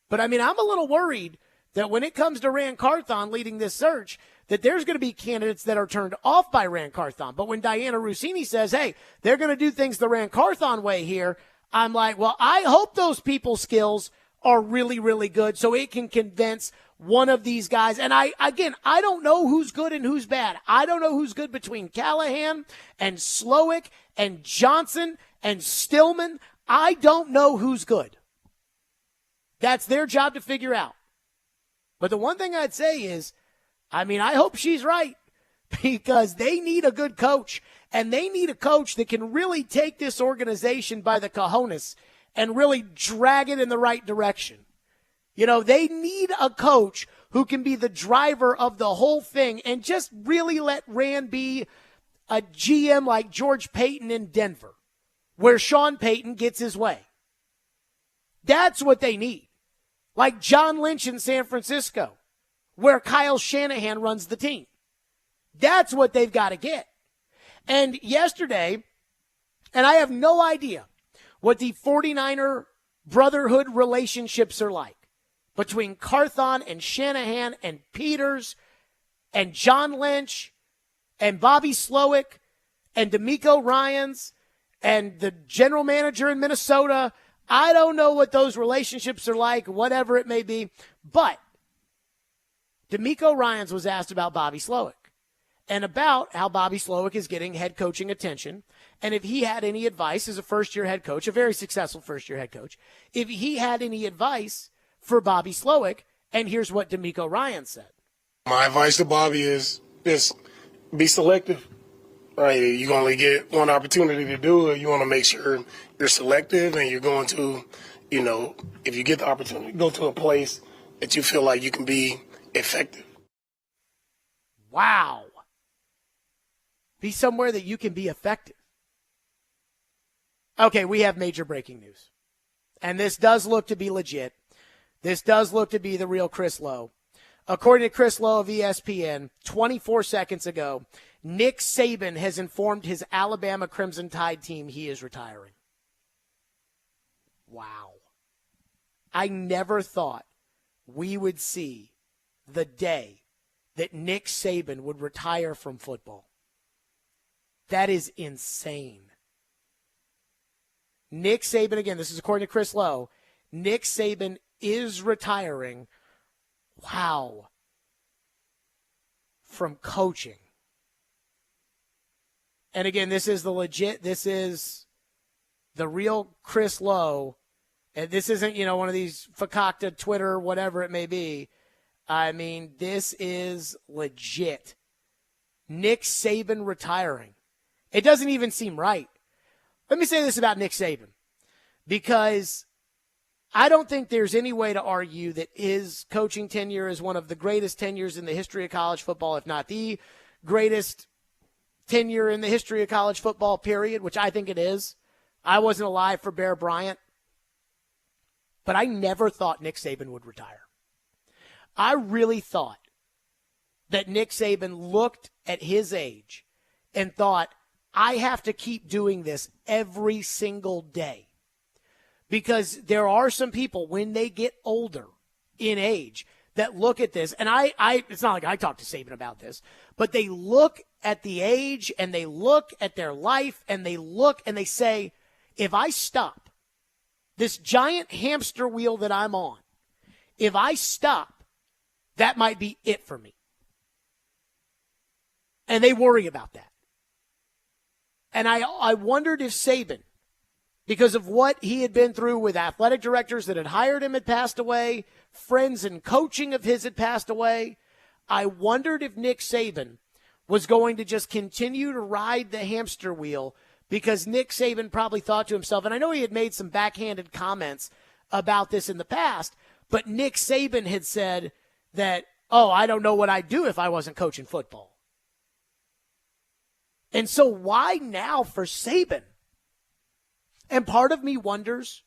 But, I'm a little worried that when it comes to Rand Carthon leading this search, that there's going to be candidates that are turned off by Rand Carthon. But when Diana Rossini says, hey, they're going to do things the Rand Carthon way here, I'm like, well, I hope those people skills are really, really good so it can convince one of these guys. And I don't know who's good and who's bad. I don't know who's good between Callahan and Slowick and Johnson and Stillman. I don't know who's good. That's their job to figure out. But the one thing I'd say is, I hope she's right, because they need a good coach, and they need a coach that can really take this organization by the cojones and really drag it in the right direction. They need a coach who can be the driver of the whole thing and just really let Rand be a GM like George Payton in Denver, where Sean Payton gets his way. That's what they need. Like John Lynch in San Francisco, where Kyle Shanahan runs the team. That's what they've got to get. And yesterday, and I have no idea what the 49er brotherhood relationships are like between Carthon and Shanahan and Peters and John Lynch and Bobby Slowick and D'Amico Ryans and the general manager in Minnesota. I don't know what those relationships are like, whatever it may be. But D'Amico Ryans was asked about Bobby Slowick and about how Bobby Slowick is getting head coaching attention, and if he had any advice as a first-year head coach, a very successful first-year head coach, if he had any advice for Bobby Slowick, and here's what D'Amico Ryans said. My advice to Bobby is just be selective. Right, you only get one opportunity to do it. You want to make sure you're selective, and you're going to, if you get the opportunity, go to a place that you feel like you can be effective. Wow. Be somewhere that you can be effective. Okay, we have major breaking news. And this does look to be legit. This does look to be the real Chris Lowe. According to Chris Lowe of ESPN, 24 seconds ago, Nick Saban has informed his Alabama Crimson Tide team he is retiring. Wow. I never thought we would see the day that Nick Saban would retire from football. That is insane. Nick Saban, again, this is according to Chris Lowe, Nick Saban is retiring. Wow. From coaching. And again, this is the real Chris Lowe. And this isn't, one of these fakakta Twitter, whatever it may be. This is legit. Nick Saban retiring. It doesn't even seem right. Let me say this about Nick Saban, because I don't think there's any way to argue that his coaching tenure is one of the greatest tenures in the history of college football, if not the greatest tenure in the history of college football, period, which I think it is. I wasn't alive for Bear Bryant, but I never thought Nick Saban would retire. I really thought that Nick Saban looked at his age and thought, I have to keep doing this every single day. Because there are some people, when they get older in age, that look at this, and I it's not like I talked to Saban about this, but they look at the age and they look at their life and they look and they say, if I stop this giant hamster wheel that I'm on, if I stop, that might be it for me. And they worry about that. And I wondered if Saban, because of what he had been through with athletic directors that had hired him had passed away, friends and coaching of his had passed away, I wondered if Nick Saban was going to just continue to ride the hamster wheel, because Nick Saban probably thought to himself, and I know he had made some backhanded comments about this in the past, but Nick Saban had said that, I don't know what I'd do if I wasn't coaching football. And so why now for Saban? And part of me wonders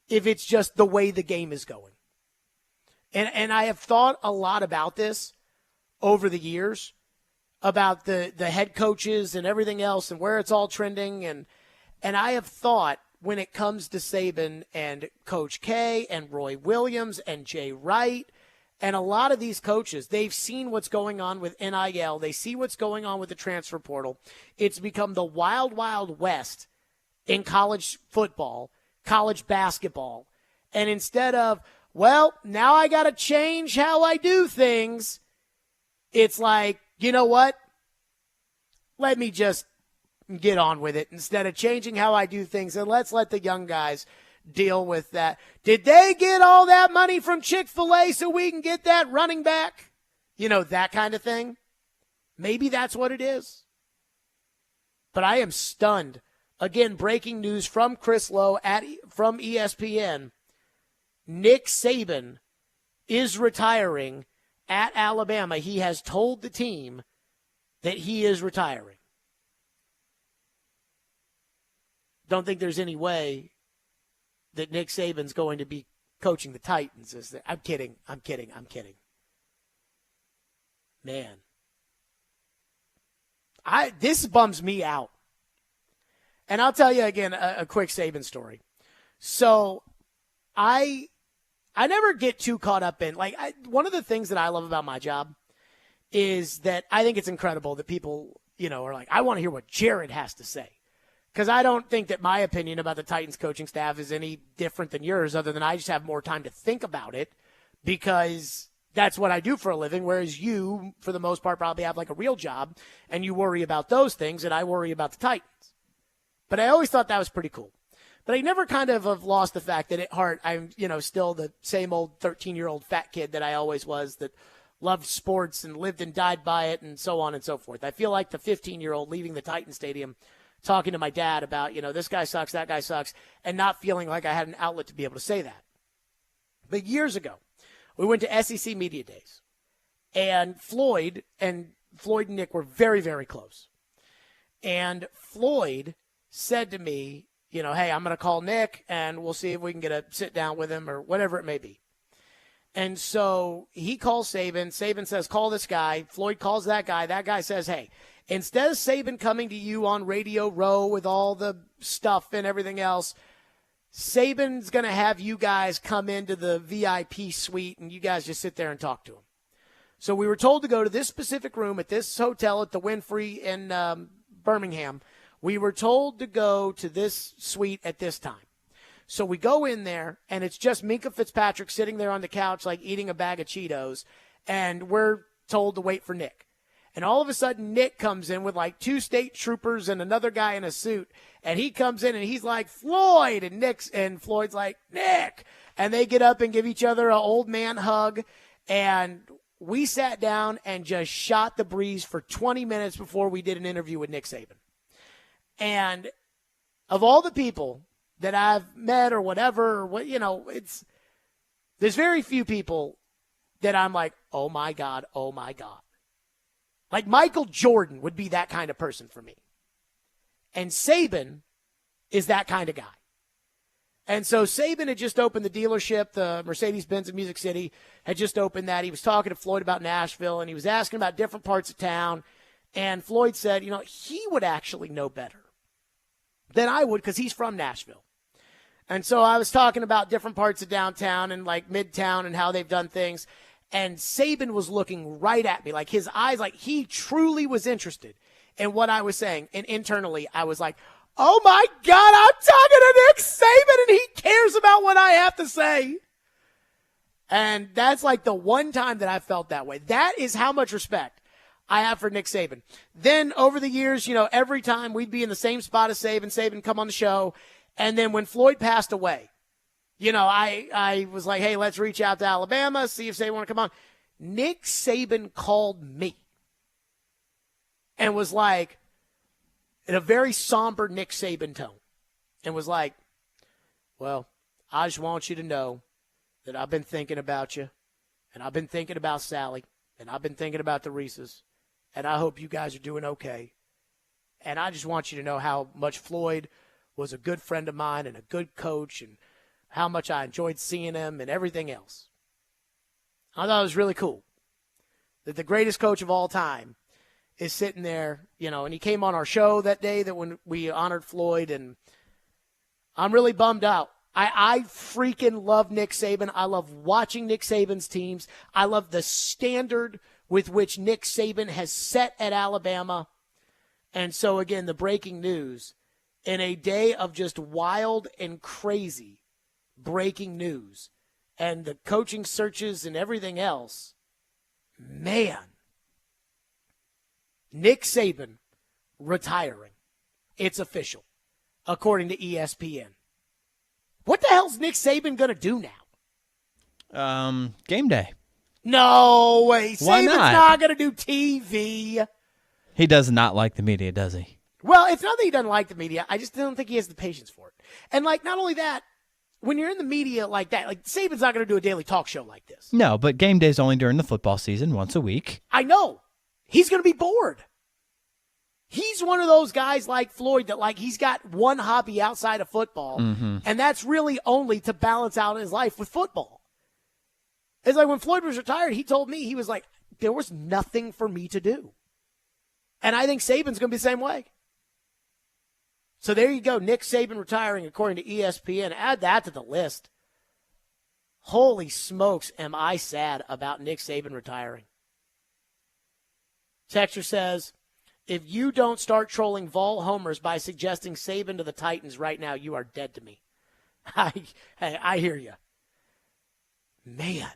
if it's just the way the game is going. And I have thought a lot about this over the years, about the head coaches and everything else and where it's all trending. And I have thought, when it comes to Saban and Coach K and Roy Williams and Jay Wright and a lot of these coaches, they've seen what's going on with NIL. They see what's going on with the transfer portal. It's become the wild, wild west in college football, college basketball. And instead of, well, now I got to change how I do things. It's like, you know what? Let me just get on with it instead of changing how I do things, and let's let the young guys deal with that. Did they get all that money from Chick-fil-A so we can get that running back? You know, that kind of thing. Maybe that's what it is. But I am stunned. Again, breaking news from Chris Lowe from ESPN. Nick Saban is retiring at Alabama. He has told the team that he is retiring. Don't think there's any way that Nick Saban's going to be coaching the Titans. Is there? I'm kidding. Man. This bums me out. And I'll tell you again a quick Saban story. So I never get too caught up in, one of the things that I love about my job is that I think it's incredible that people, are like, I want to hear what Jared has to say. Because I don't think that my opinion about the Titans coaching staff is any different than yours, other than I just have more time to think about it because that's what I do for a living, whereas you, for the most part, probably have like a real job and you worry about those things and I worry about the Titans. But I always thought that was pretty cool. But I never kind of have lost the fact that at heart I'm, still the same old 13-year-old fat kid that I always was that loved sports and lived and died by it and so on and so forth. I feel like the 15-year-old leaving the Titan Stadium talking to my dad about, this guy sucks, that guy sucks, and not feeling like I had an outlet to be able to say that. But years ago, we went to SEC Media Days, and Floyd and Nick were very, very close. And Floyd said to me, hey, I'm going to call Nick, and we'll see if we can get a sit down with him or whatever it may be. And so he calls Saban. Saban says, call this guy. Floyd calls that guy. That guy says, hey, instead of Saban coming to you on Radio Row with all the stuff and everything else, Saban's going to have you guys come into the VIP suite and you guys just sit there and talk to him. So we were told to go to this specific room at this hotel at the Winfrey in Birmingham. We were told to go to this suite at this time. So we go in there, and it's just Minkah Fitzpatrick sitting there on the couch like eating a bag of Cheetos, and we're told to wait for Nick. And all of a sudden, Nick comes in with like 2 state troopers and another guy in a suit. And he comes in and he's like, Floyd. And Floyd's like, Nick. And they get up and give each other an old man hug. And we sat down and just shot the breeze for 20 minutes before we did an interview with Nick Saban. And of all the people that I've met or whatever, or what, there's very few people that I'm like, oh my God, oh my God. Like Michael Jordan would be that kind of person for me. And Saban is that kind of guy. And so Saban had just opened the dealership, the Mercedes-Benz in Music City, had just opened that. He was talking to Floyd about Nashville, and he was asking about different parts of town. And Floyd said, he would actually know better than I would because he's from Nashville. And so I was talking about different parts of downtown and like Midtown and how they've done things. And Saban was looking right at me, like his eyes, like he truly was interested in what I was saying. And internally, I was like, oh my God, I'm talking to Nick Saban and he cares about what I have to say. And that's like the one time that I felt that way. That is how much respect I have for Nick Saban. Then over the years, every time we'd be in the same spot as Saban come on the show. And then when Floyd passed away, I was like, hey, let's reach out to Alabama, see if Saban want to come on. Nick Saban called me and was like, in a very somber Nick Saban tone, and was like, well, I just want you to know that I've been thinking about you, and I've been thinking about Sally, and I've been thinking about the Reeses, and I hope you guys are doing okay. And I just want you to know how much Floyd was a good friend of mine and a good coach, and how much I enjoyed seeing him and everything else. I thought it was really cool that the greatest coach of all time is sitting there, and he came on our show that day that when we honored Floyd, and I'm really bummed out. I freaking love Nick Saban. I love watching Nick Saban's teams. I love the standard with which Nick Saban has set at Alabama. And so, again, the breaking news, in a day of just wild and crazy breaking news, and the coaching searches and everything else, man, Nick Saban retiring. It's official, according to ESPN. What the hell's Nick Saban going to do now? Game day. No way. Why Saban's not? not going to do TV. He does not like the media, does he? Well, it's not that he doesn't like the media. I just don't think he has the patience for it. And, like, not only that, when you're in the media like that, like, Saban's not going to do a daily talk show like this. No, but game day's only during the football season, once a week. I know. He's going to be bored. He's one of those guys like Floyd that, like, he's got one hobby outside of football, and that's really only to balance out his life with football. It's like when Floyd was retired, he told me, he was like, there was nothing for me to do. And I think Saban's going to be the same way. So there you go, Nick Saban retiring according to ESPN. Add that to the list. Holy smokes, am I sad about Nick Saban retiring. Texture says, if you don't start trolling Vol homers by suggesting Saban to the Titans right now, you are dead to me. I hear you. Man.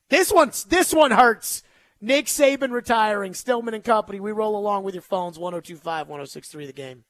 This one hurts. Nick Saban retiring, Stillman and Company. We roll along with your phones, 102.5, 106.3 The Game.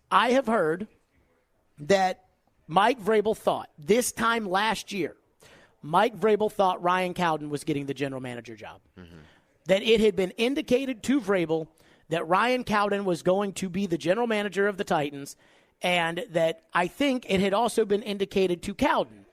I have heard that Mike Vrabel thought this time last year, Mike Vrabel thought Ryan Cowden was getting the general manager job. That it had been indicated to Vrabel that Ryan Cowden was going to be the general manager of the Titans, and that I think it had also been indicated to Cowden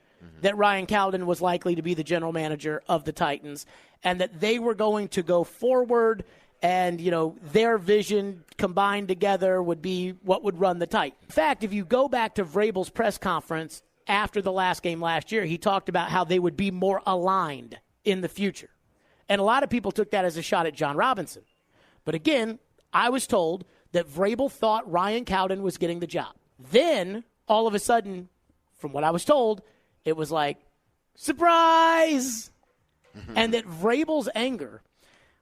that Ryan Cowden was likely to be the general manager of the Titans, and that they were going to go forward and, you know, their vision combined together would be what would run the Titans. In fact, if you go back to Vrabel's press conference after the last game last year, he talked about how they would be more aligned in the future. And a lot of people took that as a shot at John Robinson. But again, I was told that Vrabel thought Ryan Cowden was getting the job. Then, all of a sudden, from what I was told, it was like, surprise! And that Vrabel's anger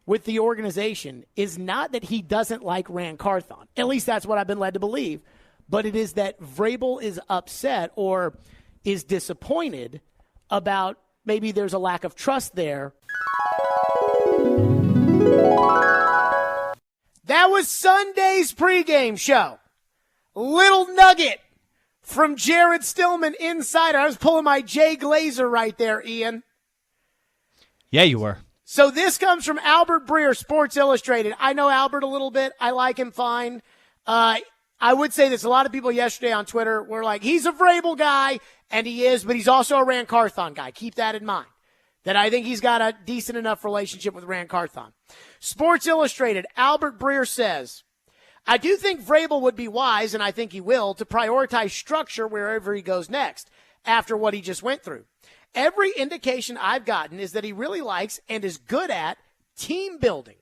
with the organization is not that he doesn't like Rand Carthon. At least that's what I've been led to believe. But it is that Vrabel is upset or is disappointed about maybe there's a lack of trust there. That was Sunday's pregame show. Little nugget from Jared Stillman, Insider. I was pulling my Jay Glazer right there, Ian. Yeah, you were. So this comes from Albert Breer, Sports Illustrated. I know Albert a little bit. I like him fine. I would say this. A lot of people yesterday on Twitter were like, he's a Vrabel guy, and he is, but he's also a Rand Carthon guy. Keep that in mind. That I think he's got a decent enough relationship with Rand Carthon. Sports Illustrated, Albert Breer says, I do think Vrabel would be wise, and I think he will, to prioritize structure wherever he goes next after what he just went through. Every indication I've gotten is that he really likes and is good at team building,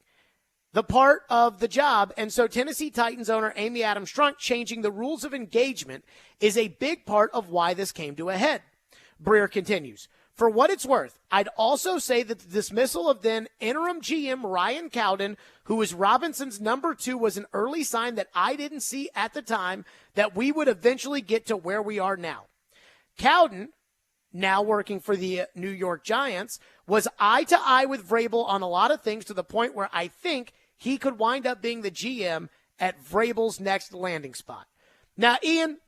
the part of the job. And so Tennessee Titans owner Amy Adams Strunk changing the rules of engagement is a big part of why this came to a head. Breer continues, for what it's worth, I'd also say that the dismissal of then interim GM Ryan Cowden, who was Robinson's number 2, was an early sign that I didn't see at the time that we would eventually get to where we are now. Cowden, now working for the New York Giants, was eye to eye with Vrabel on a lot of things to the point where I think he could wind up being the GM at Vrabel's next landing spot. Now, Ian,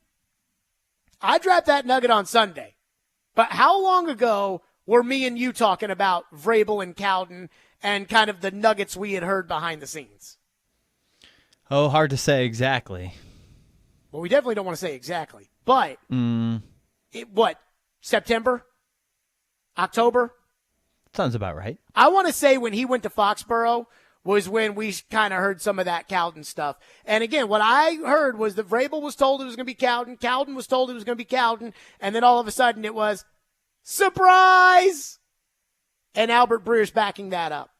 I dropped that nugget on Sunday, but how long ago were me and you talking about Vrabel and Cowden and kind of the nuggets we had heard behind the scenes? Oh, hard to say exactly. Well, we definitely don't want to say exactly, but what? September? October? Sounds about right. I want to say when he went to Foxborough was when we kind of heard some of that Cowden stuff. And again, what I heard was that Vrabel was told it was going to be Cowden. Cowden was told it was going to be Cowden. And then all of a sudden it was, surprise! And Albert Breer's backing that up.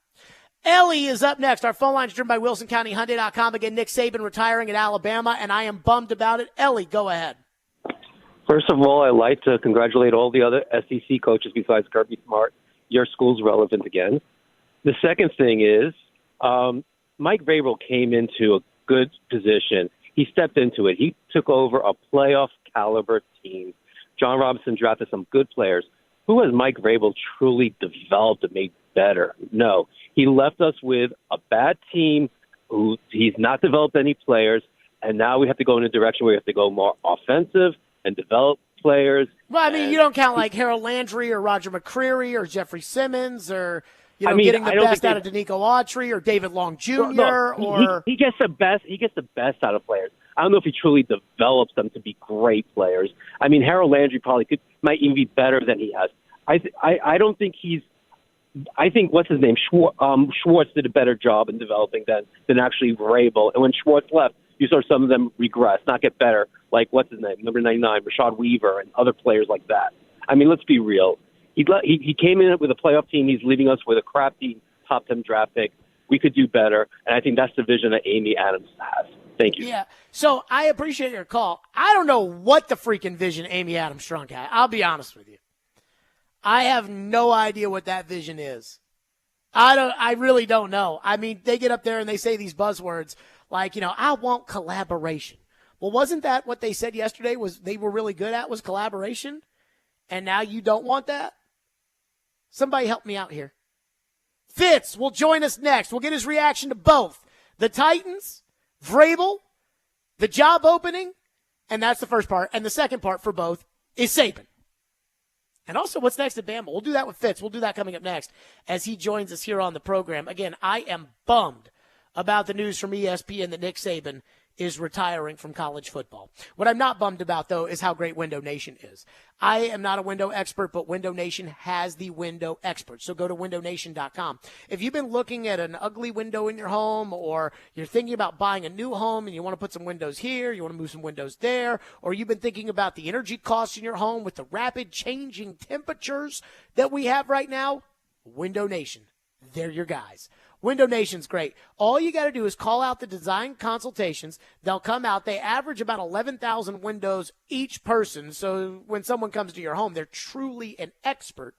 Ellie is up next. Our phone line is driven by WilsonCountyHyundai.com. Again, Nick Saban retiring at Alabama, and I am bummed about it. Ellie, go ahead. First of all, I'd like to congratulate all the other SEC coaches besides Kirby Smart. Your school's relevant again. The second thing is Mike Vrabel came into a good position. He stepped into it. He took over a playoff caliber team. John Robinson drafted some good players. Who has Mike Vrabel truly developed and made better? No. He left us with a bad team who he's not developed any players, and now we have to go in a direction where we have to go more offensive and develop players. Well, I mean, you don't count like Harold Landry or Roger McCreary or Jeffrey Simmons or, getting the best out of Danico Autry or David Long Jr. He gets the best. He gets the best out of players. I don't know if he truly develops them to be great players. I mean, Harold Landry might even be better than he has. I don't think he's. I think what's his name Schwartz did a better job in developing than actually Vrabel. And when Schwartz left, you saw some of them regress, not get better, like what's his name, number 99, Rashad Weaver, and other players like that. I mean, let's be real. He came in with a playoff team. He's leaving us with a crappy top 10 draft pick. We could do better, and I think that's the vision that Amy Adams has. Thank you. Yeah, so I appreciate your call. I don't know what the freaking vision Amy Adams Strunk had. I'll be honest with you. I have no idea what that vision is. I really don't know. I mean, they get up there and they say these buzzwords like, I want collaboration. Well, wasn't that what they said yesterday was they were really good at was collaboration? And now you don't want that? Somebody help me out here. Fitz will join us next. We'll get his reaction to both The Titans, Vrabel, the job opening, and that's the first part. And the second part for both is Saban. And also, what's next at Bama? We'll do that with Fitz. We'll do that coming up next as he joins us here on the program. Again, I am bummed about the news from ESPN that Nick Saban is retiring from college football. What I'm not bummed about, though, is how great Window Nation is. I am not a window expert, but Window Nation has the window experts. So go to windownation.com. If you've been looking at an ugly window in your home, or you're thinking about buying a new home and you want to put some windows here, you want to move some windows there, or you've been thinking about the energy costs in your home with the rapid changing temperatures that we have right now, Window Nation, they're your guys. Window Nation's great. All you got to do is call out the design consultations. They'll come out. They average about 11,000 windows each person. So when someone comes to your home, they're truly an expert,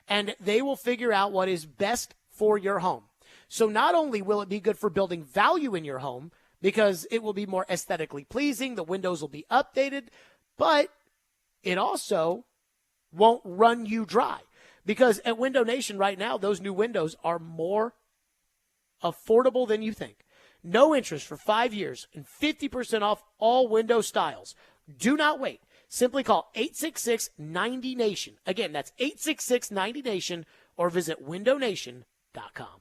and they will figure out what is best for your home. So not only will it be good for building value in your home because it will be more aesthetically pleasing, the windows will be updated, but it also won't run you dry. Because at Window Nation right now, those new windows are more affordable than you think. No interest for 5 years and 50% off all window styles. Do not wait. Simply call 866-90-NATION. Again, that's 866-90-NATION, or visit windownation.com.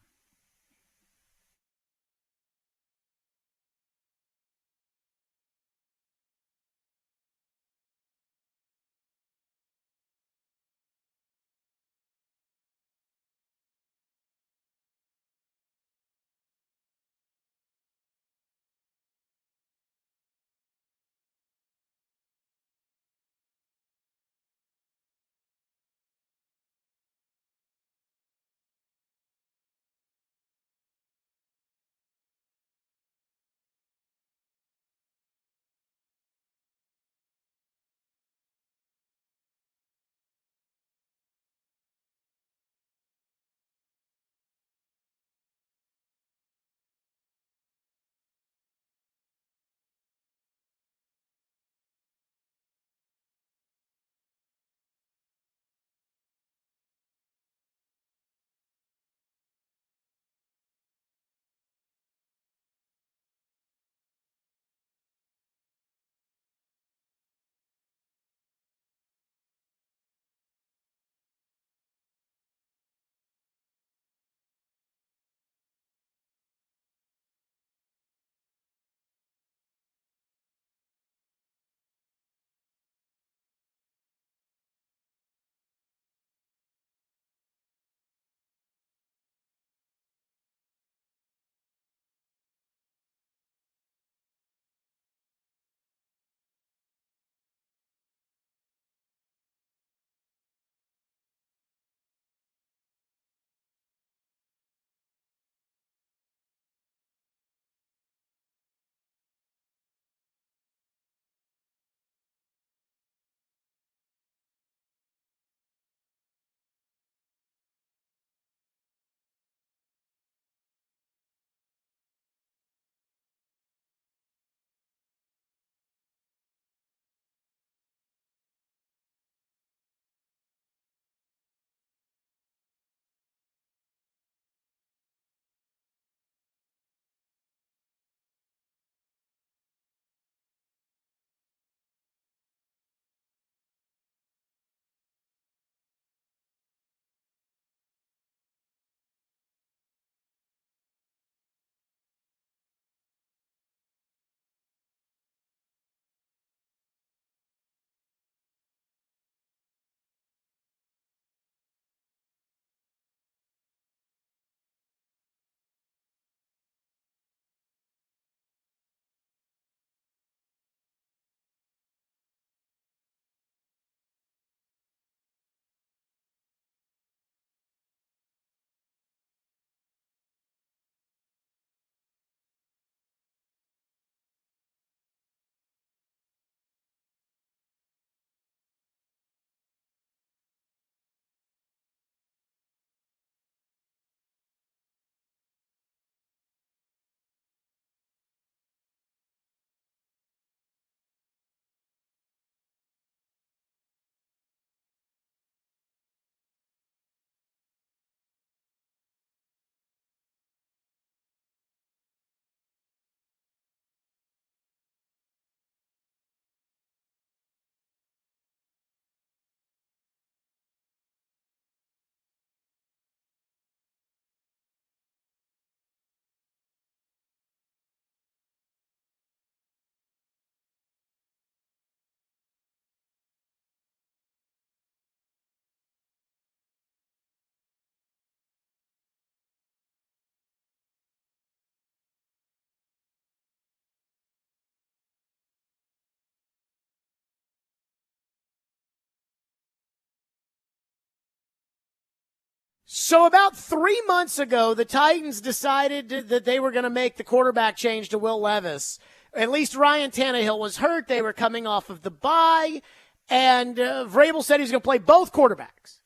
So about 3 months ago, the Titans decided that they were going to make the quarterback change to Will Levis. At least Ryan Tannehill was hurt. They were coming off of the bye. And Vrabel said he was going to play both quarterbacks.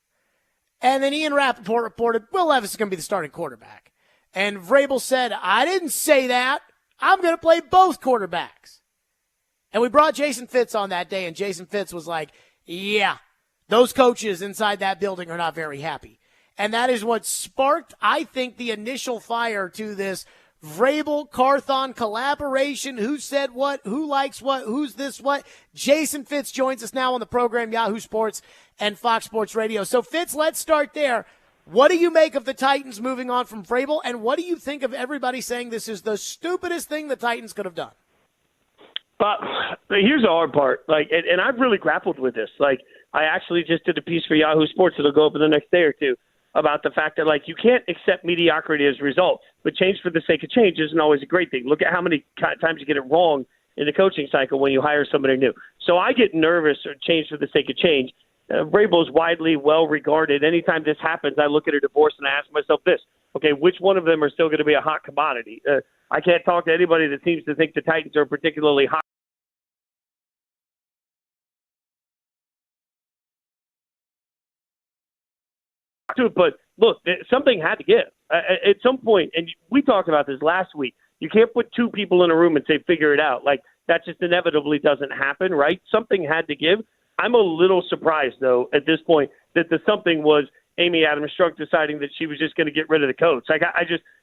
And then Ian Rappaport reported Will Levis is going to be the starting quarterback. And Vrabel said, I didn't say that. I'm going to play both quarterbacks. And we brought Jason Fitz on that day, and Jason Fitz was like, yeah, those coaches inside that building are not very happy. And that is what sparked, I think, the initial fire to this Vrabel-Carthon collaboration. Who said what? Who likes what? Who's this what? Jason Fitz joins us now on the program, Yahoo Sports and Fox Sports Radio. So, Fitz, let's start there. What do you make of the Titans moving on from Vrabel, and what do you think of everybody saying this is the stupidest thing the Titans could have done? But here's the hard part. And I've really grappled with this. I actually just did a piece for Yahoo Sports that'll go up in the next day or two about the fact that, you can't accept mediocrity as a result, but change for the sake of change isn't always a great thing. Look at how many times you get it wrong in the coaching cycle when you hire somebody new. So I get nervous or change for the sake of change. Vrabel is widely well-regarded. Anytime this happens, I look at a divorce and I ask myself this, okay, which one of them are still going to be a hot commodity? I can't talk to anybody that seems to think the Titans are particularly hot. But look, something had to give at some point, and we talked about this last week. You can't put two people in a room and say, figure it out. That just inevitably doesn't happen, right? Something had to give. I'm a little surprised, though, at this point, that the something was Amy Adams-Strunk deciding that she was just going to get rid of the coach.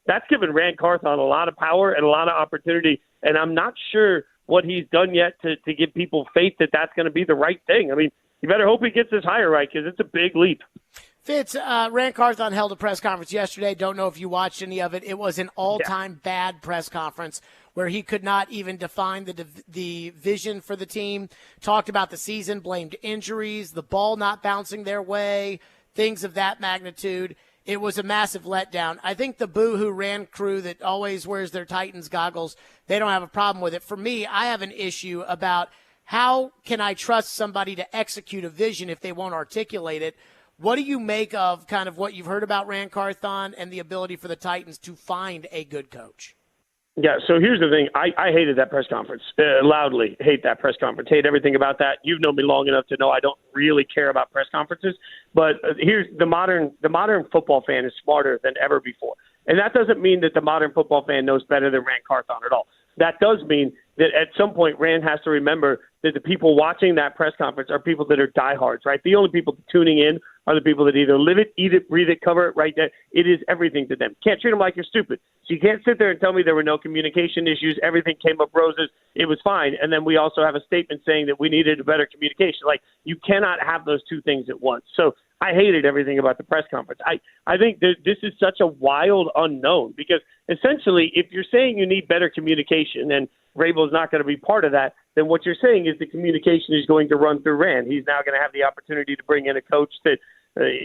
That's given Rand Carthon a lot of power and a lot of opportunity, and I'm not sure what he's done yet to give people faith that that's going to be the right thing. I mean, you better hope he gets this hire right, because it's a big leap. Fitz, Rand Carthon held a press conference yesterday. Don't know if you watched any of it. It was an all-time bad press conference where he could not even define the vision for the team, talked about the season, blamed injuries, the ball not bouncing their way, things of that magnitude. It was a massive letdown. I think the Boohoo Rand crew that always wears their Titans goggles, they don't have a problem with it. For me, I have an issue about how can I trust somebody to execute a vision if they won't articulate it. What do you make of kind of what you've heard about Rand Carthon and the ability for the Titans to find a good coach? Yeah, so here's the thing. I hated that press conference. Loudly hate that press conference. Hate everything about that. You've known me long enough to know I don't really care about press conferences. But here's the modern football fan is smarter than ever before. And that doesn't mean that the modern football fan knows better than Rand Carthon at all. That does mean that at some point Rand has to remember that the people watching that press conference are people that are diehards, right? The only people tuning in are the people that either live it, eat it, breathe it, cover it, right? That it is everything to them. Can't treat them like you're stupid. So you can't sit there and tell me there were no communication issues. Everything came up roses. It was fine. And then we also have a statement saying that we needed a better communication. You cannot have those two things at once. So I hated everything about the press conference. I think that this is such a wild unknown because essentially if you're saying you need better communication and Vrabel is not going to be part of that, then what you're saying is the communication is going to run through Rand. He's now going to have the opportunity to bring in a coach that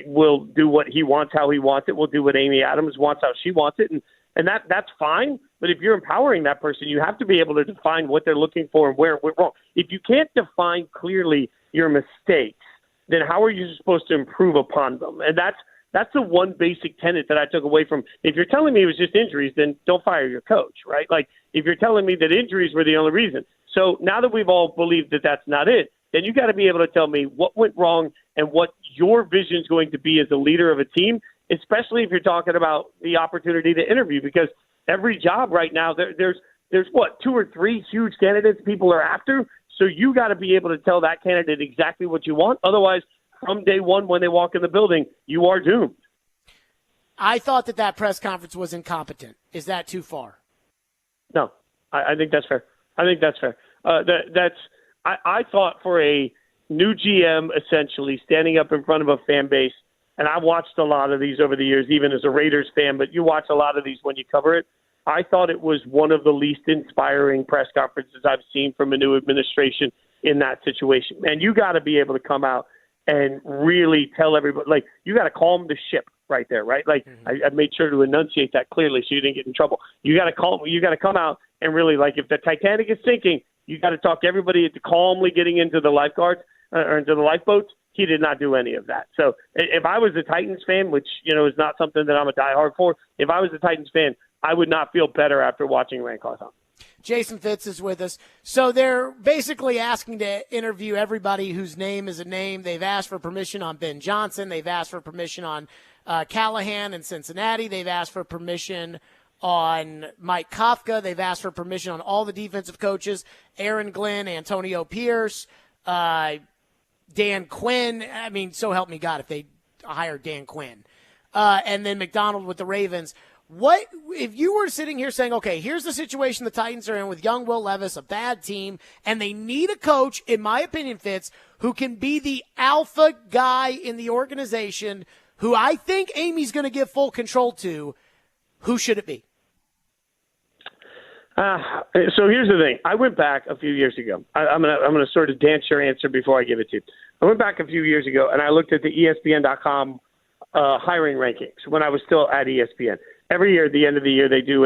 will do what he wants, how he wants it, will do what Amy Adams wants, how she wants it, and that's fine. But if you're empowering that person, you have to be able to define what they're looking for and where it went wrong. If you can't define clearly your mistakes, then how are you supposed to improve upon them? And that's the one basic tenet that I took away from. If you're telling me it was just injuries, then don't fire your coach, right? If you're telling me that injuries were the only reason. So now that we've all believed that that's not it, then you got to be able to tell me what went wrong and what your vision is going to be as a leader of a team, especially if you're talking about the opportunity to interview, because every job right now, there's what, 2 or 3 huge candidates people are after. So you got to be able to tell that candidate exactly what you want. Otherwise, from day one when they walk in the building, you are doomed. I thought that press conference was incompetent. Is that too far? No, I think that's fair. I thought for a new GM, essentially, standing up in front of a fan base, and I watched a lot of these over the years, even as a Raiders fan, but you watch a lot of these when you cover it. I thought it was one of the least inspiring press conferences I've seen from a new administration in that situation. And you got to be able to come out and really tell everybody, you got to calm the ship right there, right? I made sure to enunciate that clearly so you didn't get in trouble. You got to come out and really, if the Titanic is sinking, you got to talk everybody into calmly getting into the lifeguards or into the lifeboats He did not do any of that. So if I was a Titans fan, which, is not something that I'm a diehard for, if I was a Titans fan, I would not feel better after watching Rand Carthon. Jason Fitz is with us. So they're basically asking to interview everybody whose name is a name. They've asked for permission on Ben Johnson. They've asked for permission on Callahan in Cincinnati. They've asked for permission on Mike Kafka. They've asked for permission on all the defensive coaches, Aaron Glenn, Antonio Pierce, Dan Quinn. I mean, so help me God if they hire Dan Quinn. And then McDonald with the Ravens. What if you were sitting here saying, okay, here's the situation the Titans are in with young Will Levis, a bad team, and they need a coach, in my opinion, Fitz, who can be the alpha guy in the organization, who I think Amy's going to give full control to. Who should it be? So here's the thing. I went back a few years ago. I'm gonna sort of dance your answer before I give it to you. I went back a few years ago and I looked at the ESPN.com hiring rankings when I was still at ESPN. Every year, at the end of the year, they do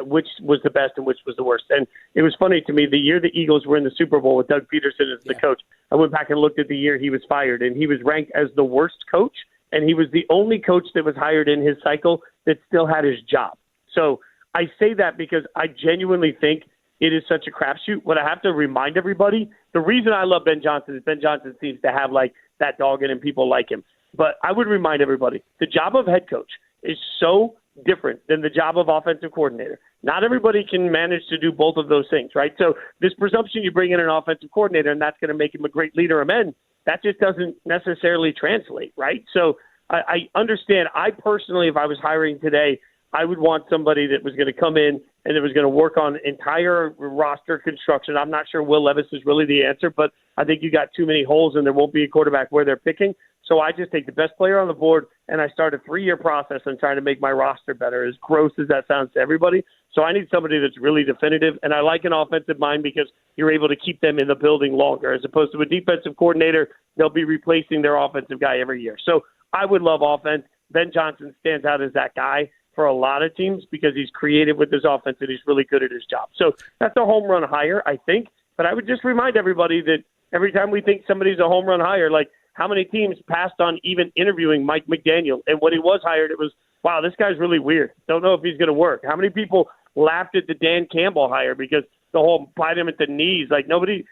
which was the best and which was the worst. And it was funny to me, the year the Eagles were in the Super Bowl with Doug Peterson as the coach, I went back and looked at the year he was fired, and he was ranked as the worst coach, and he was the only coach that was hired in his cycle that still had his job. So I say that because I genuinely think it is such a crapshoot. What I have to remind everybody, the reason I love Ben Johnson is Ben Johnson seems to have that dog in him, people like him. But I would remind everybody, the job of head coach is so different than the job of offensive coordinator. Not everybody can manage to do both of those things, right? So this presumption you bring in an offensive coordinator and that's going to make him a great leader of men, that just doesn't necessarily translate, right? So I understand. I personally, if I was hiring today, I would want somebody that was going to come in and that was going to work on entire roster construction. I'm not sure Will Levis is really the answer, but I think you got too many holes and there won't be a quarterback where they're picking. So I just take the best player on the board and I start a 3-year process and trying to make my roster better, as gross as that sounds to everybody. So I need somebody that's really definitive, and I like an offensive mind because you're able to keep them in the building longer, as opposed to a defensive coordinator. They'll be replacing their offensive guy every year. So I would love offense. Ben Johnson stands out as that guy for a lot of teams because he's creative with his offense and he's really good at his job. So that's a home run hire, I think. But I would just remind everybody that every time we think somebody's a home run hire, how many teams passed on even interviewing Mike McDaniel? And when he was hired, it was, wow, this guy's really weird. Don't know if he's going to work. How many people laughed at the Dan Campbell hire because the whole bite him at the knees? Nobody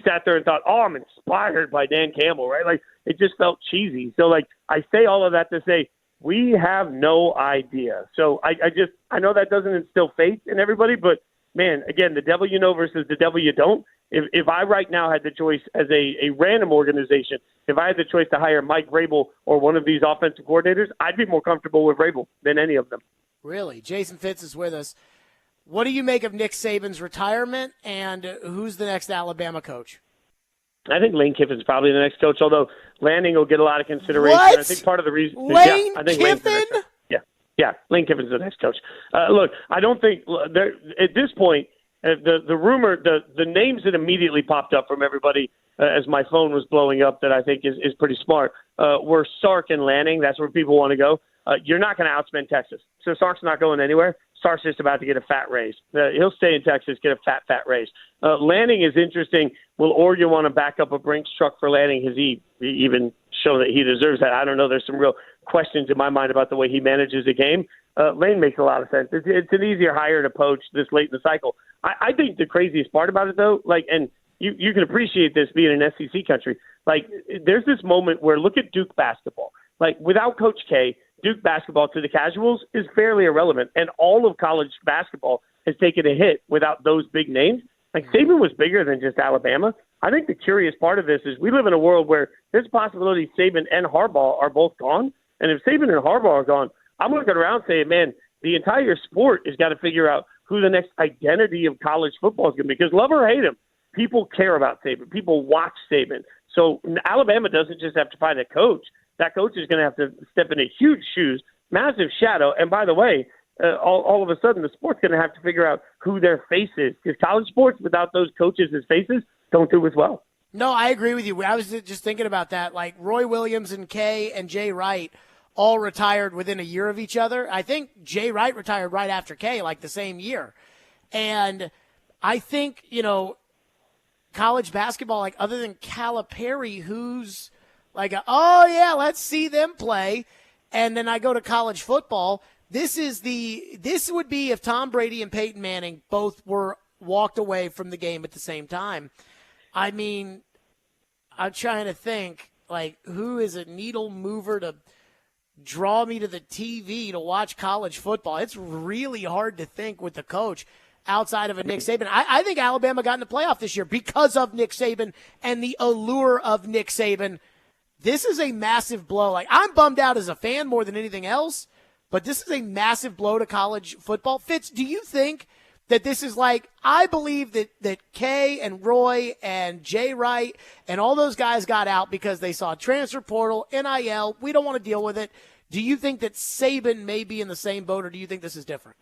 sat there and thought, oh, I'm inspired by Dan Campbell, right? It just felt cheesy. So, I say all of that to say we have no idea. So I know that doesn't instill faith in everybody, but, man, again, the devil you know versus the devil you don't. If I right now had the choice as a random organization, if I had the choice to hire Mike Vrabel or one of these offensive coordinators, I'd be more comfortable with Vrabel than any of them. Really? Jason Fitz is with us. What do you make of Nick Saban's retirement, and who's the next Alabama coach? I think Lane Kiffin's probably the next coach, although Lanning will get a lot of consideration. What? I think part of the reason Lane I think Kiffin? Yeah, Lane Kiffin's the next coach. Look, I don't think at this point, the rumor, the names that immediately popped up from everybody as my phone was blowing up that I think is pretty smart were Sark and Lanning. That's where people want to go. You're not going to outspend Texas. So Sark's not going anywhere. Sark's just about to get a fat raise. He'll stay in Texas, get a fat raise. Lanning is interesting. Will Oregon want to back up a Brinks truck for Lanning? Has he even shown that he deserves that? I don't know. There's some real questions in my mind about the way he manages the game. Lane makes a lot of sense. It's an easier hire to poach this late in the cycle. I think the craziest part about it, though, and you can appreciate this being an SEC country, there's this moment where look at Duke basketball. Without Coach K, Duke basketball to the casuals is fairly irrelevant, and all of college basketball has taken a hit without those big names. Saban was bigger than just Alabama. I think the curious part of this is we live in a world where there's a possibility Saban and Harbaugh are both gone, and if Saban and Harbaugh are gone, I'm looking around saying, man, the entire sport has got to figure out who the next identity of college football is going to be, because love or hate him, people care about Saban. People watch Saban. So Alabama doesn't just have to find a coach. That coach is going to have to step into huge shoes, massive shadow. And by the way, all of a sudden the sport's going to have to figure out who their face is, because college sports without those coaches as faces don't do as well. No, I agree with you. I was just thinking about that. Roy Williams and Kay and Jay Wright all retired within a year of each other. I think Jay Wright retired right after Kay, the same year. And I think, college basketball, other than Calipari, who's Like, oh, yeah, let's see them play. And then I go to college football. This would be if Tom Brady and Peyton Manning both were walked away from the game at the same time. I mean, I'm trying to think, like, who is a needle mover to draw me to the TV to watch college football? It's really hard to think with the coach outside of a Nick Saban. I think Alabama got in the playoff this year because of Nick Saban and the allure of Nick Saban. This is a massive blow. Like, I'm bummed out as a fan more than anything else, but this is a massive blow to college football. Fitz, do you think that this is like, I believe that Kay and Roy and Jay Wright and all those guys got out because they saw transfer portal, NIL, we don't want to deal with it. Do you think that Saban may be in the same boat, or do you think this is different?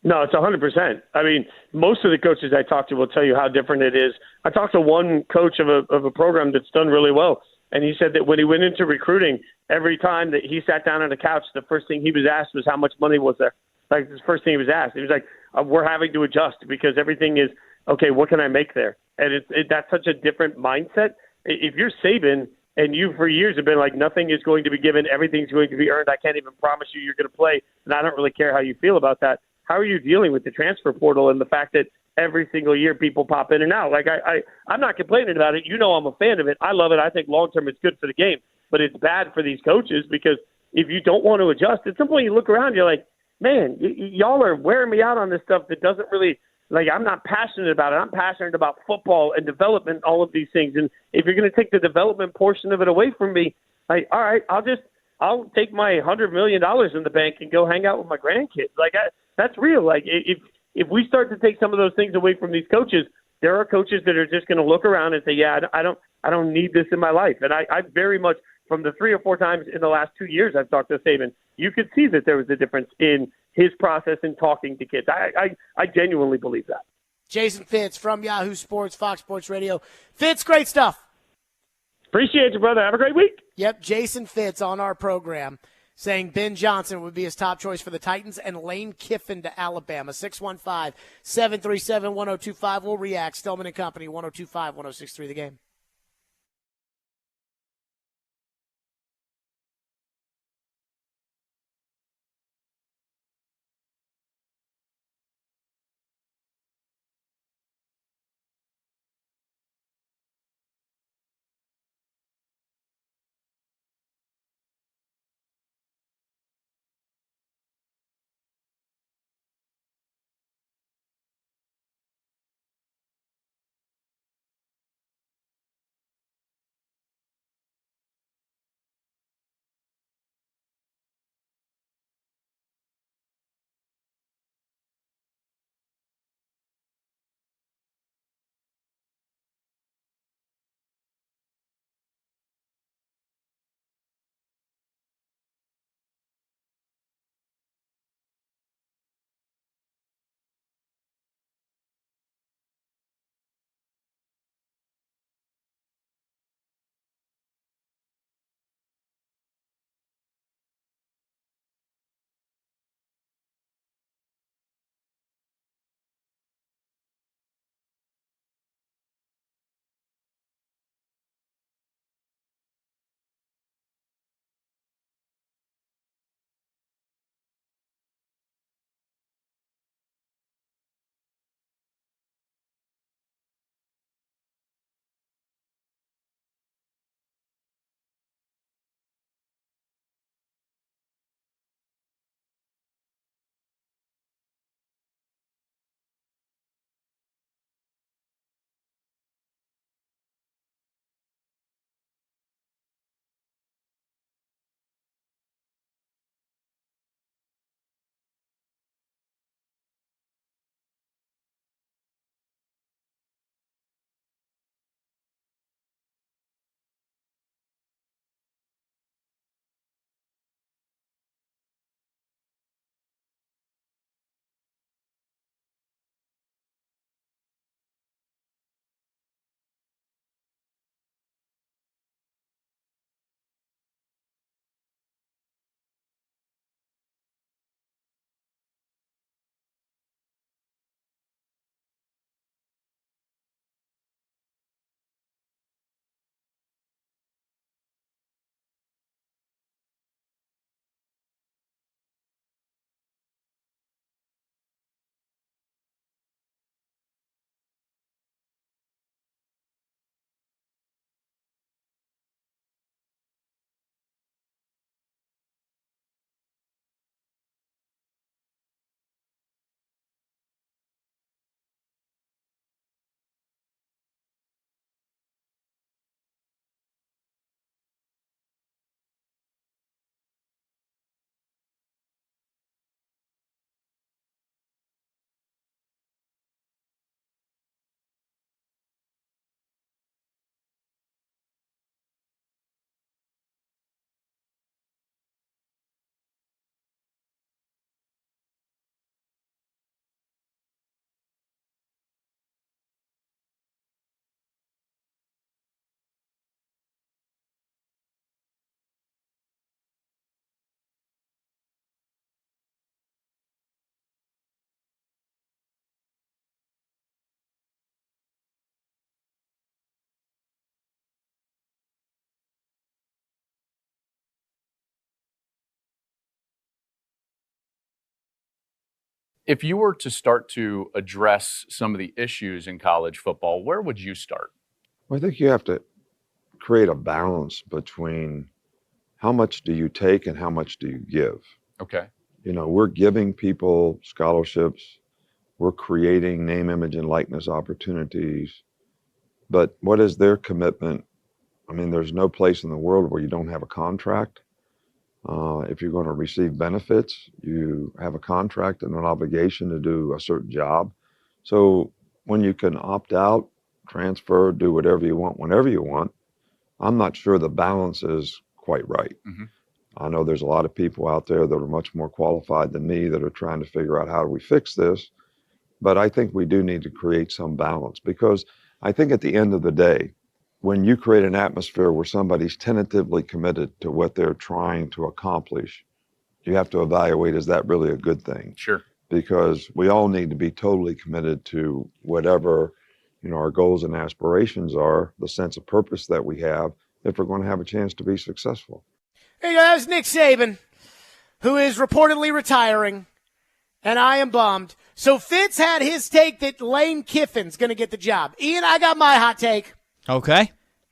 No, it's 100%. I mean, most of the coaches I talk to will tell you how different it is. I talked to one coach of a program that's done really well, and he said that when he went into recruiting, every time that he sat down on the couch, the first thing he was asked was how much money was there. Like, the first thing he was asked. He was like, we're having to adjust because everything is, okay, what can I make there? And that's such a different mindset. If you're Saban and you for years have been like, nothing is going to be given, everything's going to be earned, I can't even promise you're going to play, and I don't really care how you feel about that. How are you dealing with the transfer portal and the fact that every single year people pop in and out? Like, I'm not complaining about it. You know I'm a fan of it. I love it. I think long-term it's good for the game. But it's bad for these coaches because if you don't want to adjust, at some point you look around, you're like, man, y'all are wearing me out on this stuff that doesn't really – like, I'm not passionate about it. I'm passionate about football and development, all of these things. And if you're going to take the development portion of it away from me, like, all right, I'll take my $100 million in the bank and go hang out with my grandkids. Like, that's real. Like, if we start to take some of those things away from these coaches, there are coaches that are just going to look around and say, yeah, I don't need this in my life. And I very much, from the 3 or 4 times in the last 2 years I've talked to Saban, you could see that there was a difference in his process in talking to kids. I genuinely believe that. Jason Fitz from Yahoo Sports, Fox Sports Radio. Fitz, great stuff. Appreciate you, brother. Have a great week. Yep, Jason Fitz on our program saying Ben Johnson would be his top choice for the Titans and Lane Kiffin to Alabama. 615-737-1025. We'll react. Stillman and Company, 1025-1063 The Game. If you were to start to address some of the issues in college football, where would you start? Well, I think you have to create a balance between how much do you take and how much do you give. Okay. You know, we're giving people scholarships, we're creating name, image, and likeness opportunities, but what is their commitment? I mean, there's no place in the world where you don't have a contract. If you're going to receive benefits, you have a contract and an obligation to do a certain job. So when you can opt out, transfer, do whatever you want, whenever you want, I'm not sure the balance is quite right. Mm-hmm. I know there's a lot of people out there that are much more qualified than me that are trying to figure out how do we fix this. But I think we do need to create some balance, because I think at the end of the day, when you create an atmosphere where somebody's tentatively committed to what they're trying to accomplish, you have to evaluate, is that really a good thing? Sure. Because we all need to be totally committed to whatever, you know, our goals and aspirations are, the sense of purpose that we have, if we're going to have a chance to be successful. Hey guys, Nick Saban, who is reportedly retiring, and I am bummed. So Fitz had his take that Lane Kiffin's going to get the job. Ian, I got my hot take. Okay.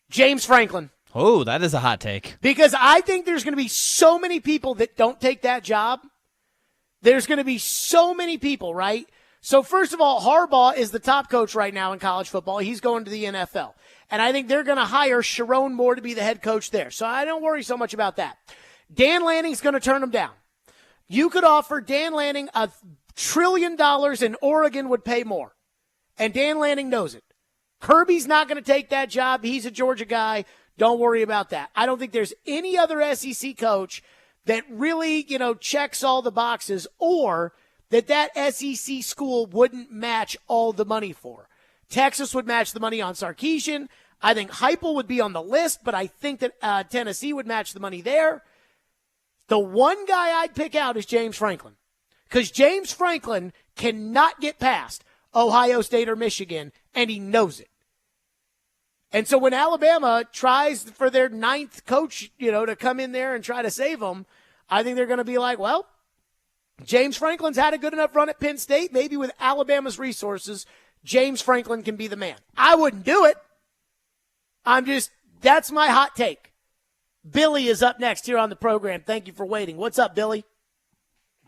James Franklin. Oh, that is a hot take. Because I think there's going to be so many people that don't take that job. There's going to be so many people, right? So first of all, Harbaugh is the top coach right now in college football. He's going to the NFL. And I think they're going to hire Sharon Moore to be the head coach there. So I don't worry so much about that. Dan Lanning's going to turn him down. You could offer Dan Lanning $1 trillion and Oregon would pay more. And Dan Lanning knows it. Kirby's not going to take that job. He's a Georgia guy. Don't worry about that. I don't think there's any other SEC coach that really, you know, checks all the boxes, or that SEC school wouldn't match all the money for. Texas would match the money on Sarkisian. I think Heupel would be on the list, but I think that Tennessee would match the money there. The one guy I'd pick out is James Franklin, because James Franklin cannot get past Ohio State or Michigan, and he knows it. And so when Alabama tries for their 9th coach, you know, to come in there and try to save them, I think they're going to be like, well, James Franklin's had a good enough run at Penn State. Maybe with Alabama's resources, James Franklin can be the man. I wouldn't do it. That's my hot take. Billy is up next here on the program. Thank you for waiting. What's up, Billy?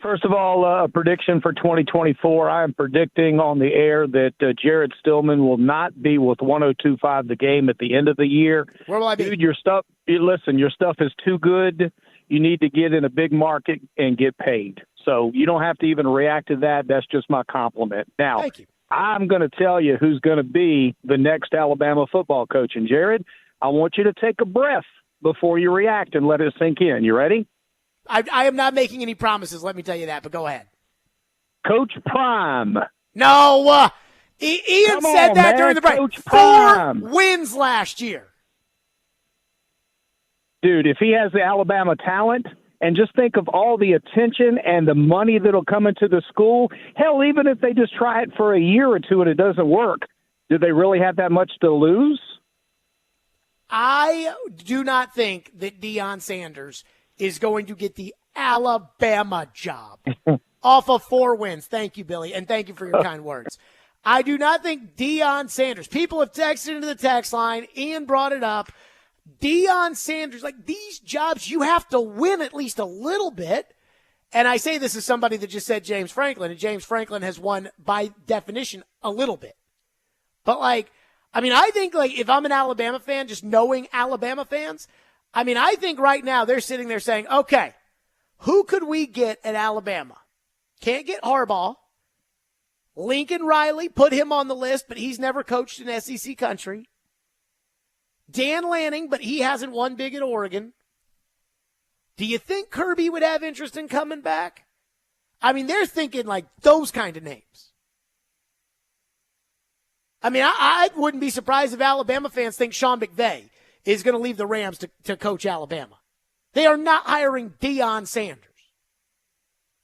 First of all, a prediction for 2024. I am predicting on the air that Jared Stillman will not be with 102.5 the game at the end of the year. Where will I be? Dude, your stuff is too good. You need to get in a big market and get paid. So you don't have to even react to that. That's just my compliment. Now, thank you. I'm going to tell you who's going to be the next Alabama football coach. And, Jared, I want you to take a breath before you react and let it sink in. You ready? I am not making any promises, let me tell you that, but go ahead. Coach Prime. No. Ian said that during the break. Coach 4 Prime. wins last year. Dude, if he has the Alabama talent, and just think of all the attention and the money that'll come into the school, hell, even if they just try it for a year or two and it doesn't work, do they really have that much to lose? I do not think that Deion Sanders is going to get the Alabama job off of 4 wins. Thank you, Billy, and thank you for your kind words. I do not think Deion Sanders, people have texted into the text line, Ian brought it up, Deion Sanders, like these jobs, you have to win at least a little bit. And I say this as somebody that just said James Franklin, and James Franklin has won by definition a little bit. But I think if I'm an Alabama fan, just knowing Alabama fans, I think right now they're sitting there saying, okay, who could we get at Alabama? Can't get Harbaugh. Lincoln Riley, put him on the list, but he's never coached in SEC country. Dan Lanning, but he hasn't won big at Oregon. Do you think Kirby would have interest in coming back? They're thinking like those kind of names. I wouldn't be surprised if Alabama fans think Sean McVay is going to leave the Rams to coach Alabama. They are not hiring Deion Sanders.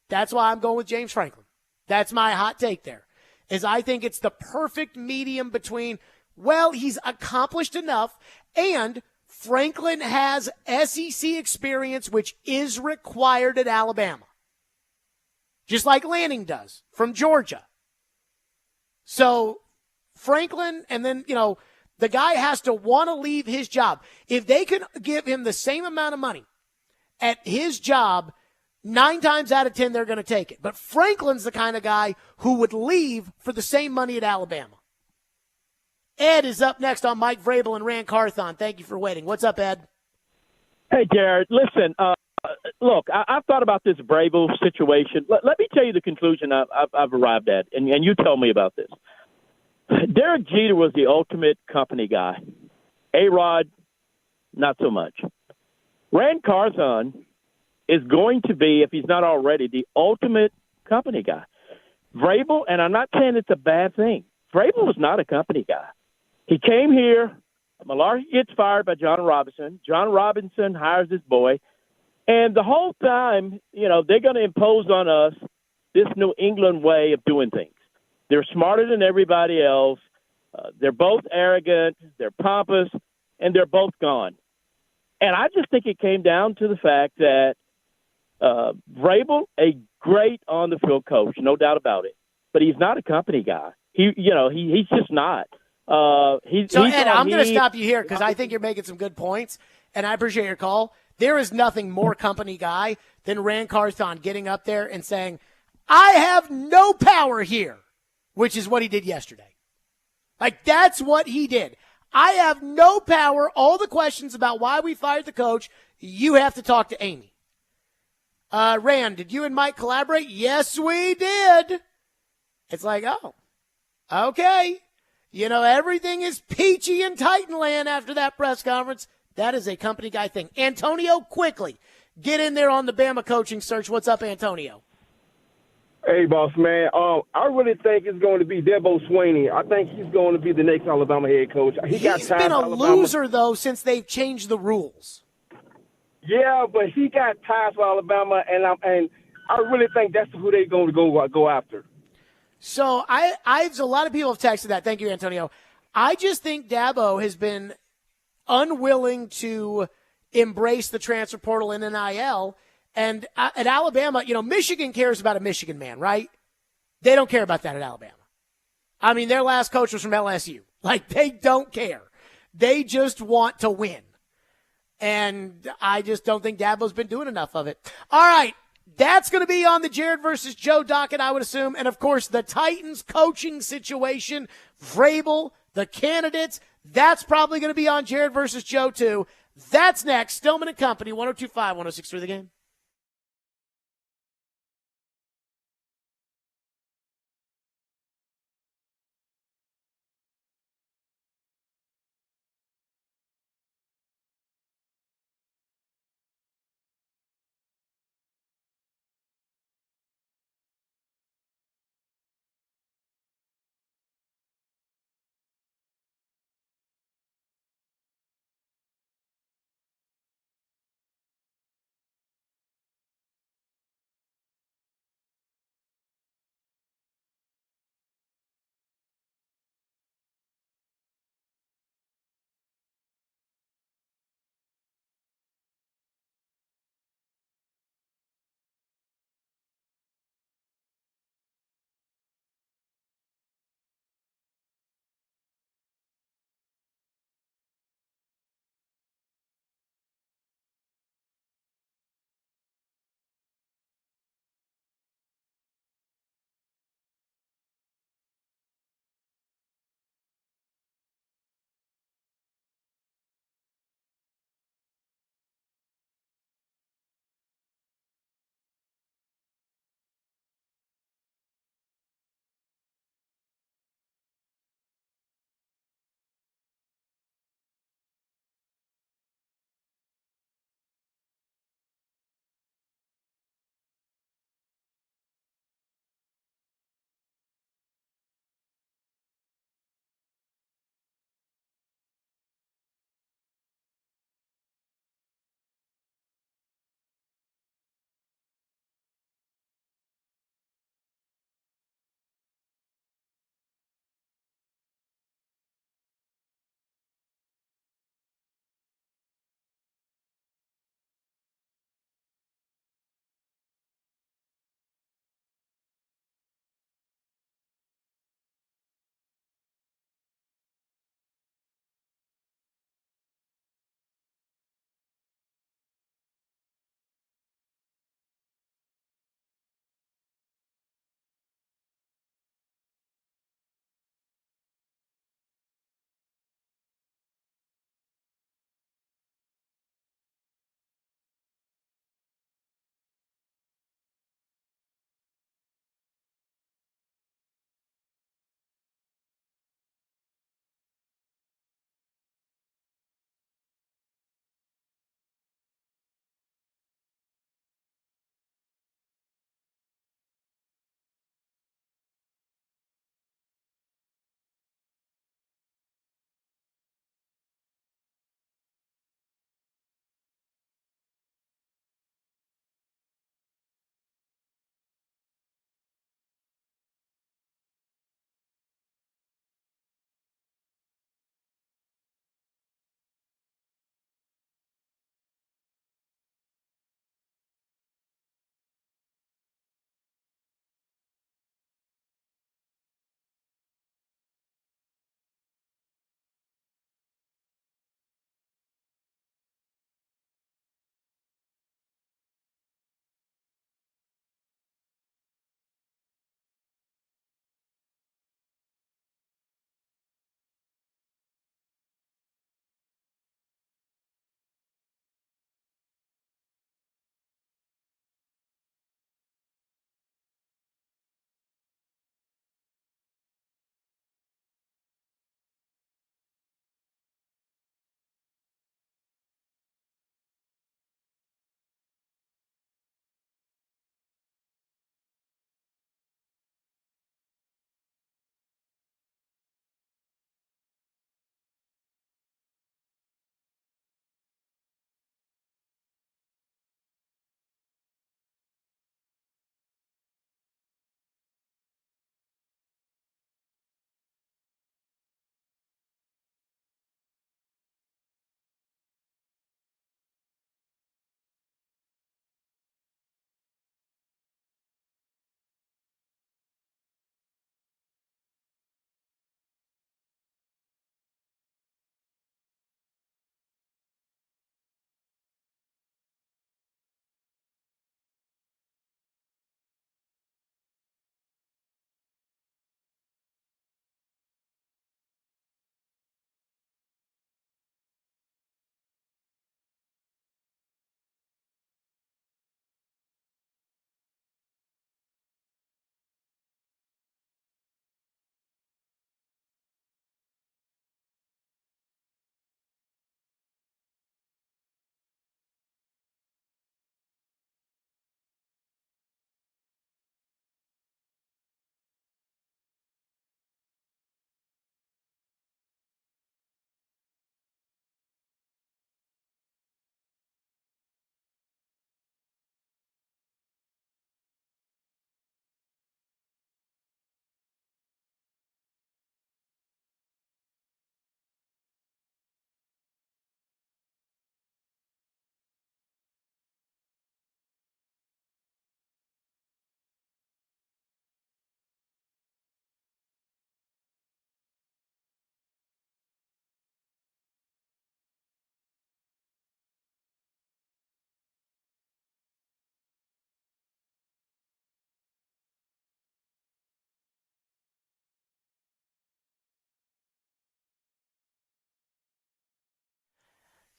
That's why I'm going with James Franklin. That's my hot take there, is I think it's the perfect medium between, well, he's accomplished enough, and Franklin has SEC experience, which is required at Alabama. just like Lanning does from Georgia. So Franklin, and then, the guy has to want to leave his job. If they can give him the same amount of money at his job, 9 times out of 10, they're going to take it. But Franklin's the kind of guy who would leave for the same money at Alabama. Ed is up next on Mike Vrabel and Rand Carthon. Thank you for waiting. What's up, Ed? Hey, Jared, listen, look, I've thought about this Vrabel situation. Let me tell you the conclusion I've arrived at, and you tell me about this. Derek Jeter was the ultimate company guy. A-Rod, not so much. Rand Carthon is going to be, if he's not already, the ultimate company guy. Vrabel, and I'm not saying it's a bad thing, Vrabel was not a company guy. He came here. Malarkey gets fired by John Robinson. John Robinson hires his boy. And the whole time, they're going to impose on us this New England way of doing things. They're smarter than everybody else. They're both arrogant. They're pompous. And they're both gone. And I just think it came down to the fact that Vrabel, a great on-the-field coach, no doubt about it. But he's not a company guy. He's just not. Ed, I'm going to stop you here because I think you're making some good points, and I appreciate your call. There is nothing more company guy than Rand Carthon getting up there and saying, I have no power here, which is what he did yesterday. Like, that's what he did. I have no power. All the questions about why we fired the coach, you have to talk to Amy. Rand, did you and Mike collaborate? Yes, we did. It's like, oh, okay. Everything is peachy in Titanland after that press conference. That is a company guy thing. Antonio, quickly, get in there on the Bama coaching search. What's up, Antonio? Hey, boss man. I really think it's going to be Debo Swinney. I think he's going to be the next Alabama head coach. He's been a loser, though, since they've changed the rules. Yeah, but he got ties with Alabama, and I really think that's who they're going to go after. So a lot of people have texted that. Thank you, Antonio. I just think Dabo has been unwilling to embrace the transfer portal in NIL. And at Alabama, Michigan cares about a Michigan man, right? They don't care about that at Alabama. I mean, their last coach was from LSU. Like, they don't care. They just want to win. And I just don't think Dabo's been doing enough of it. All right. That's going to be on the Jared versus Joe docket, I would assume. And, of course, the Titans coaching situation, Vrabel, the candidates, that's probably going to be on Jared versus Joe, too. That's next. Stillman and Company, 102.5, 106.3 The Game.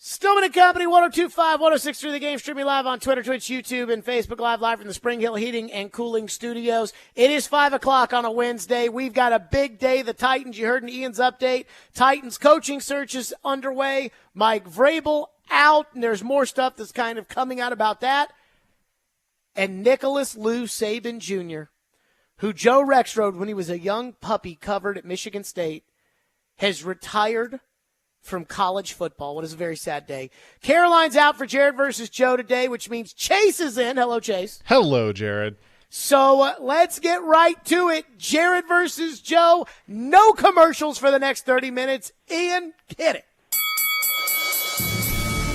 Stillman and Company, 102.5, 106.3 The Game, streaming live on Twitter, Twitch, YouTube, and Facebook live from the Spring Hill Heating and Cooling Studios. It is 5 o'clock on a Wednesday. We've got a big day. The Titans, you heard in Ian's update, Titans coaching search is underway. Mike Vrabel out, and there's more stuff that's kind of coming out about that. And Nicholas Lou Saban Jr., who Joe Rexrode, when he was a young puppy, covered at Michigan State, has retired from college football. What is a very sad day. Caroline's out for Jared versus Joe today, which means Chase is in. Hello, Chase. Hello, Jared. So let's get right to it. Jared versus Joe. No commercials for the next 30 minutes. Ian, hit it.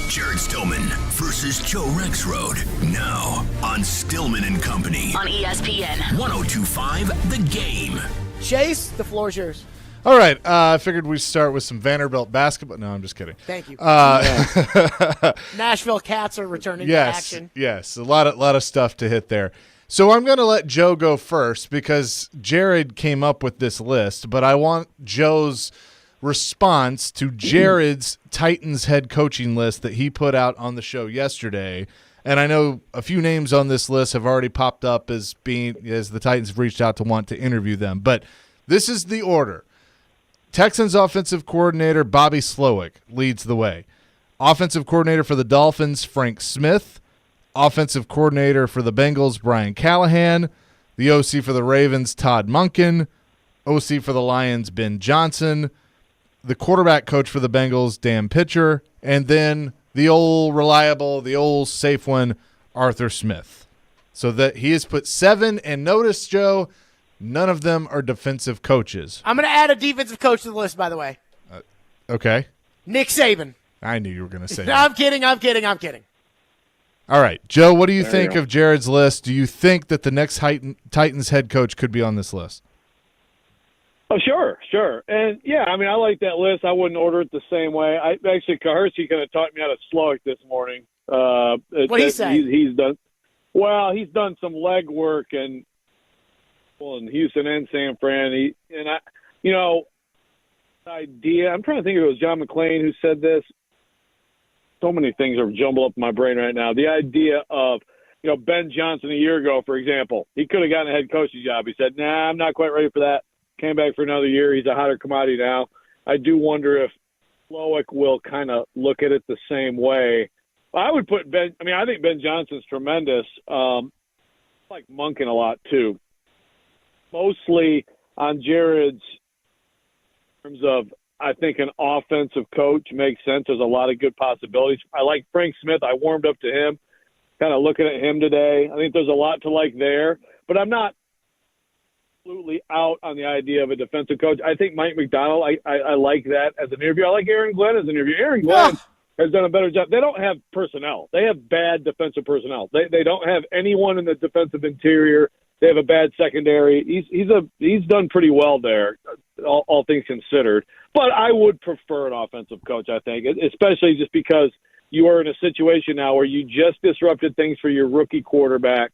Jared Stillman versus Joe Rexrode. Now on Stillman and Company. On ESPN. 102.5 The Game. Chase, the floor is yours. All right, I figured we'd start with some Vanderbilt basketball. No, I'm just kidding. Thank you. Nashville Cats are returning to action. Yes, a lot of stuff to hit there. So I'm going to let Joe go first because Jared came up with this list, but I want Joe's response to Jared's Titans head coaching list that he put out on the show yesterday. And I know a few names on this list have already popped up as the Titans have reached out to want to interview them. But this is the order. Texans offensive coordinator Bobby Slowick leads the way. Offensive coordinator for the Dolphins, Frank Smith. Offensive coordinator for the Bengals, Brian Callahan. The OC for the Ravens, Todd Monken. OC for the Lions, Ben Johnson. The quarterback coach for the Bengals, Dan Pitcher. And then the old reliable, the old safe one, Arthur Smith. So that he has put 7, and notice, Joe, none of them are defensive coaches. I'm going to add a defensive coach to the list, by the way. Okay. Nick Saban. I knew you were going to say No, that. I'm kidding. All right. Joe, what do you think of Jared's list? Do you think that the next Titans head coach could be on this list? Oh, sure. And, yeah, I mean, I like that list. I wouldn't order it the same way. Actually, Kahersi kind of taught me how to slow it this morning. What did he say? He's done some legwork and in Houston and San Fran. Idea. I'm trying to think if it was John McClain who said this. So many things are jumbled up in my brain right now. The idea of, Ben Johnson a year ago, for example, he could have gotten a head coach's job. He said, "Nah, I'm not quite ready for that." Came back for another year. He's a hotter commodity now. I do wonder if Slowick will kind of look at it the same way. I would put Ben. I mean, I think Ben Johnson's tremendous. I like Monken a lot too. Mostly on Jared's terms of, I think an offensive coach makes sense. There's a lot of good possibilities. I like Frank Smith. I warmed up to him, kind of looking at him today. I think there's a lot to like there, but I'm not absolutely out on the idea of a defensive coach. I think Mike McDonald, I like that as an interview. I like Aaron Glenn as an interview. Aaron Glenn has done a better job. They don't have personnel. They have bad defensive personnel. They don't have anyone in the defensive interior. They have a bad secondary. He's done pretty well there, all things considered. But I would prefer an offensive coach, I think, especially just because you are in a situation now where you just disrupted things for your rookie quarterback.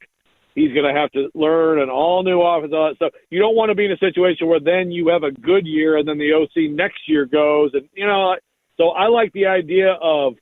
He's going to have to learn an all-new offense, all that stuff. You don't want to be in a situation where then you have a good year and then the OC next year goes. And so I like the idea of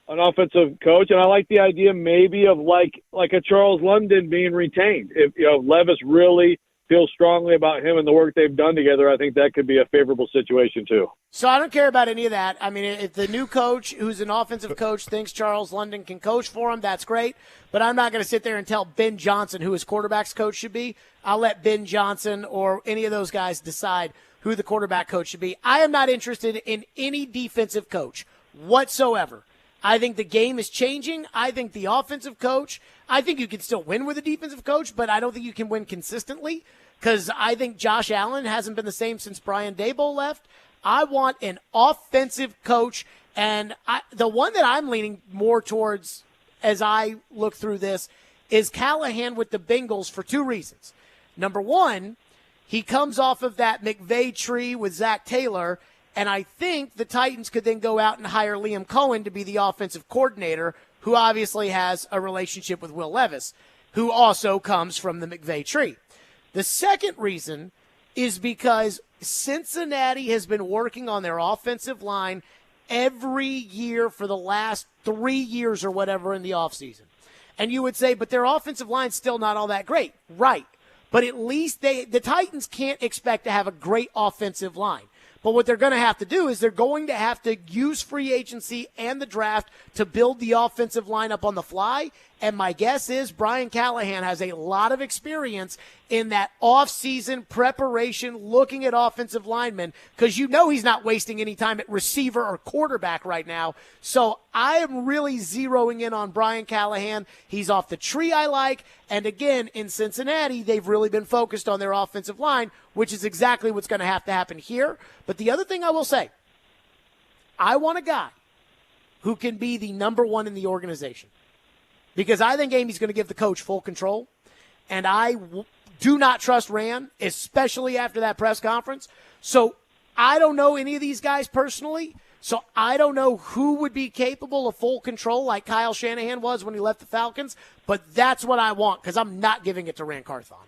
an offensive coach, and I like the idea maybe of like a Charles London being retained. If Levis really feels strongly about him and the work they've done together, I think that could be a favorable situation too. So I don't care about any of that. I mean, if the new coach, who's an offensive coach, thinks Charles London can coach for him, that's great. But I'm not going to sit there and tell Ben Johnson who his quarterback's coach should be. I'll let Ben Johnson or any of those guys decide who the quarterback coach should be. I am not interested in any defensive coach whatsoever. I think the game is changing. I think the offensive coach, I think you can still win with a defensive coach, but I don't think you can win consistently because I think Josh Allen hasn't been the same since Brian Daboll left. I want an offensive coach, and the one that I'm leaning more towards as I look through this is Callahan with the Bengals for 2 reasons. Number one, he comes off of that McVay tree with Zach Taylor, and I think the Titans could then go out and hire Liam Cohen to be the offensive coordinator, who obviously has a relationship with Will Levis, who also comes from the McVay tree. The second reason is because Cincinnati has been working on their offensive line, every year for the last 3 years or whatever in the offseason. And you would say, but their offensive line's still not all that great. Right. But at least the Titans can't expect to have a great offensive line. But what they're going to have to do is they're going to have to use free agency and the draft to build the offensive line up on the fly. And my guess is Brian Callahan has a lot of experience in that off-season preparation, looking at offensive linemen, because you know he's not wasting any time at receiver or quarterback right now. So I am really zeroing in on Brian Callahan. He's off the tree I like. And again, in Cincinnati, they've really been focused on their offensive line, which is exactly what's going to have to happen here. But the other thing I will say, I want a guy who can be the number one in the organization, because I think Amy's going to give the coach full control. And I do not trust Rand, especially after that press conference. So I don't know any of these guys personally. So I don't know who would be capable of full control like Kyle Shanahan was when he left the Falcons. But that's what I want, because I'm not giving it to Rand Carthon.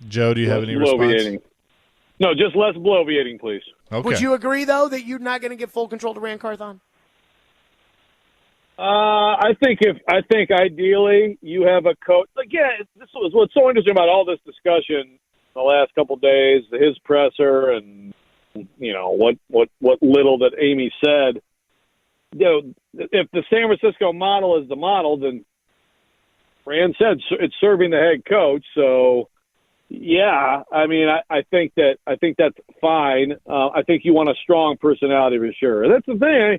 Joe, do you have any response? No, just less bloviating, please. Okay. Would you agree, though, that you're not going to give full control to Rand Carthon? I think ideally you have a coach. Again, this was what's so interesting about all this discussion the last couple of days, his presser, and what little that Amy said. If the San Francisco model is the model, then Rand said it's serving the head coach. So yeah, I mean, I think that's fine. I think you want a strong personality for sure. That's the thing,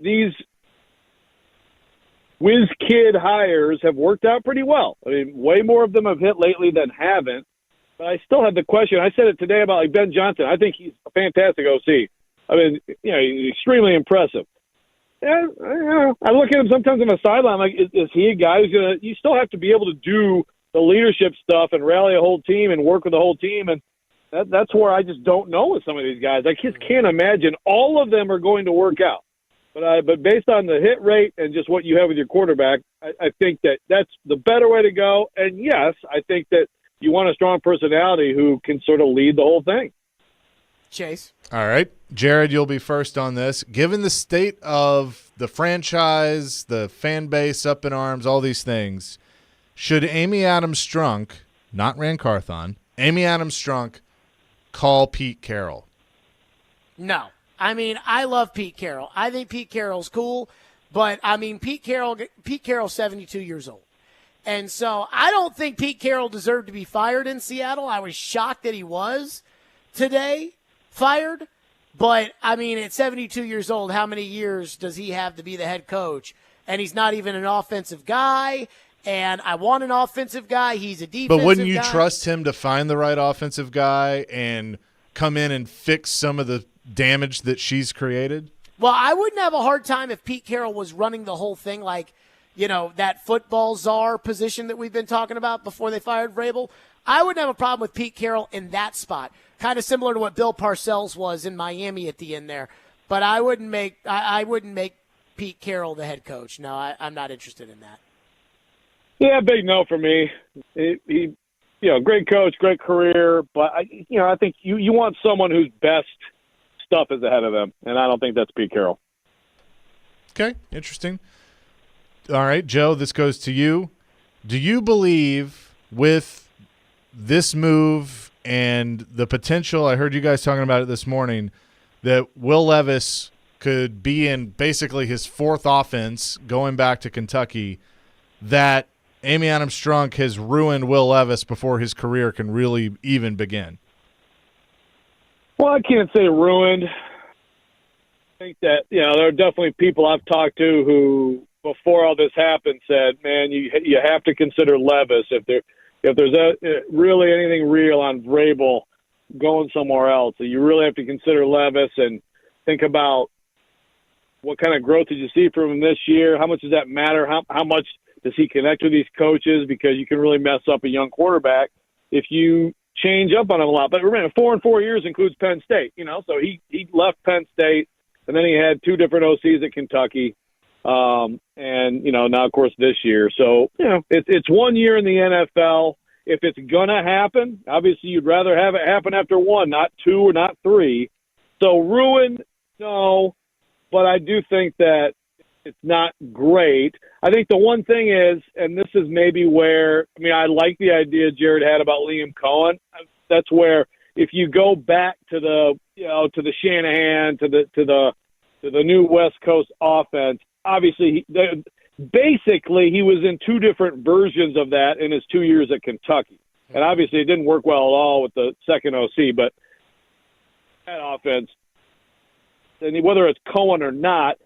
these whiz kid hires have worked out pretty well. I mean, way more of them have hit lately than haven't. But I still have the question. I said it today about Ben Johnson. I think he's a fantastic OC. I mean, he's extremely impressive. And, I look at him sometimes on the sideline. Like, is he a guy who's gonna? You still have to be able to do the leadership stuff and rally a whole team and work with the whole team. And that's where I just don't know with some of these guys. I just can't imagine all of them are going to work out. But based on the hit rate and just what you have with your quarterback, I think that's the better way to go. And, yes, I think that you want a strong personality who can sort of lead the whole thing. Chase. All right. Jared, you'll be first on this. Given the state of the franchise, the fan base up in arms, all these things, should Amy Adams-Strunk, not Rand Carthon, Amy Adams-Strunk call Pete Carroll? No. I mean, I love Pete Carroll. I think Pete Carroll's cool, but I mean, Pete Carroll's 72 years old. And so I don't think Pete Carroll deserved to be fired in Seattle. I was shocked that he was today fired. But I mean, at 72 years old, how many years does he have to be the head coach? And he's not even an offensive guy. And I want an offensive guy. He's a defensive guy. But wouldn't you trust him to find the right offensive guy and come in and fix some of the damage that she's created? Well, I wouldn't have a hard time if Pete Carroll was running the whole thing, like, that football czar position that we've been talking about before they fired Vrabel. I wouldn't have a problem with Pete Carroll in that spot, kind of similar to what Bill Parcells was in Miami at the end there. But I wouldn't make Pete Carroll the head coach. No, I'm not interested in that. Yeah, big no for me. He great coach, great career, but I think you want someone whose best stuff is ahead of them, and I don't think that's Pete Carroll. Okay, interesting. All right, Joe, this goes to you. Do you believe with this move and the potential, I heard you guys talking about it this morning, that Will Levis could be in basically his fourth offense going back to Kentucky, that Amy Adams-Strunk has ruined Will Levis before his career can really even begin? Well, I can't say ruined. I think that, there are definitely people I've talked to who, before all this happened, said, man, you have to consider Levis. If there's really anything real on Vrabel going somewhere else, you really have to consider Levis and think about what kind of growth did you see from him this year? How much does that matter? How much does he connect with these coaches? Because you can really mess up a young quarterback if you change up on him a lot. But remember, 4 and 4 years includes Penn State, so he left Penn State, and then he had 2 different OCs at Kentucky, and now of course this year. So it's 1 year in the NFL. If it's gonna happen, obviously you'd rather have it happen after 1, not 2 or not 3. So ruined, no, but I do think that it's not great. I think the one thing is, and this is maybe where, I mean, I like the idea Jared had about Liam Cohen. That's where if you go back to the, to the Shanahan, to the new West Coast offense, obviously basically he was in two different versions of that in his 2 years at Kentucky. And obviously it didn't work well at all with the second OC, but that offense, and whether it's Cohen or not,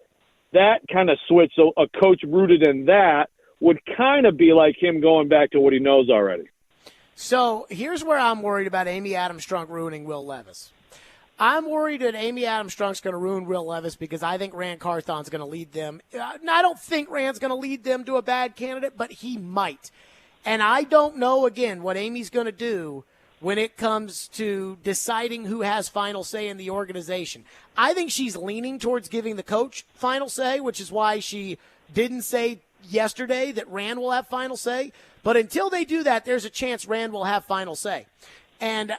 that kind of switch, so a coach rooted in that would kind of be like him going back to what he knows already. So here's where I'm worried about Amy Adams-Strunk ruining Will Levis. I'm worried that Amy Adams-Strunk's going to ruin Will Levis because I think Rand Carthon's going to lead them. I don't think Rand's going to lead them to a bad candidate, but he might. And I don't know, again, what Amy's going to do when it comes to deciding who has final say in the organization. I think she's leaning towards giving the coach final say, which is why she didn't say yesterday that Rand will have final say. But until they do that, there's a chance Rand will have final say. And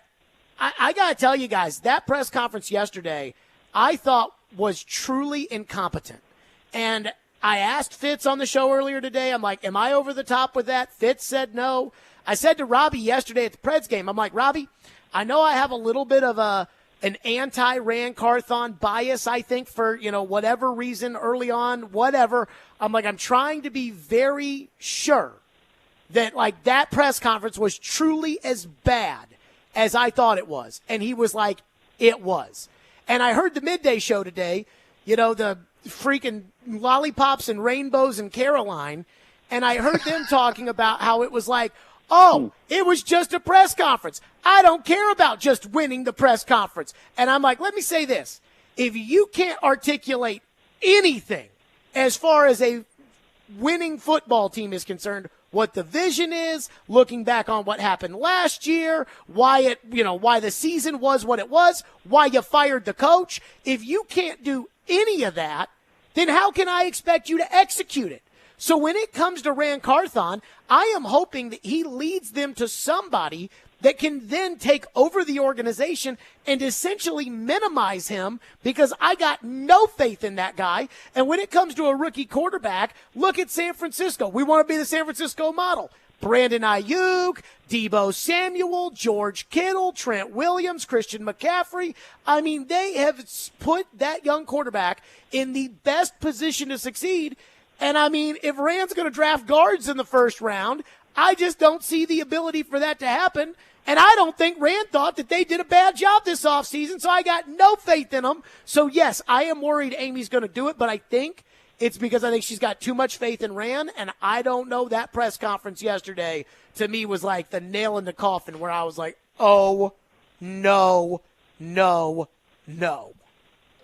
I got to tell you guys, that press conference yesterday I thought was truly incompetent. And I asked Fitz on the show earlier today, I'm like, am I over the top with that? Fitz said no. I said to Robbie yesterday at the Preds game, I'm like, Robbie, I know I have a little bit of an anti-Rand Carthon bias, I think, for, whatever reason early on, whatever. I'm like, I'm trying to be very sure that, that press conference was truly as bad as I thought it was. And he was like, it was. And I heard the midday show today, the freaking lollipops and rainbows in Caroline, and I heard them talking about how it was like, oh, it was just a press conference. I don't care about just winning the press conference. And I'm like, let me say this. If you can't articulate anything as far as a winning football team is concerned, what the vision is, looking back on what happened last year, why the season was what it was, why you fired the coach, if you can't do any of that, then how can I expect you to execute it? So when it comes to Rand Carthon, I am hoping that he leads them to somebody that can then take over the organization and essentially minimize him, because I got no faith in that guy. And when it comes to a rookie quarterback, look at San Francisco. We want to be the San Francisco model. Brandon Ayuk, Deebo Samuel, George Kittle, Trent Williams, Christian McCaffrey. I mean, they have put that young quarterback in the best position to succeed. And, I mean, if Rand's going to draft guards in the first round, I just don't see the ability for that to happen. And I don't think Rand thought that they did a bad job this offseason, so I got no faith in them. So, yes, I am worried Amy's going to do it, but I think it's because I think she's got too much faith in Rand, and I don't know. That press conference yesterday, to me, was like the nail in the coffin, where I was like, oh, no, no, no.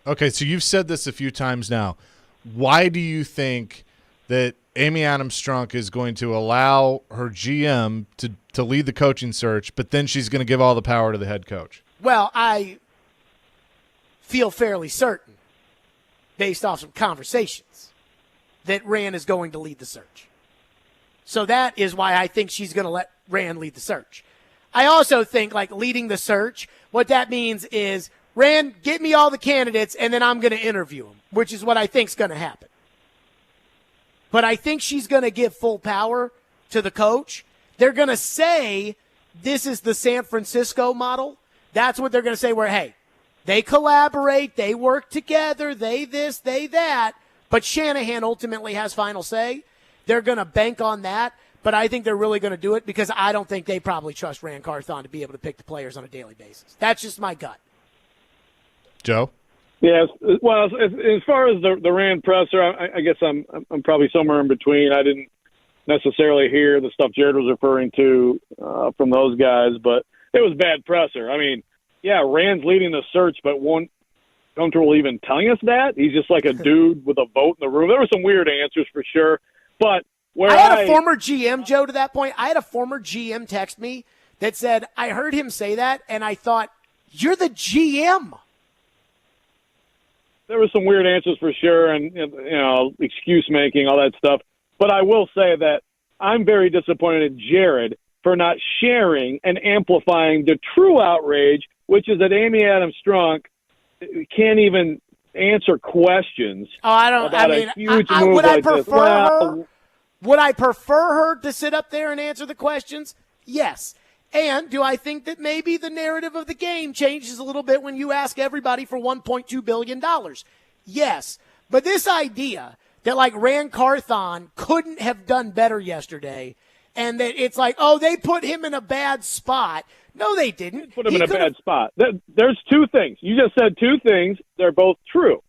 Okay, so you've said this a few times now. Why do you think that Amy Adams-Strunk is going to allow her GM to lead the coaching search, but then she's going to give all the power to the head coach? Well, I feel fairly certain, based off some conversations, that Rand is going to lead the search. So that is why I think she's going to let Rand lead the search. I also think, leading the search, what that means is, Rand, get me all the candidates, and then I'm going to interview them, which is what I think is going to happen. But I think she's going to give full power to the coach. They're going to say this is the San Francisco model. That's what they're going to say, where, hey, they collaborate, they work together, they this, they that, but Shanahan ultimately has final say. They're going to bank on that, but I think they're really going to do it because I don't think they probably trust Rand Carthon to be able to pick the players on a daily basis. That's just my gut. Joe? Yes. Well, as far as the Rand presser, I guess I'm probably somewhere in between. I didn't necessarily hear the stuff Jared was referring to from those guys, but it was bad presser. I mean, yeah, Rand's leading the search, but won't comfortable even telling us that. He's just like a dude with a vote in the room. There were some weird answers for sure, but I had a former GM, Joe, to that point. I had a former GM text me that said, I heard him say that, and I thought, you're the GM. There were some weird answers for sure, and excuse making, all that stuff. But I will say that I'm very disappointed in Jared for not sharing and amplifying the true outrage, which is that Amy Adams-Strunk can't even answer questions. Oh, I don't. About I mean, a huge I, move would like I this. prefer her? Would I prefer her to sit up there and answer the questions? Yes. And do I think that maybe the narrative of the game changes a little bit when you ask everybody for $1.2 billion? Yes. But this idea that, like, Rand Carthon couldn't have done better yesterday, and that it's like, oh, they put him in a bad spot. No, they didn't. Put him in a bad spot. There's two things. You just said two things. They're both true.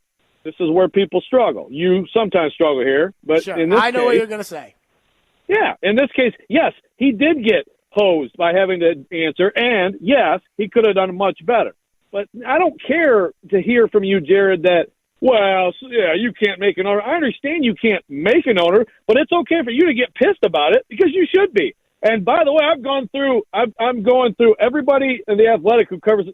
This is where people struggle. You sometimes struggle here, but sure. in this I know case, what you're going to say. Yeah, in this case, yes, he did get hosed by having to answer, and yes, he could have done much better. But I don't care to hear from you, Jared, that, well, yeah, you can't make an owner. I understand you can't make an owner, but it's okay for you to get pissed about it because you should be. And by the way, I'm going through everybody in the Athletic who covers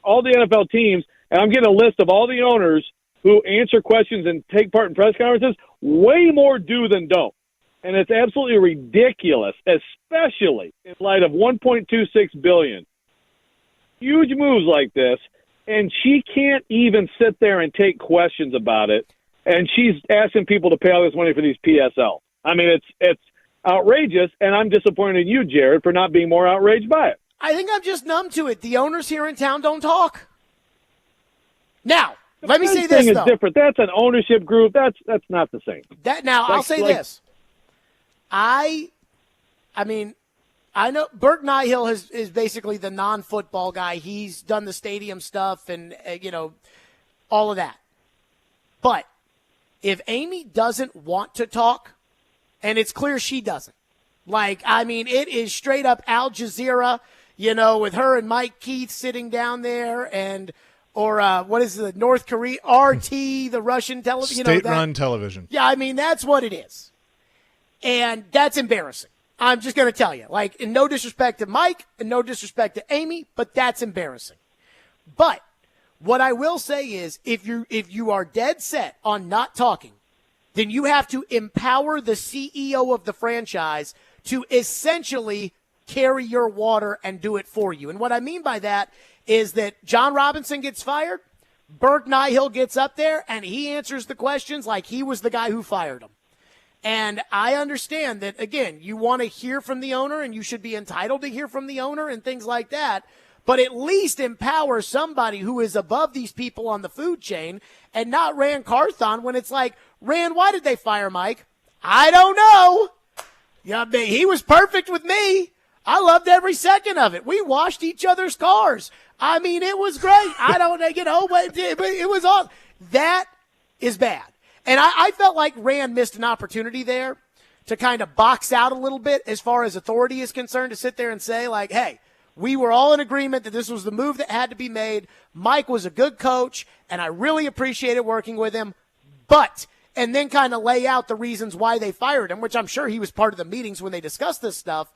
all the NFL teams, and I'm getting a list of all the owners who answer questions and take part in press conferences. Way more do than don't. And it's absolutely ridiculous, especially in light of $1.26 billion. Huge moves like this, and she can't even sit there and take questions about it. And she's asking people to pay all this money for these PSL. I mean, it's outrageous, and I'm disappointed in you, Jared, for not being more outraged by it. I think I'm just numb to it. The owners here in town don't talk. Now, let me say this, thing though. Is different. That's an ownership group. That's not the same. I'll say this. I mean, I know Bert Nihill is basically the non-football guy. He's done the stadium stuff and, all of that. But if Amy doesn't want to talk, and it's clear she doesn't, it is straight up Al Jazeera, with her and Mike Keith sitting down there or what is the North Korea, RT, the Russian television. State-run television. Yeah, I mean, that's what it is. And that's embarrassing. I'm just going to tell you. In no disrespect to Mike and no disrespect to Amy, but that's embarrassing. But what I will say is if you are dead set on not talking, then you have to empower the CEO of the franchise to essentially carry your water and do it for you. And what I mean by that is that John Robinson gets fired, Bert Nihill gets up there, and he answers the questions like he was the guy who fired him. And I understand that, again, you want to hear from the owner, and you should be entitled to hear from the owner and things like that, but at least empower somebody who is above these people on the food chain and not Rand Carthon when it's like, Rand, why did they fire Mike? I don't know. Yeah, he was perfect with me. I loved every second of it. We washed each other's cars. I mean, it was great. I don't, but it was all. That is bad. And I felt like Rand missed an opportunity there to kind of box out a little bit as far as authority is concerned, to sit there and say, hey, we were all in agreement that this was the move that had to be made. Mike was a good coach, and I really appreciated working with him. And then kind of lay out the reasons why they fired him, which I'm sure he was part of the meetings when they discussed this stuff.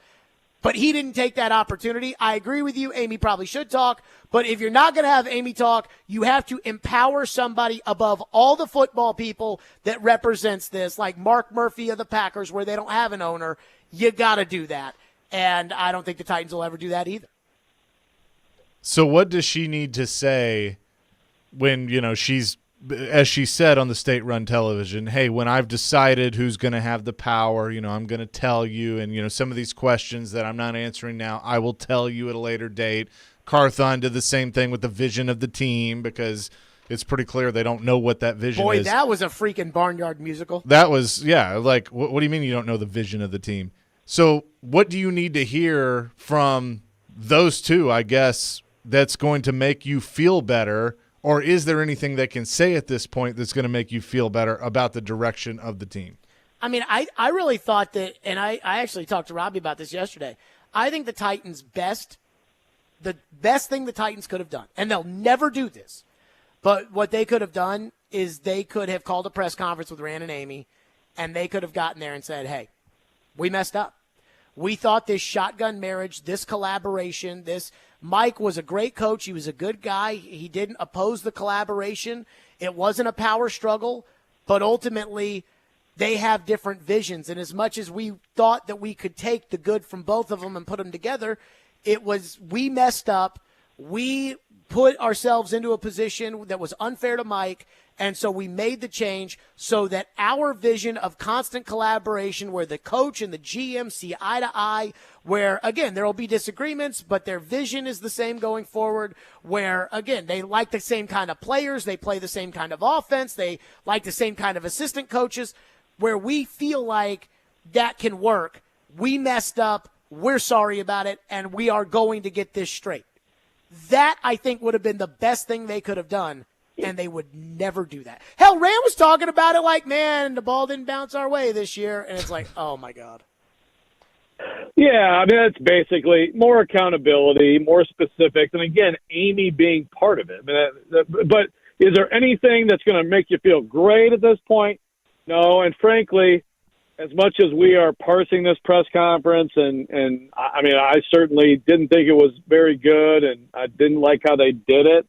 But he didn't take that opportunity. I agree with you. Amy probably should talk. But if you're not going to have Amy talk, you have to empower somebody above all the football people that represents this, like Mark Murphy of the Packers, where they don't have an owner. You got to do that. And I don't think the Titans will ever do that either. So what does she need to say when, she's, as she said on the state-run television, hey, when I've decided who's going to have the power, I'm going to tell you, and, some of these questions that I'm not answering now, I will tell you at a later date. Carthon did the same thing with the vision of the team because it's pretty clear they don't know what that vision is. Boy, that was a freaking barnyard musical. That was, what do you mean you don't know the vision of the team? So what do you need to hear from those two, I guess, that's going to make you feel better? Or is there anything they can say at this point that's going to make you feel better about the direction of the team? I mean, I really thought that, and I actually talked to Robbie about this yesterday. I think the Titans' the best thing the Titans could have done, and they'll never do this, but what they could have done is they could have called a press conference with Rand and Amy, and they could have gotten there and said, hey, we messed up. We thought this shotgun marriage, this collaboration, Mike was a great coach. He was a good guy. He didn't oppose the collaboration. It wasn't a power struggle, but ultimately they have different visions. And as much as we thought that we could take the good from both of them and put them together, it was we messed up. we put ourselves into a position that was unfair to Mike, and so we made the change so that our vision of constant collaboration, where the coach and the GM see eye to eye, where, again, there will be disagreements, but their vision is the same going forward, where, again, they like the same kind of players, they play the same kind of offense, they like the same kind of assistant coaches, where we feel like that can work. We messed up, we're sorry about it, and we are going to get this straight. That, I think, would have been the best thing they could have done, and they would never do that. Hell, Rand was talking about it like, man, the ball didn't bounce our way this year, and it's like, oh, my God. Yeah, I mean, that's basically more accountability, more specifics, and, again, Amy being part of it. I mean, but is there anything that's going to make you feel great at this point? No, and frankly, as much as we are parsing this press conference, and I mean, I certainly didn't think it was very good, and I didn't like how they did it.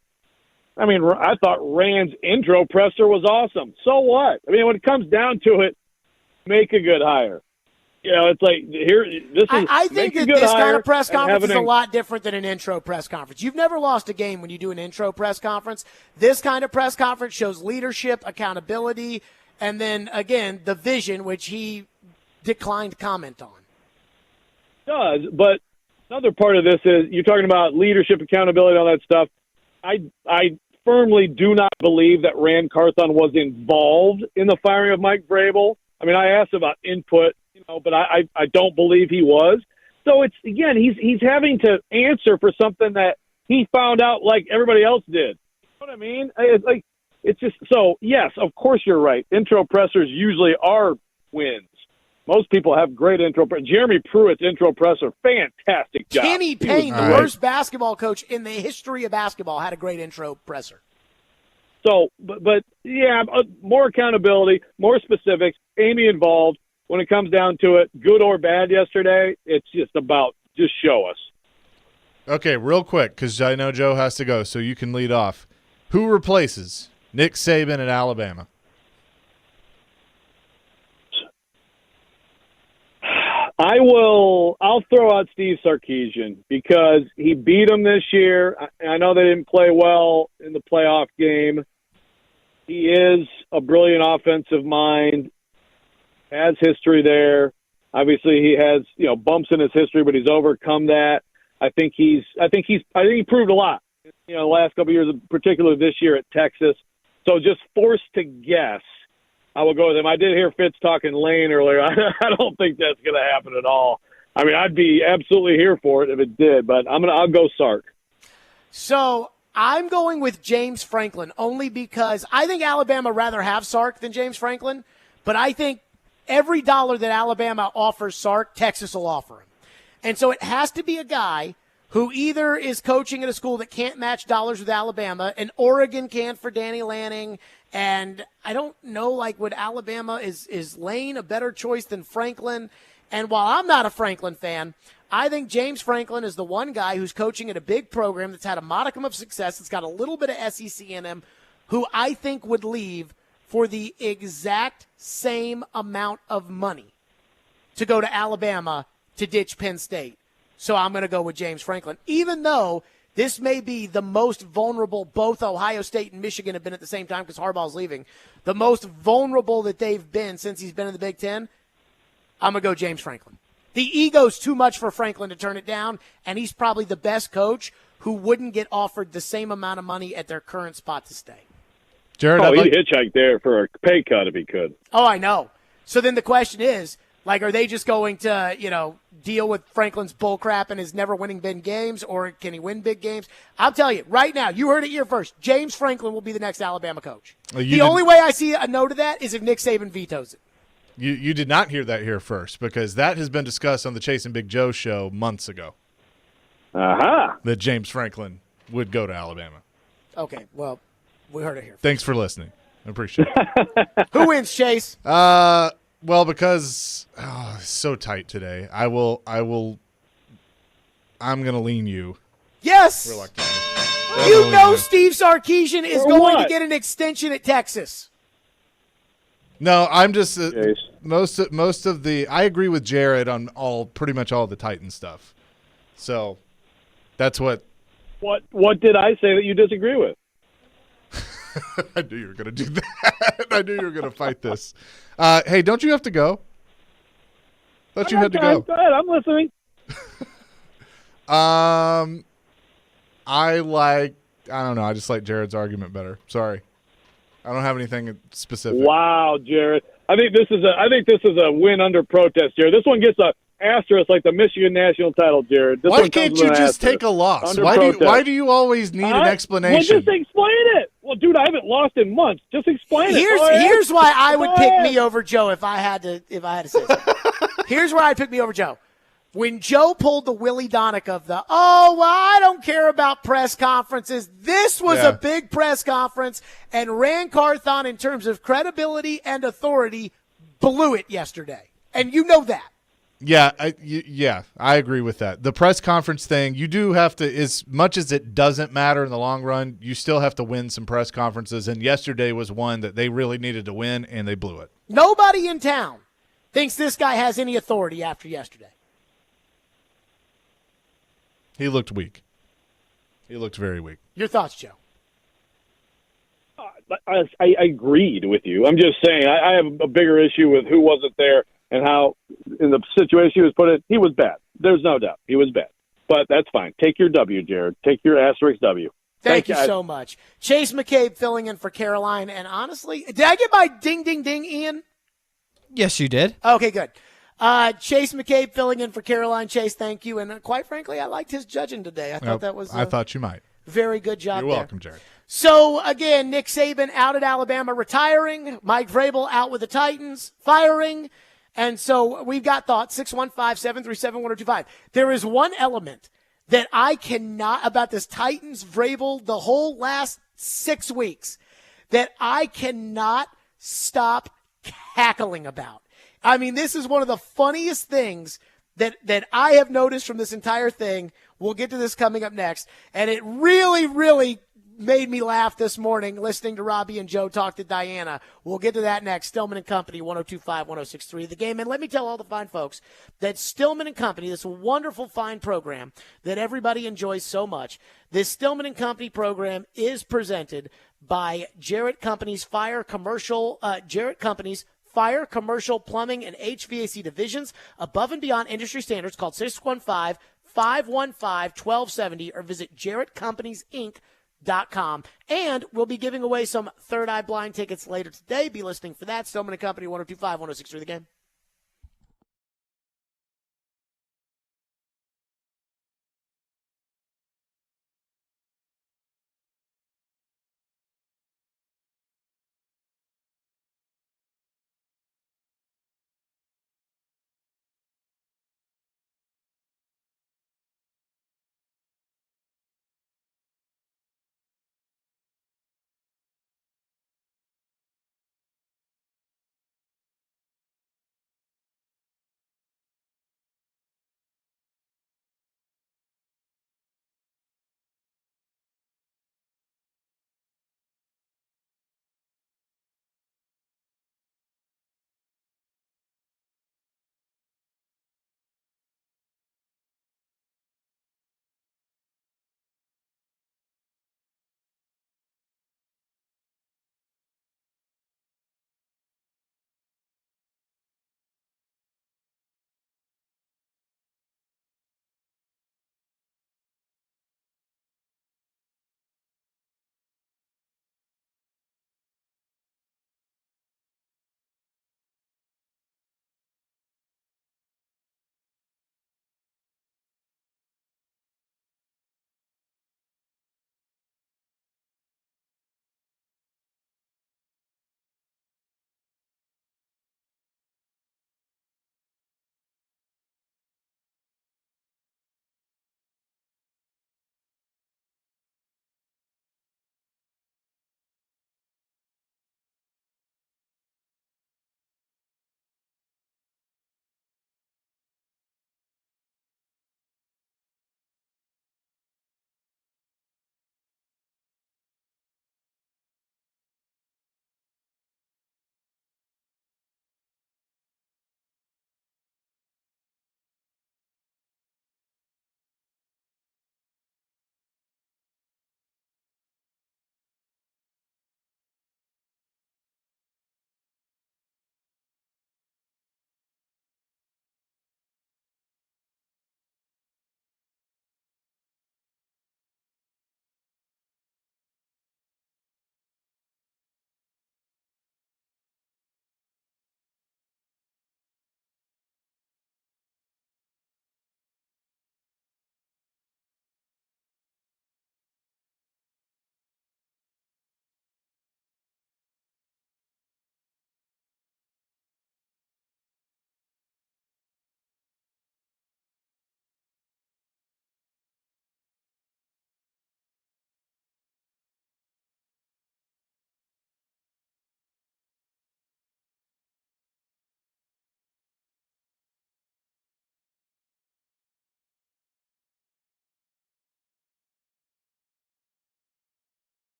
I mean, I thought Rand's intro presser was awesome. So what? I mean, when it comes down to it, make a good hire. You know, it's like I think that this kind of press conference is a lot different than an intro press conference. You've never lost a game when you do an intro press conference. This kind of press conference shows leadership, accountability, and then, again, the vision, which he declined to comment on. Does, but another part of this is you're talking about leadership, accountability, all that stuff. I firmly do not believe that Rand Carthon was involved in the firing of Mike Vrabel. I mean, I asked about input, but I don't believe he was. So it's, again, he's having to answer for something that he found out like everybody else did. You know what I mean? It's just, so, yes, of course you're right. Intro pressers usually are wins. Most people have great intro. Jeremy Pruitt's intro presser, fantastic job. Kenny Payne, the worst basketball coach in the history of basketball, had a great intro presser. So, but yeah, more accountability, more specifics, Amy involved. When it comes down to it, good or bad yesterday, it's just about just show us. Okay, real quick, because I know Joe has to go, so you can lead off. Who replaces Nick Saban at Alabama? I'll throw out Steve Sarkisian because he beat them this year. I know they didn't play well in the playoff game. He is a brilliant offensive mind, has history there. Obviously he has, bumps in his history, but he's overcome that. I think he proved a lot, the last couple of years, particularly this year at Texas. So just forced to guess, I will go with him. I did hear Fitz talking Lane earlier. I don't think that's going to happen at all. I mean, I'd be absolutely here for it if it did, but I'll go Sark. So I'm going with James Franklin only because I think Alabama rather have Sark than James Franklin, but I think every dollar that Alabama offers Sark, Texas will offer him. And so it has to be a guy who either is coaching at a school that can't match dollars with Alabama, and Oregon can for Danny Lanning. And I don't know, would Alabama, is Lane a better choice than Franklin? And while I'm not a Franklin fan, I think James Franklin is the one guy who's coaching at a big program that's had a modicum of success, that's got a little bit of SEC in him, who I think would leave for the exact same amount of money to go to Alabama to ditch Penn State. So I'm going to go with James Franklin, even though this may be the most vulnerable both Ohio State and Michigan have been at the same time because Harbaugh's leaving. The most vulnerable that they've been since he's been in the Big Ten, I'm going to go James Franklin. The ego's too much for Franklin to turn it down, and he's probably the best coach who wouldn't get offered the same amount of money at their current spot to stay. Jared, he'd hitchhike there for a pay cut if he could. Oh, I know. So then the question is, are they just going to, deal with Franklin's bullcrap and his never winning big games, or can he win big games? I'll tell you right now, you heard it here first. James Franklin will be the next Alabama coach. The only way I see a no to that is if Nick Saban vetoes it. You did not hear that here first, because that has been discussed on the Chase and Big Joe show months ago. Aha! That James Franklin would go to Alabama. Okay, well, we heard it here. Thanks for listening. I appreciate it. Who wins, Chase? Well, because it's so tight today, I'm going to lean you. Yes. Reluctantly. You know Steve Sarkisian is going to get an extension at Texas. No, I'm just most of the. I agree with Jared on pretty much all the Titan stuff. So that's what What did I say that you disagree with? I knew you were going to do that. I knew you were going to fight this. Hey, don't you have to go? Thought you had to go. Go ahead, I'm listening. I don't know. I just like Jared's argument better. Sorry. I don't have anything specific. Wow, Jared. I think this is a win under protest, Jared. This one gets a asterisk like the Michigan national title, Jared. This Why one can't comes you with an just asterisk. take a loss? Under Why protest. do you always need an explanation? Well, just explain it. Well, dude, I haven't lost in months. Just explain it. Here's why I would pick me over Joe if I had to say something. Here's where I'd pick me over Joe. When Joe pulled the Willie Donick of I don't care about press conferences. This was a big press conference, and Rand Carthon, in terms of credibility and authority, blew it yesterday. And you know that. Yeah, I agree with that. The press conference thing, you do have to, as much as it doesn't matter in the long run, you still have to win some press conferences, and yesterday was one that they really needed to win, and they blew it. Nobody in town thinks this guy has any authority after yesterday. He looked weak. He looked very weak. Your thoughts, Joe? I agreed with you. I'm just saying I have a bigger issue with who wasn't there and how, in the situation he was put in, he was bad. There's no doubt. He was bad. But that's fine. Take your W, Jared. Take your asterisk W. Thank you so much. Chase McCabe filling in for Caroline. And honestly, did I get my ding, ding, ding, Ian? Yes, you did. Okay, good. Chase McCabe filling in for Caroline. Chase, thank you. And quite frankly, I liked his judging today. I thought that was I thought you might. Very good job. You're welcome, Jared. So, again, Nick Saban out at Alabama retiring. Mike Vrabel out with the Titans firing. And so we've got thoughts, 615-737-1025. There is one element that I cannot, about this Titans Vrabel, the whole last 6 weeks, that I cannot stop cackling about. I mean, this is one of the funniest things that I have noticed from this entire thing. We'll get to this coming up next. And it really, really made me laugh this morning listening to Robbie and Joe talk to Diana. We'll get to that next. Stillman and Company, 102.5, 106.3 The Game. And let me tell all the fine folks that Stillman and Company, this wonderful fine program that everybody enjoys so much, this Stillman and Company program is presented by Jarrett Company's Fire Commercial Plumbing and HVAC divisions, above and beyond industry standards. Called 615-515-1270 or visit JarrettCompaniesInc.com. And we'll be giving away some Third Eye Blind tickets later today. Be listening for that. Stillman and Company, 102.5, 106.3 The Game.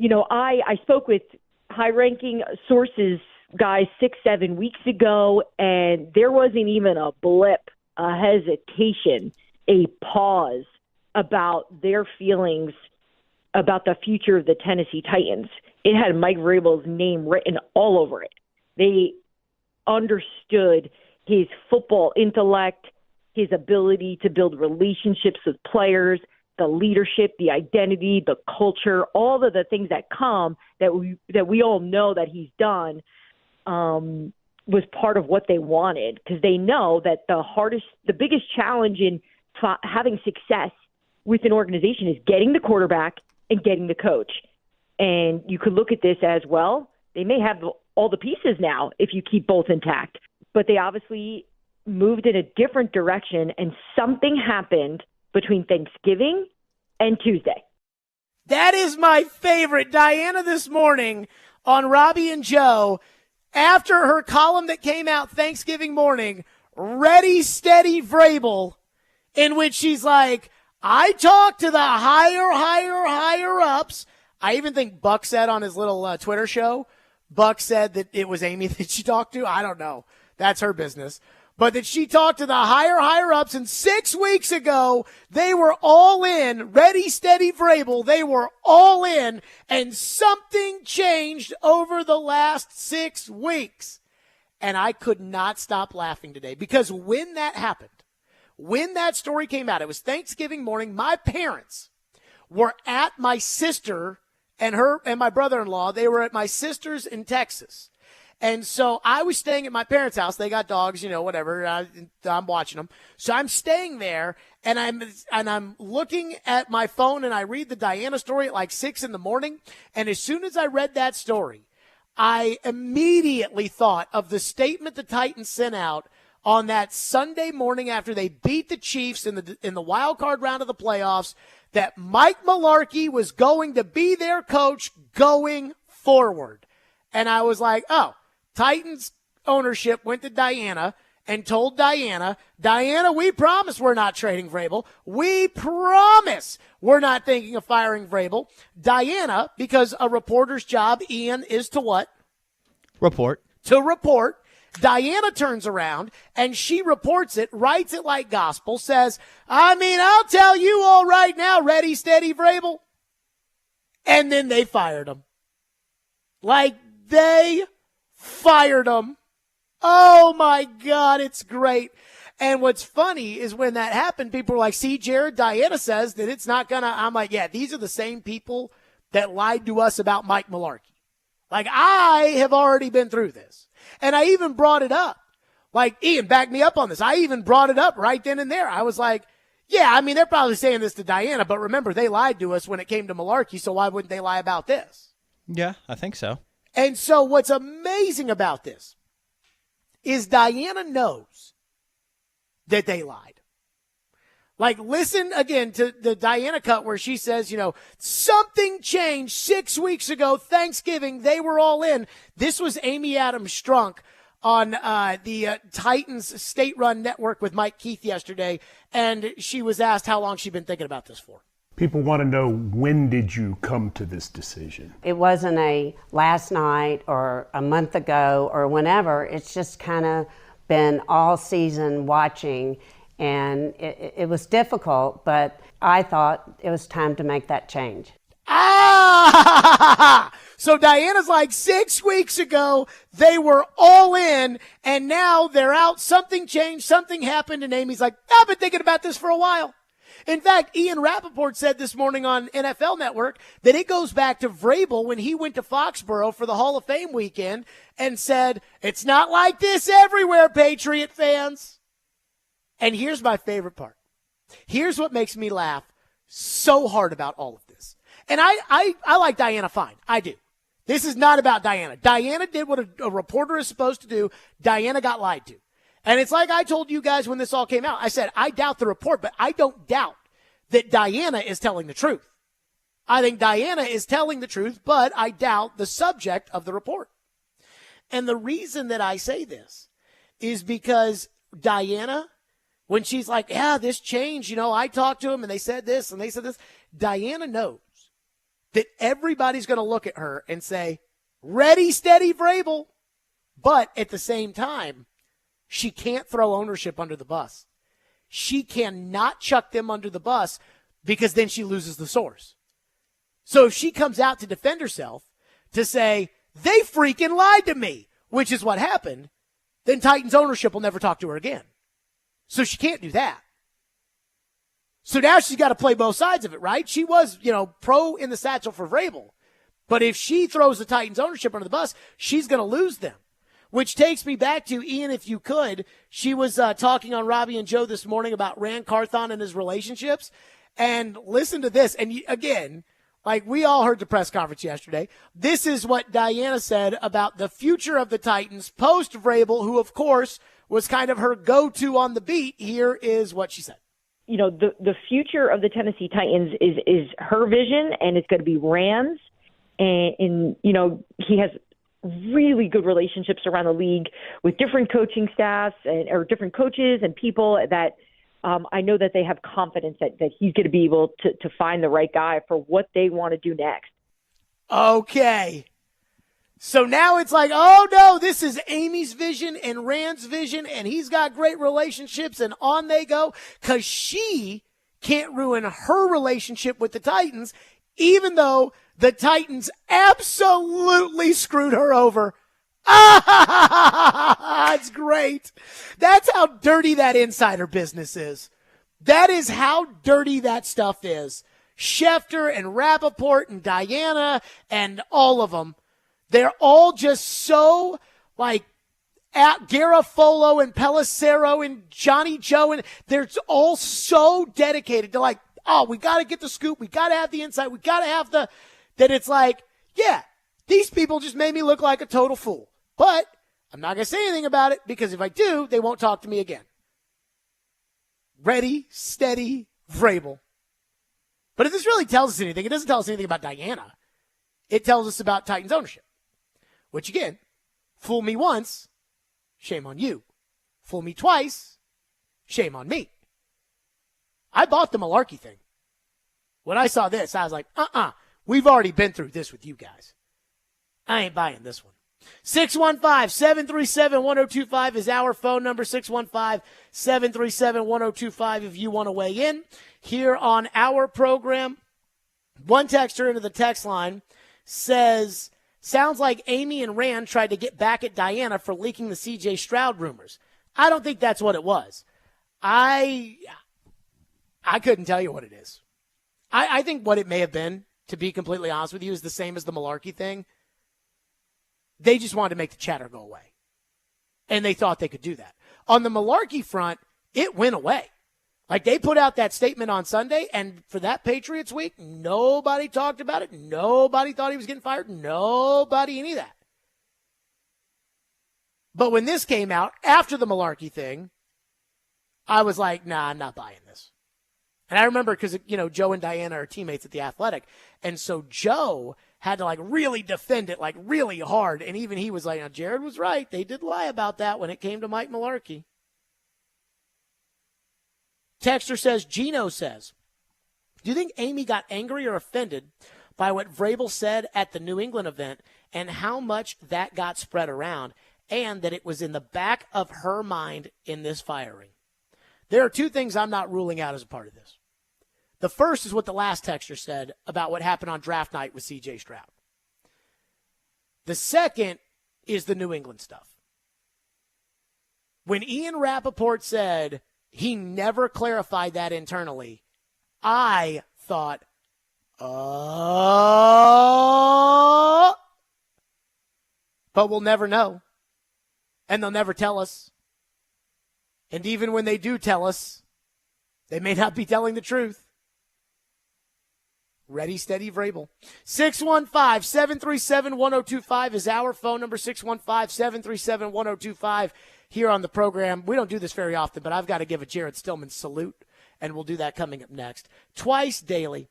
I spoke with high-ranking sources, guys, 6-7 weeks ago, and there wasn't even a blip, a hesitation, a pause about their feelings about the future of the Tennessee Titans. It had Mike Vrabel's name written all over it. They understood his football intellect, his ability to build relationships with players, the leadership, the identity, the culture, all of the things that come that we all know that he's done was part of what they wanted, because they know that the biggest challenge in having success with an organization is getting the quarterback and getting the coach. And you could look at this as, well, they may have all the pieces now if you keep both intact, but they obviously moved in a different direction, and something happened between Thanksgiving and Tuesday. That is my favorite. Diana this morning on Robbie and Joe, after her column that came out Thanksgiving morning, Ready, Steady, Vrabel, in which she's like, I talked to the higher ups. I even think Buck said on his little Twitter show, Buck said that it was Amy that she talked to. I don't know. That's her business. But that she talked to the higher ups, and 6 weeks ago, they were all in. Ready, Steady, Vrabel. They were all in, and something changed over the last 6 weeks. And I could not stop laughing today, because when that happened, when that story came out, it was Thanksgiving morning. My parents were at my sister and my brother-in-law. They were at my sister's in Texas. And so I was staying at my parents' house. They got dogs, whatever. I'm watching them. So I'm staying there, and I'm looking at my phone, and I read the Diana story at like 6 a.m. And as soon as I read that story, I immediately thought of the statement the Titans sent out on that Sunday morning after they beat the Chiefs in the wild card round of the playoffs, that Mike Mularkey was going to be their coach going forward. And I was like, oh, Titans ownership went to Diana and told Diana, we promise we're not trading Vrabel. We promise we're not thinking of firing Vrabel. Diana, because a reporter's job, Ian, is to what? Report. To report. Diana turns around and she reports it, writes it like gospel, says, I'll tell you all right now, Ready, Steady, Vrabel. And then they fired him. They fired him. Oh, my God, it's great. And what's funny is when that happened, people were like, see, Jared, Diana says that it's not going to. I'm like, yeah, these are the same people that lied to us about Mike Mularkey. I have already been through this. And I even brought it up. Ian, back me up on this. I even brought it up right then and there. I was like, yeah, they're probably saying this to Diana, but remember, they lied to us when it came to Mularkey, so why wouldn't they lie about this? Yeah, I think so. And so what's amazing about this is Diana knows that they lied. Listen again to the Diana cut where she says, something changed 6 weeks ago, Thanksgiving, they were all in. This was Amy Adams Strunk on the Titans state-run network with Mike Keith yesterday, and she was asked how long she'd been thinking about this for. People want to know, when did you come to this decision? It wasn't a last night or a month ago or whenever. It's just kind of been all season watching, and it was difficult, but I thought it was time to make that change. So Diana's like, 6 weeks ago, they were all in, and now they're out. Something changed, something happened, and Amy's like, I've been thinking about this for a while. In fact, Ian Rappaport said this morning on NFL Network that it goes back to Vrabel when he went to Foxborough for the Hall of Fame weekend and said, it's not like this everywhere, Patriot fans. And here's my favorite part. Here's what makes me laugh so hard about all of this. And I like Diana fine. I do. This is not about Diana. Diana did what a reporter is supposed to do. Diana got lied to. And it's like I told you guys when this all came out. I said, I doubt the report, but I don't doubt that Diana is telling the truth. I think Diana is telling the truth, but I doubt the subject of the report. And the reason that I say this is because Diana, when she's like, yeah, this changed, I talked to him and they said this and they said this. Diana knows that everybody's going to look at her and say, ready, steady, Vrabel. But at the same time, she can't throw ownership under the bus. She cannot chuck them under the bus because then she loses the source. So if she comes out to defend herself, to say, they freaking lied to me, which is what happened, then Titans ownership will never talk to her again. So she can't do that. So now she's got to play both sides of it, right? She was, pro in the satchel for Vrabel. But if she throws the Titans ownership under the bus, she's going to lose them. Which takes me back to, Ian, if you could, she was talking on Robbie and Joe this morning about Rand Carthon and his relationships. And listen to this. And again, like we all heard the press conference yesterday, this is what Diana said about the future of the Titans post Vrabel, who, of course, was kind of her go-to on the beat. Here is what she said. The future of the Tennessee Titans is her vision, and it's going to be Rand's. And he has really good relationships around the league with different coaching staffs or different coaches and people that I know that they have confidence that he's going to be able to find the right guy for what they want to do next. Okay. So now it's like, oh, no, this is Amy's vision and Rand's vision, and he's got great relationships, and on they go, because she can't ruin her relationship with the Titans, even though the Titans absolutely screwed her over. It's great. That's how dirty that insider business is. That is how dirty that stuff is. Schefter and Rappaport and Diana and all of them. They're all just so like at Garofolo and Pelissero and Johnny Joe, and they're all so dedicated to like, oh, we got to get the scoop. We got to have the insight. We got to have that it's like, yeah, these people just made me look like a total fool. But I'm not going to say anything about it because if I do, they won't talk to me again. Ready, steady, Vrabel. But if this really tells us anything, it doesn't tell us anything about Diana. It tells us about Titans ownership. Which, again, fool me once, shame on you. Fool me twice, shame on me. I bought the malarkey thing. When I saw this, I was like, we've already been through this with you guys. I ain't buying this one. 615-737-1025 is our phone number, 615-737-1025 if you want to weigh in here on our program. One texter into the text line says, sounds like Amy and Rand tried to get back at Diana for leaking the C.J. Stroud rumors. I don't think that's what it was. I couldn't tell you what it is. I think what it may have been, to be completely honest with you, is the same as the malarkey thing. They just wanted to make the chatter go away. And they thought they could do that. On the malarkey front, it went away. Like, they put out that statement on Sunday, and for that Patriots week, nobody talked about it. Nobody thought he was getting fired. Nobody, any of that. But when this came out, after the malarkey thing, I was like, nah, I'm not buying this. And I remember because, Joe and Diana are teammates at The Athletic, and so Joe had to, like, really defend it, like, really hard, and even he was like, now, Jared was right. They did lie about that when it came to Mike Malarkey. Texter says, Gino says, do you think Amy got angry or offended by what Vrabel said at the New England event and how much that got spread around and that it was in the back of her mind in this firing? There are two things I'm not ruling out as a part of this. The first is what the last texter said about what happened on draft night with C.J. Stroud. The second is the New England stuff. When Ian Rappaport said he never clarified that internally, I thought, but we'll never know. And they'll never tell us. And even when they do tell us, they may not be telling the truth. Ready, steady, Vrabel. 615-737-1025 is our phone number, 615-737-1025 here on the program. We don't do this very often, but I've got to give a Jared Stillman salute, and we'll do that coming up next. Twice Daily.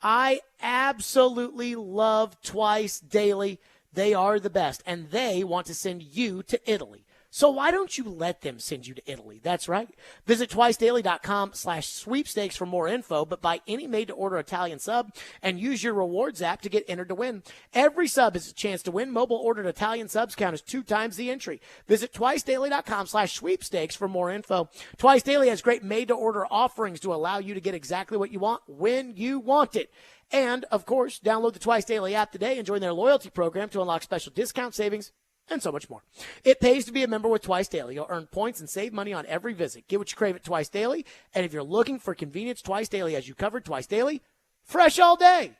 I absolutely love Twice Daily. They are the best, and they want to send you to Italy So why don't you let them send you to Italy? That's right. Visit twicedaily.com/sweepstakes for more info, but buy any made-to-order Italian sub and use your rewards app to get entered to win. Every sub is a chance to win. Mobile-ordered Italian subs count as 2 times the entry. Visit twicedaily.com/sweepstakes for more info. Twice Daily has great made-to-order offerings to allow you to get exactly what you want when you want it. And, of course, download the Twice Daily app today and join their loyalty program to unlock special discount savings and so much more. It pays to be a member with Twice Daily. You'll earn points and save money on every visit. Get what you crave at Twice Daily. And if you're looking for convenience, Twice Daily has you covered. Twice Daily, fresh all day.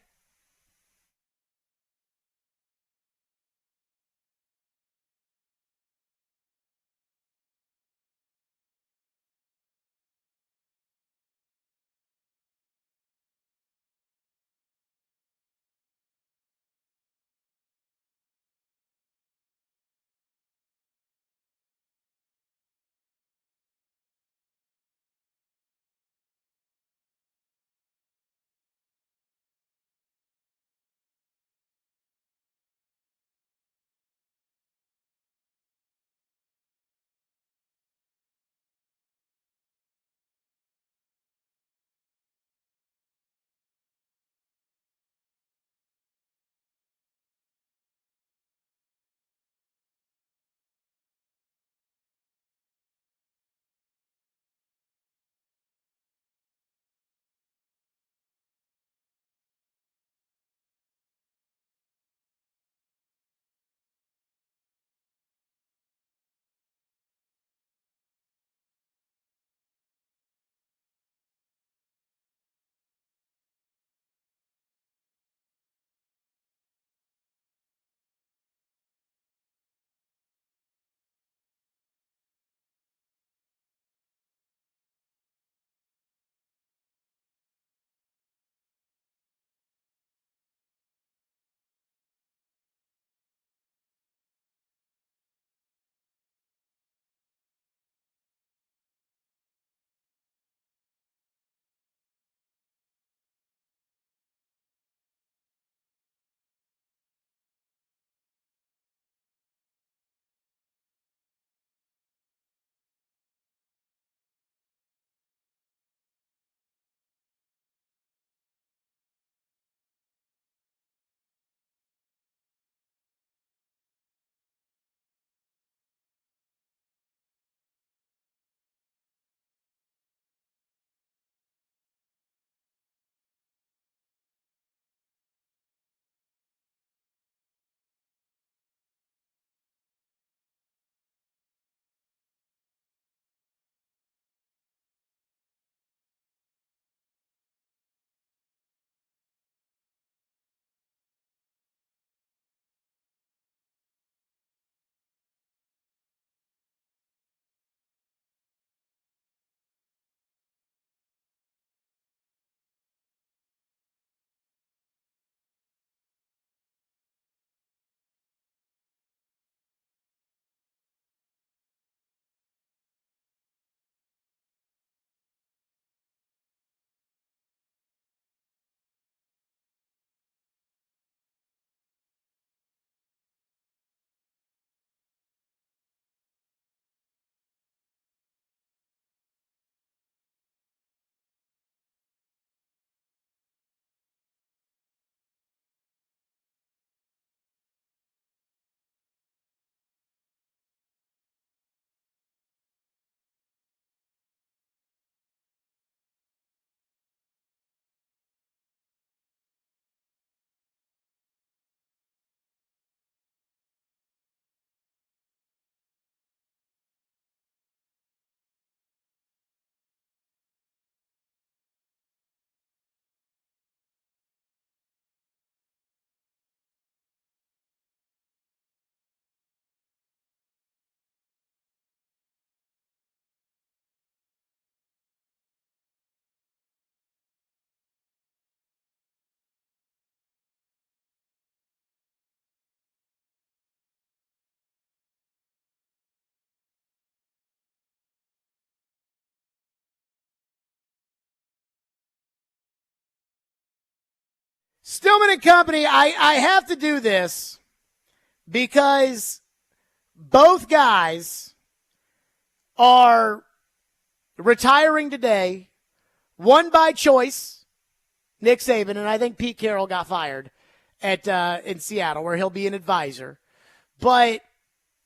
Stillman and Company, I have to do this because both guys are retiring today, one by choice, Nick Saban, and I think Pete Carroll got fired in Seattle, where he'll be an advisor. But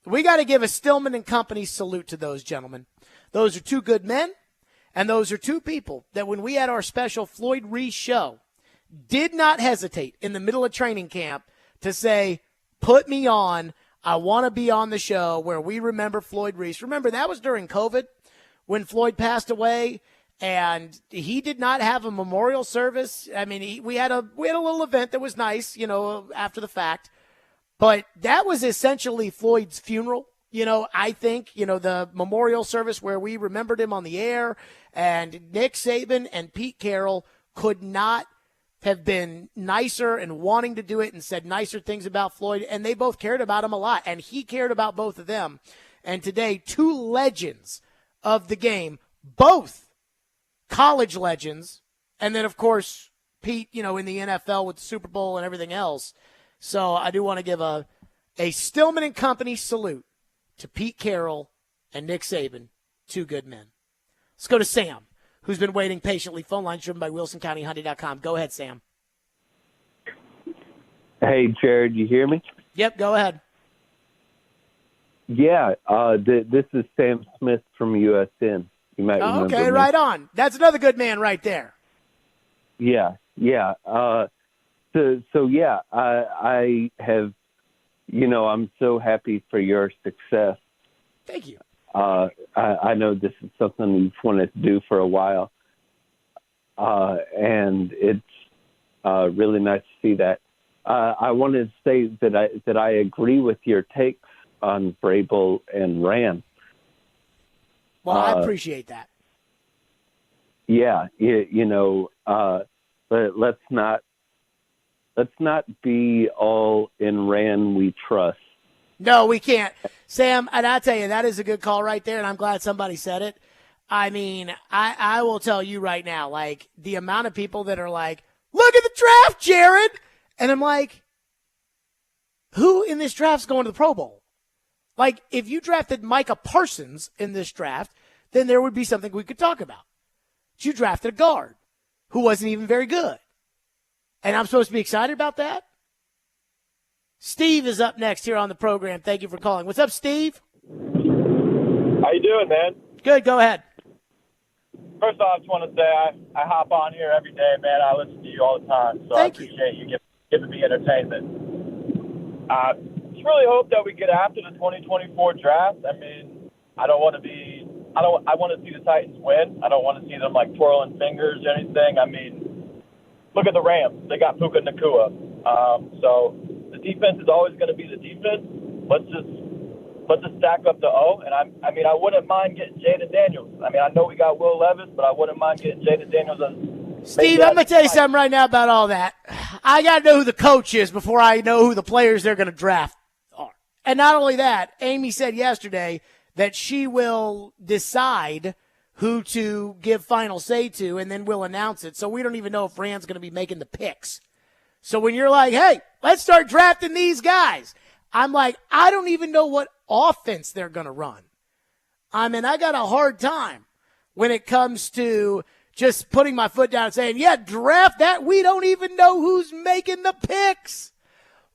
we got to give a Stillman and Company salute to those gentlemen. Those are two good men, and those are two people that when we had our special Floyd Reese show, did not hesitate in the middle of training camp to say, put me on. I want to be on the show where we remember Floyd Reese. Remember, that was during COVID when Floyd passed away, and he did not have a memorial service. I mean, we had a little event that was nice, after the fact. But that was essentially Floyd's funeral. I think, the memorial service where we remembered him on the air, and Nick Saban and Pete Carroll could not have been nicer and wanting to do it and said nicer things about Floyd, and they both cared about him a lot, and he cared about both of them. And today, two legends of the game, both college legends, and then, of course, Pete, in the NFL with the Super Bowl and everything else. So I do want to give a Stillman and Company salute to Pete Carroll and Nick Saban, two good men. Let's go to Sam, who's been waiting patiently. Phone line driven by WilsonCountyHunting.com. Go ahead, Sam. Hey, Jared, you hear me? Yep, go ahead. Yeah, this is Sam Smith from USN. You might remember Okay, me. right on. That's another good man right there. Yeah. So yeah, I have, I'm so happy for your success. Thank you. I know this is something you've wanted to do for a while, and it's really nice to see that. I wanted to say that I agree with your takes on Vrabel and Rand. Well, I appreciate that. Yeah, but let's not be all in Rand we trust. No, we can't. Sam, and I tell you, that is a good call right there, and I'm glad somebody said it. I mean, I will tell you right now, like, the amount of people that are like, look at the draft, Jared! And I'm like, who in this draft's going to the Pro Bowl? Like, if you drafted Micah Parsons in this draft, then there would be something we could talk about. But you drafted a guard who wasn't even very good. And I'm supposed to be excited about that? Steve is up next here on the program. Thank you for calling. What's up, Steve? How you doing, man? Good. Go ahead. First off, I just want to say I hop on here every day, man. I listen to you all the time, so I appreciate you giving me entertainment. Just really hope that we get after the 2024 draft. I mean, I want to see the Titans win. I don't want to see them like twirling fingers or anything. I mean, look at the Rams. They got Puka Nacua. So the defense is always going to be the defense. Let's just stack up the O. And I mean, I wouldn't mind getting Jaden Daniels. I mean, I know we got Will Levis, but I wouldn't mind getting Jaden Daniels. Steve, I'm going to tell you something right now about all that. I got to know who the coach is before I know who the players they're going to draft are. And not only that, Amy said yesterday that she will decide who to give final say to, and then we'll announce it. So we don't even know if Rand's going to be making the picks. So when you're like, hey, let's start drafting these guys, I'm like, I don't even know what offense they're going to run. I mean, I got a hard time when it comes to just putting my foot down and saying, yeah, draft that. We don't even know who's making the picks.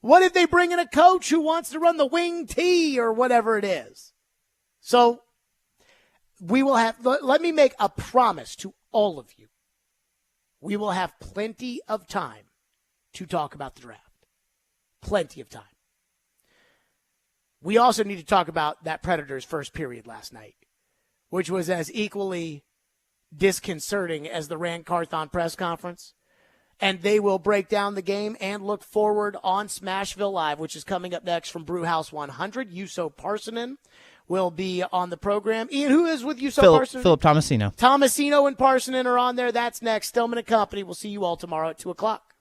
What if they bring in a coach who wants to run the wing T or whatever it is? So we will have, let me make a promise to all of you. We will have plenty of time to talk about the draft. Plenty of time. We also need to talk about that Predators first period last night, which was as equally disconcerting as the Rand Carthon press conference. And they will break down the game and look forward on Smashville Live, which is coming up next from Brewhouse 100. Yuso Parsonen will be on the program. Ian, who is with Yuso Parsonen? Philip Tomasino. Tomasino and Parsonen are on there. That's next. Stillman and Company. We'll see you all tomorrow at 2 o'clock.